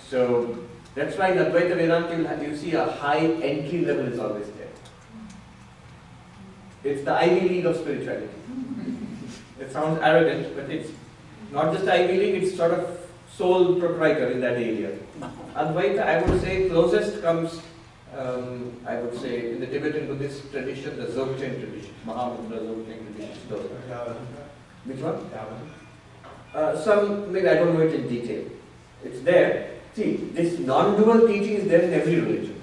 So that's why in Advaita Vedanta you see a high entry level is always there. It's the Ivy League of spirituality. It sounds arrogant, but it's not just Ivy League, it's sort of sole proprietor in that area. Advaita, I would say, closest comes, I would say, in the Tibetan Buddhist tradition, the Dzogchen tradition, Mahamudra Dzogchen tradition. Which one? Some, maybe I don't know it in detail. It's there. See, this non-dual teaching is there in every religion.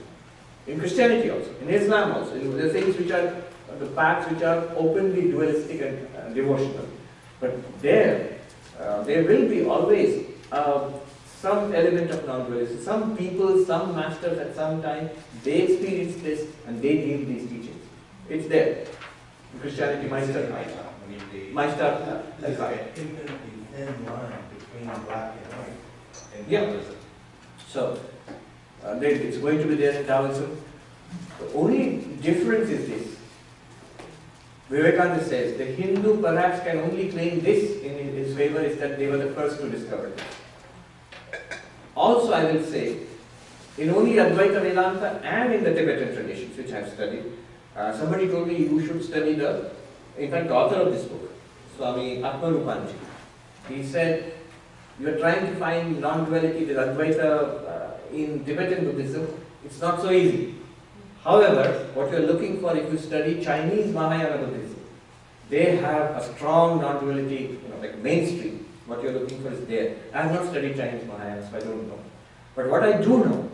In Christianity also, in Islam also. There are things which are, the paths which are openly dualistic and devotional. But there will be always some element of non-dualism. Some people, some masters at some time, they experience this and they give these teachings. It's there. In Christianity, Meister. Meister. There's an infinitely thin line between black and white. Yeah. So, it's going to be there in Taoism. The only difference is this. Vivekananda says, the Hindu perhaps can only claim this in his favor is that they were the first to discover this. Also, I will say, in only Advaita Vedanta and in the Tibetan traditions, which I have studied, somebody told me you should study in fact, the author of this book, Swami Atmarupanji. He said, you are trying to find non-duality with Advaita in Tibetan Buddhism, it's not so easy. However, what you are looking for if you study Chinese Mahayana Buddhism, they have a strong non-duality, like mainstream. What you are looking for is there. I have not studied Chinese Mahayana, so I don't know. But what I do know,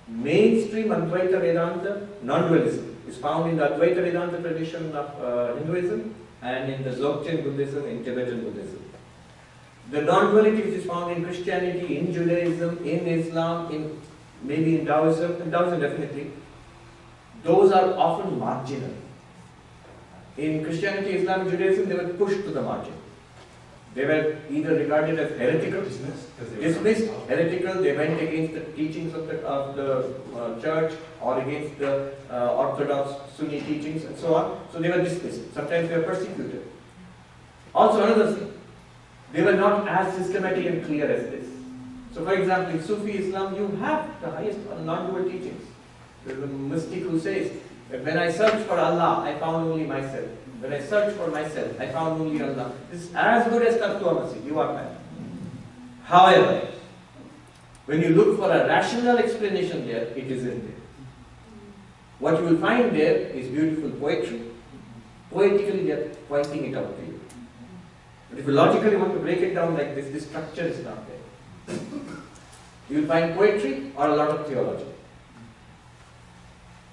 mainstream Advaita Vedanta, non-dualism, is found in the Advaita Vedanta tradition of Hinduism and in the Dzogchen Buddhism, in Tibetan Buddhism. The non-duality which is found in Christianity, in Judaism, in Islam, maybe in Taoism definitely, those are often marginal. In Christianity, Islam, and Judaism, they were pushed to the margin. They were either regarded as heretical, dismissed, heretical, they went against the teachings of the church or against the orthodox Sunni teachings and so on. So they were dismissed. Sometimes they were persecuted. Also another thing, they were not as systematic and clear as this. So for example, in Sufi Islam, you have the highest non-dual teachings. There is a mystic who says that when I searched for Allah, I found only myself. When I searched for myself, I found only Allah. This is as good as Tattva-masi, you are man. However, when you look for a rational explanation there, it isn't there. What you will find there is beautiful poetry. Poetically, they are pointing it out to you. But if you logically want to break it down like this structure is not there. You will find poetry or a lot of theology.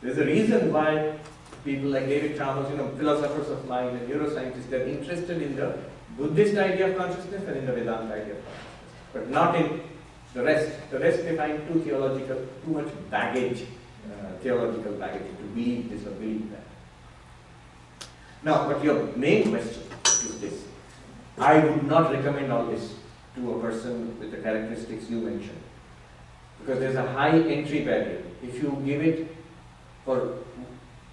There's a reason why people like David Chalmers, philosophers of mind and neuroscientists, they're interested in the Buddhist idea of consciousness and in the Vedanta idea of consciousness, but not in the rest. The rest they find too theological, too much baggage, theological baggage to believe this or believe that. Now, but your main question is this. I would not recommend all this to a person with the characteristics you mentioned, because there's a high entry barrier. If you give it for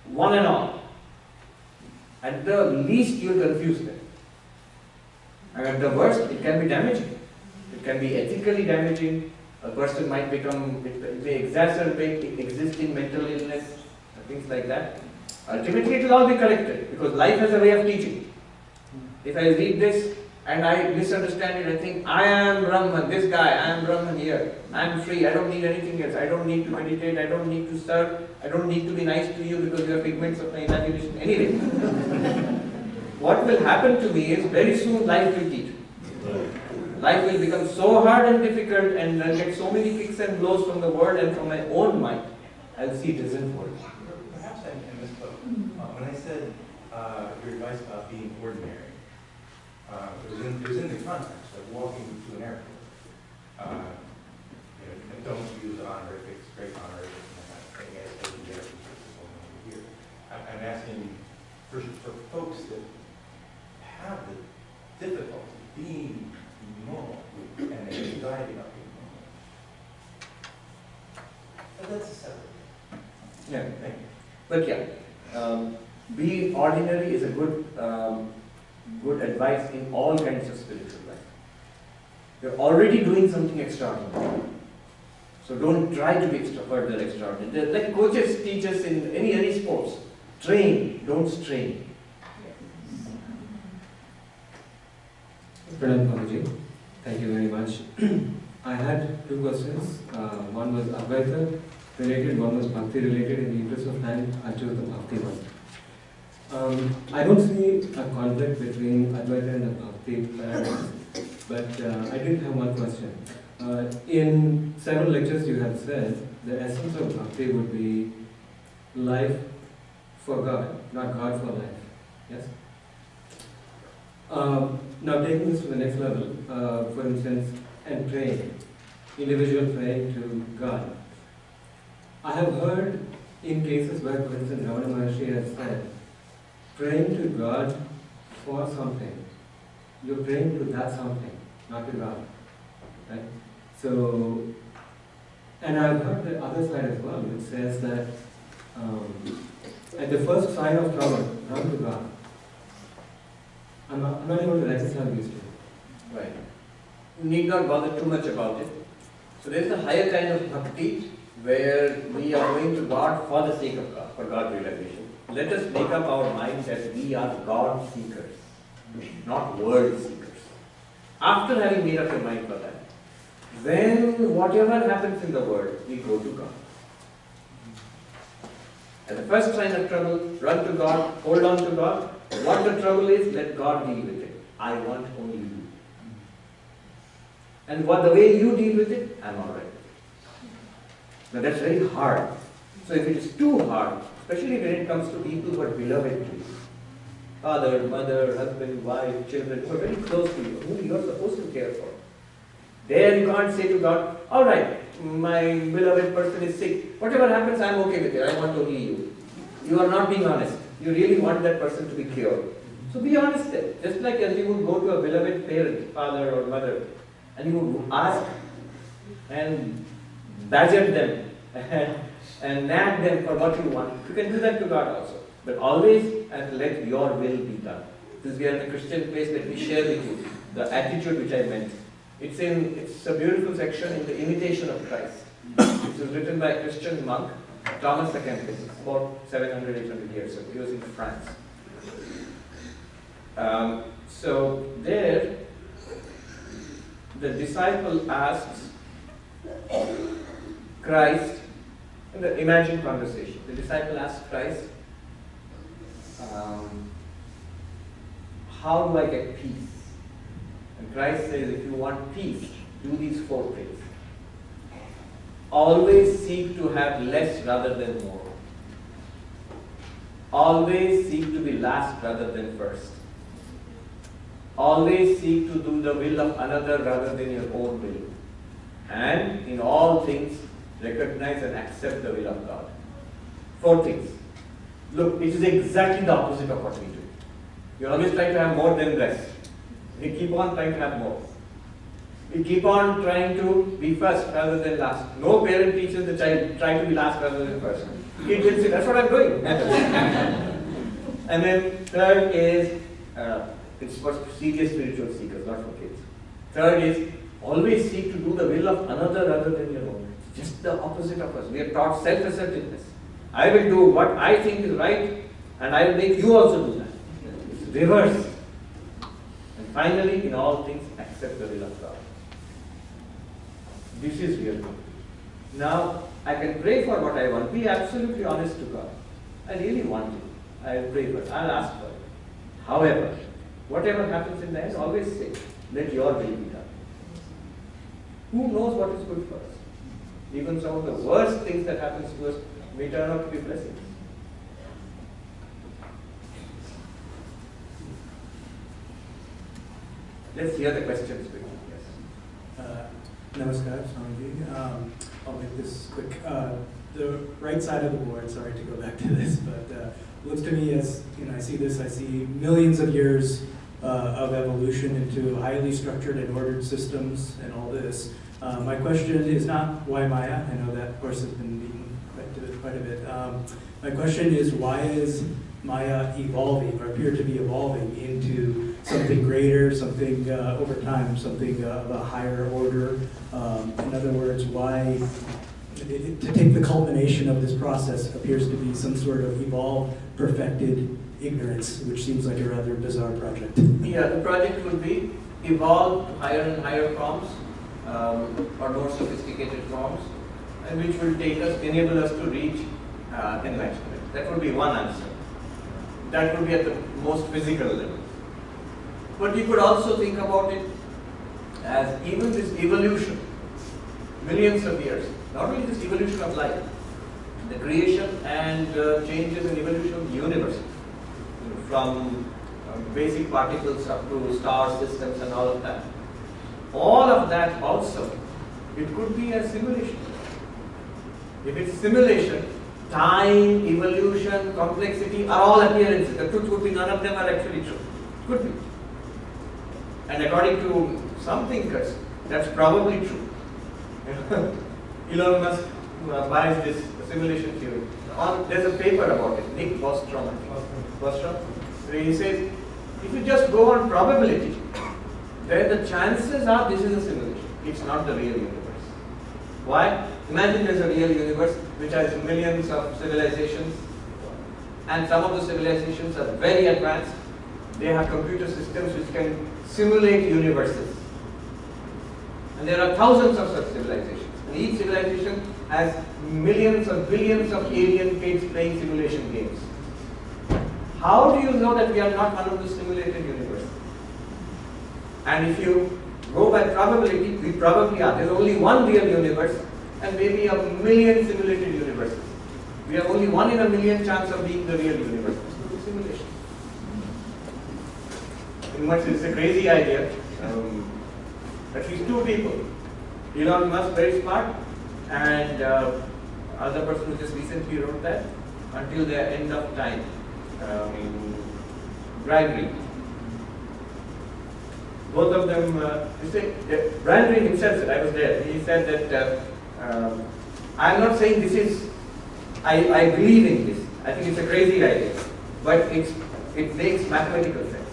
one and all, at the least you'll confuse them. And at the worst, it can be damaging. It can be ethically damaging. A person might become, it may exacerbate existing mental illness, and things like that. Ultimately, it will all be corrected, because life has a way of teaching. If I read this and I misunderstand it, I think, I am Brahman, this guy, I am Brahman here. I am free, I don't need anything else. I don't need to meditate, I don't need to serve, I don't need to be nice to you because you are pigments of my imagination. Anyway, what will happen to me is very soon life will teach me. Life will become so hard and difficult, and I'll get so many kicks and blows from the world and from my own mind. I'll see it doesn't work. Perhaps I misspoke. When I said your advice about being ordinary, it was in the context of walking to an airport. Don't use honorifics, great honorifics, and that thing as you get here. I'm asking for folks that have the difficulty being normal and the anxiety about being normal. But that's a separate thing. Yeah, right. But yeah, be ordinary is a good good advice in all kinds of spiritual life. You're already doing something extraordinary. So don't try to be further extraordinary. Like coaches teach us in any sports. Train, don't strain. Pranam Babaji, thank you very much. I had two questions. One was Advaita related, one was Bhakti related. In the interest of time, I chose the Bhakti one. I don't see a conflict between Advaita and the Bhakti paradigms, but I did have one question. In several lectures you have said the essence of Bhakti would be life for God, not God for life. Yes? Now taking this to the next level, for instance, and praying, individual praying to God. I have heard in cases where, for instance, Ramana Maharshi has said, praying to God for something, you're praying to that something, not to God. Right? So, and I've heard the other side as well, which says that at the first sign of trouble, run to God. I'm not able to reconcile these two. Right. You need not bother too much about it. So there is a higher kind of bhakti where we are going to God for the sake of God, for God realization. Let us make up our mind that we are God seekers, not world seekers. After having made up your mind for that, then whatever happens in the world, we go to God. At the first sign of trouble, run to God, hold on to God. What the trouble is, let God deal with it. I want only you. And what the way you deal with it, I'm alright. Now that's very hard. So if it is too hard, especially when it comes to people who are beloved to you, father, mother, husband, wife, children, who are very close to you, whom you are supposed to care for. There you can't say to God, alright, my beloved person is sick. Whatever happens, I'm okay with it. I want only you. You are not being honest. You really want that person to be cured. So be honest there. Just like as you would go to a beloved parent, father or mother, and you would ask and badger them and nag them for what you want. You can do that to God also. But always and let your will be done. Since we are in a Christian place, let me share with you the attitude which I meant. It's a beautiful section in the Imitation of Christ. It was written by a Christian monk, Thomas A. Kempis, about 700, 800 years ago. He was in France. So there, the disciple asks Christ, in the imagined conversation, the disciple asks Christ, how do I get peace? And Christ says, if you want peace, do these 4 things. Always seek to have less rather than more. Always seek to be last rather than first. Always seek to do the will of another rather than your own will. And in all things, recognize and accept the will of God. 4 things. Look, it is exactly the opposite of what we do. You always try to have more than less. We keep on trying to have more. We keep on trying to be first rather than last. No parent teaches the child, try to be last rather than first. Kid will say, that's what I'm doing. And then third is, it's for serious spiritual seekers, not for kids. Third is, always seek to do the will of another rather than your own. It's just the opposite of us. We are taught self-assertiveness. I will do what I think is right, and I will make you also do that. It's reverse. And finally, in all things, accept the will of God. This is real good. Now, I can pray for what I want. Be absolutely honest to God. I really want it. I will pray for it. I will ask for it. However, whatever happens in the end, always say, let your will be done. Who knows what is good for us? Even some of the worst things that happens to us may turn out to be blessings. Let's hear the questions quickly. Yes. Namaskar, Swamiji. I'll make this quick. The right side of the board, sorry to go back to this, but looks to me as, I see this, I see millions of years of evolution into highly structured and ordered systems and all this. My question is not why Maya, I know that horse has been beaten quite to it quite a bit. My question is, why is Maya evolving, or appear to be evolving, into something greater, something over time, something of a higher order? In other words, why, to take the culmination of this process, appears to be some sort of evolved, perfected ignorance, which seems like a rather bizarre project. Yeah, the project would be evolve to higher and higher forms, or more sophisticated forms, and which will enable us to reach enlightenment. That would be one answer. That would be at the most physical level. But you could also think about it as even this evolution, millions of years, not only this evolution of life, the creation and changes and evolution of the universe, from basic particles up to star systems and all of that. All of that also, it could be a simulation. If it's simulation, time, evolution, complexity are all appearances. The truth would be none of them are actually true. Could be. And according to some thinkers, that's probably true. Elon Musk buys this simulation theory. There's a paper about it, Nick Bostrom, where he says, if you just go on probability, then the chances are this is a simulation. It's not the real universe. Why? Imagine there's a real universe which has millions of civilizations, and some of the civilizations are very advanced. They have computer systems which can simulate universes. And there are thousands of such civilizations. And each civilization has millions or billions of alien kids playing simulation games. How do you know that we are not one of the simulated universes? And if you go by probability, we probably are. There's only one real universe and maybe a million simulated universes. We have only 1 in a million chance of being the real universe. It's a simulation. In much, it's a crazy idea. At least 2 people. Elon Musk, very smart, and other person who just recently wrote that, until the end of time. Bribery. Both of them, Brian Green himself said, I was there, he said that I'm not saying this is, I believe in this, I think it's a crazy idea, but it makes mathematical sense.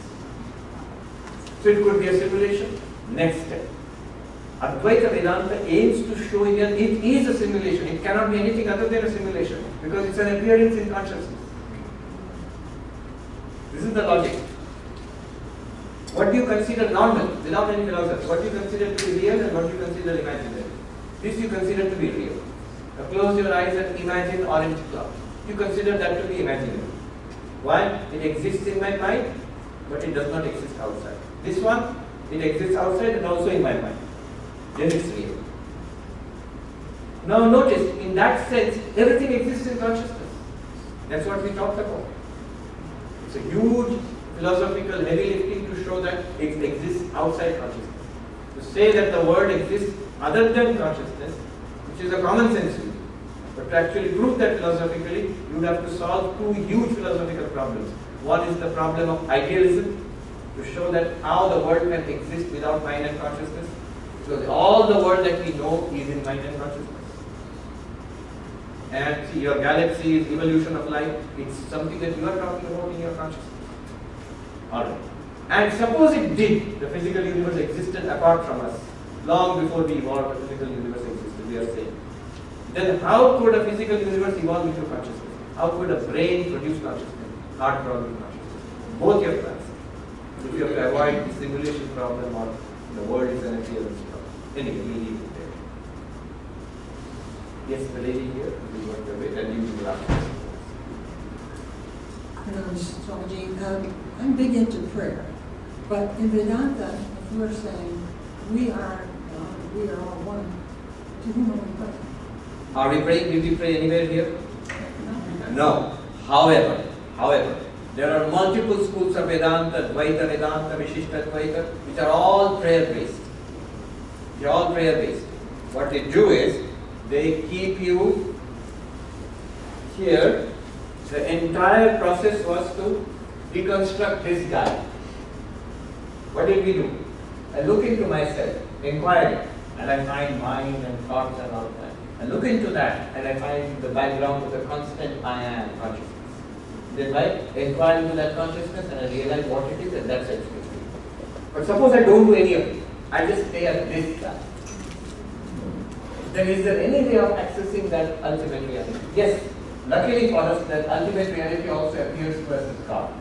So it could be a simulation. Next step. Advaita Vedanta aims to show that it is a simulation, it cannot be anything other than a simulation, because it's an appearance in consciousness. This is the logic. What do you consider normal, without any philosophy? What do you consider to be real and what do you consider imaginary? This you consider to be real. Now close your eyes and imagine orange cloud. You consider that to be imaginary. Why? It exists in my mind, but it does not exist outside. This one, it exists outside and also in my mind. Then it's real. Now notice, in that sense, everything exists in consciousness. That's what we talked about. It's a huge philosophical heavy lifting to show that it exists outside consciousness. To say that the world exists other than consciousness, which is a common sense view. But to actually prove that philosophically, you would have to solve 2 huge philosophical problems. One is the problem of idealism, to show that how the world can exist without mind and consciousness. Because all the world that we know is in mind and consciousness. And see, your galaxies, evolution of life, it's something that you are talking about in your consciousness. Alright. And suppose it did, the physical universe existed apart from us, long before we evolved, the physical universe existed, we are saying. Then how could a physical universe evolve into consciousness? How could a brain produce consciousness? Heart produce consciousness? Both your plans. If you have to avoid the simulation problem or the world is an appearance problem. Anyway, we leave it there. Yes, the lady here, we work a bit and you will ask. Swamiji, I'm big into prayer, but in Vedanta, if we're saying we are God, we are all one, to whom are we praying? Are we praying? Did we pray anywhere here? No. However, there are multiple schools of Vedanta, Advaita Vedanta, Vishishta Advaita, which are all prayer-based. They are all prayer-based. What they do is, they keep you here. The entire process was to deconstruct this guy. What did we do? I look into myself, inquiry, and I find mind and thoughts and all that. I look into that and I find the background of the constant I am consciousness. Then I inquire into that consciousness and I realize what it is, and that's it. But suppose I don't do any of it, I just stay at this class. Then is there any way of accessing that ultimate reality? Yes, luckily for us, that ultimate reality also appears to us as God.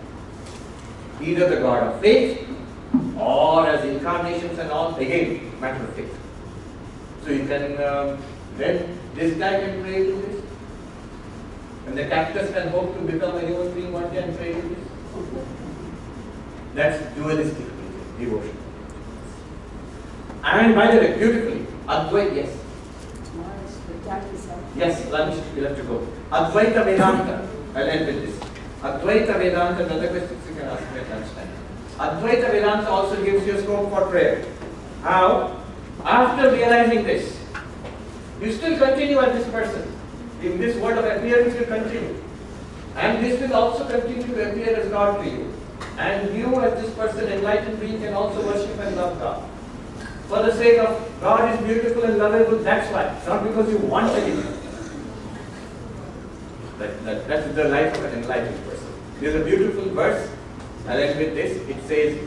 Either the God of faith or as incarnations and all, again, matter of faith. So you can, then this guy can pray to this, and the cactus can hope to become a human being one day and pray to this. That's dualistic devotion. And by the way, beautifully, Advaita, yes. Yes, lunch, we'll have to go. Advaita Vedanta, I'll end with this. Advaita Vedanta, another question you can ask me at lunchtime. Advaita Vedanta also gives you scope for prayer. How? After realizing this, you still continue as this person. In this world of appearance, you continue. And this will also continue to appear as God to you. And you as this person, enlightened being, can also worship and love God. For the sake of God is beautiful and lovable, that's why. Not because you want anything. That's the life of an enlightened person. There's a beautiful verse, I'll end with this. It says,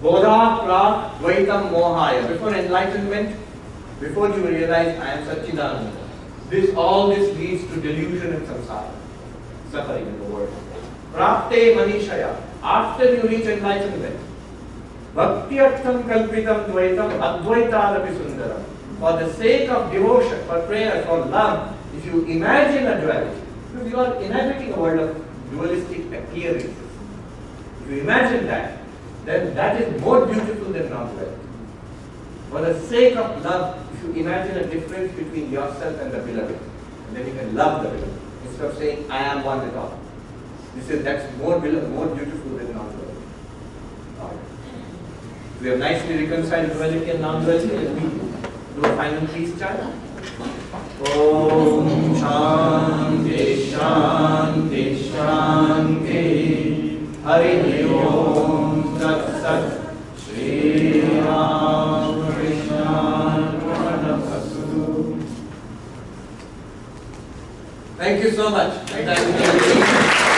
Bodha prak dvaitam mohaya. Before enlightenment, before you realize I am Satchidananda, all this leads to delusion and samsara, suffering in the world. Prapte manishaya. After you reach enlightenment, bhaktyartham kalpitam dvaitam advaitadapi sundaram. For the sake of devotion, for prayer, for love, if you imagine a duality, because you are inhabiting a world of dualistic appearances, if you imagine that, then that is more beautiful than non-duality. For the sake of love, if you imagine a difference between yourself and the beloved, then you can love the beloved, instead of saying, I am one with all. That's more beautiful than non-duality. We have nicely reconciled duality and non-duality, and we do a final peace chant. Om Shanti Shanti Shanti Hari Om Tat Sat Shri Ram Krishna Pranamastu. Thank you so much. Thank you.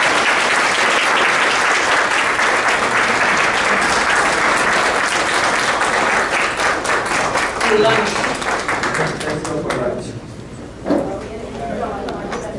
Lunch.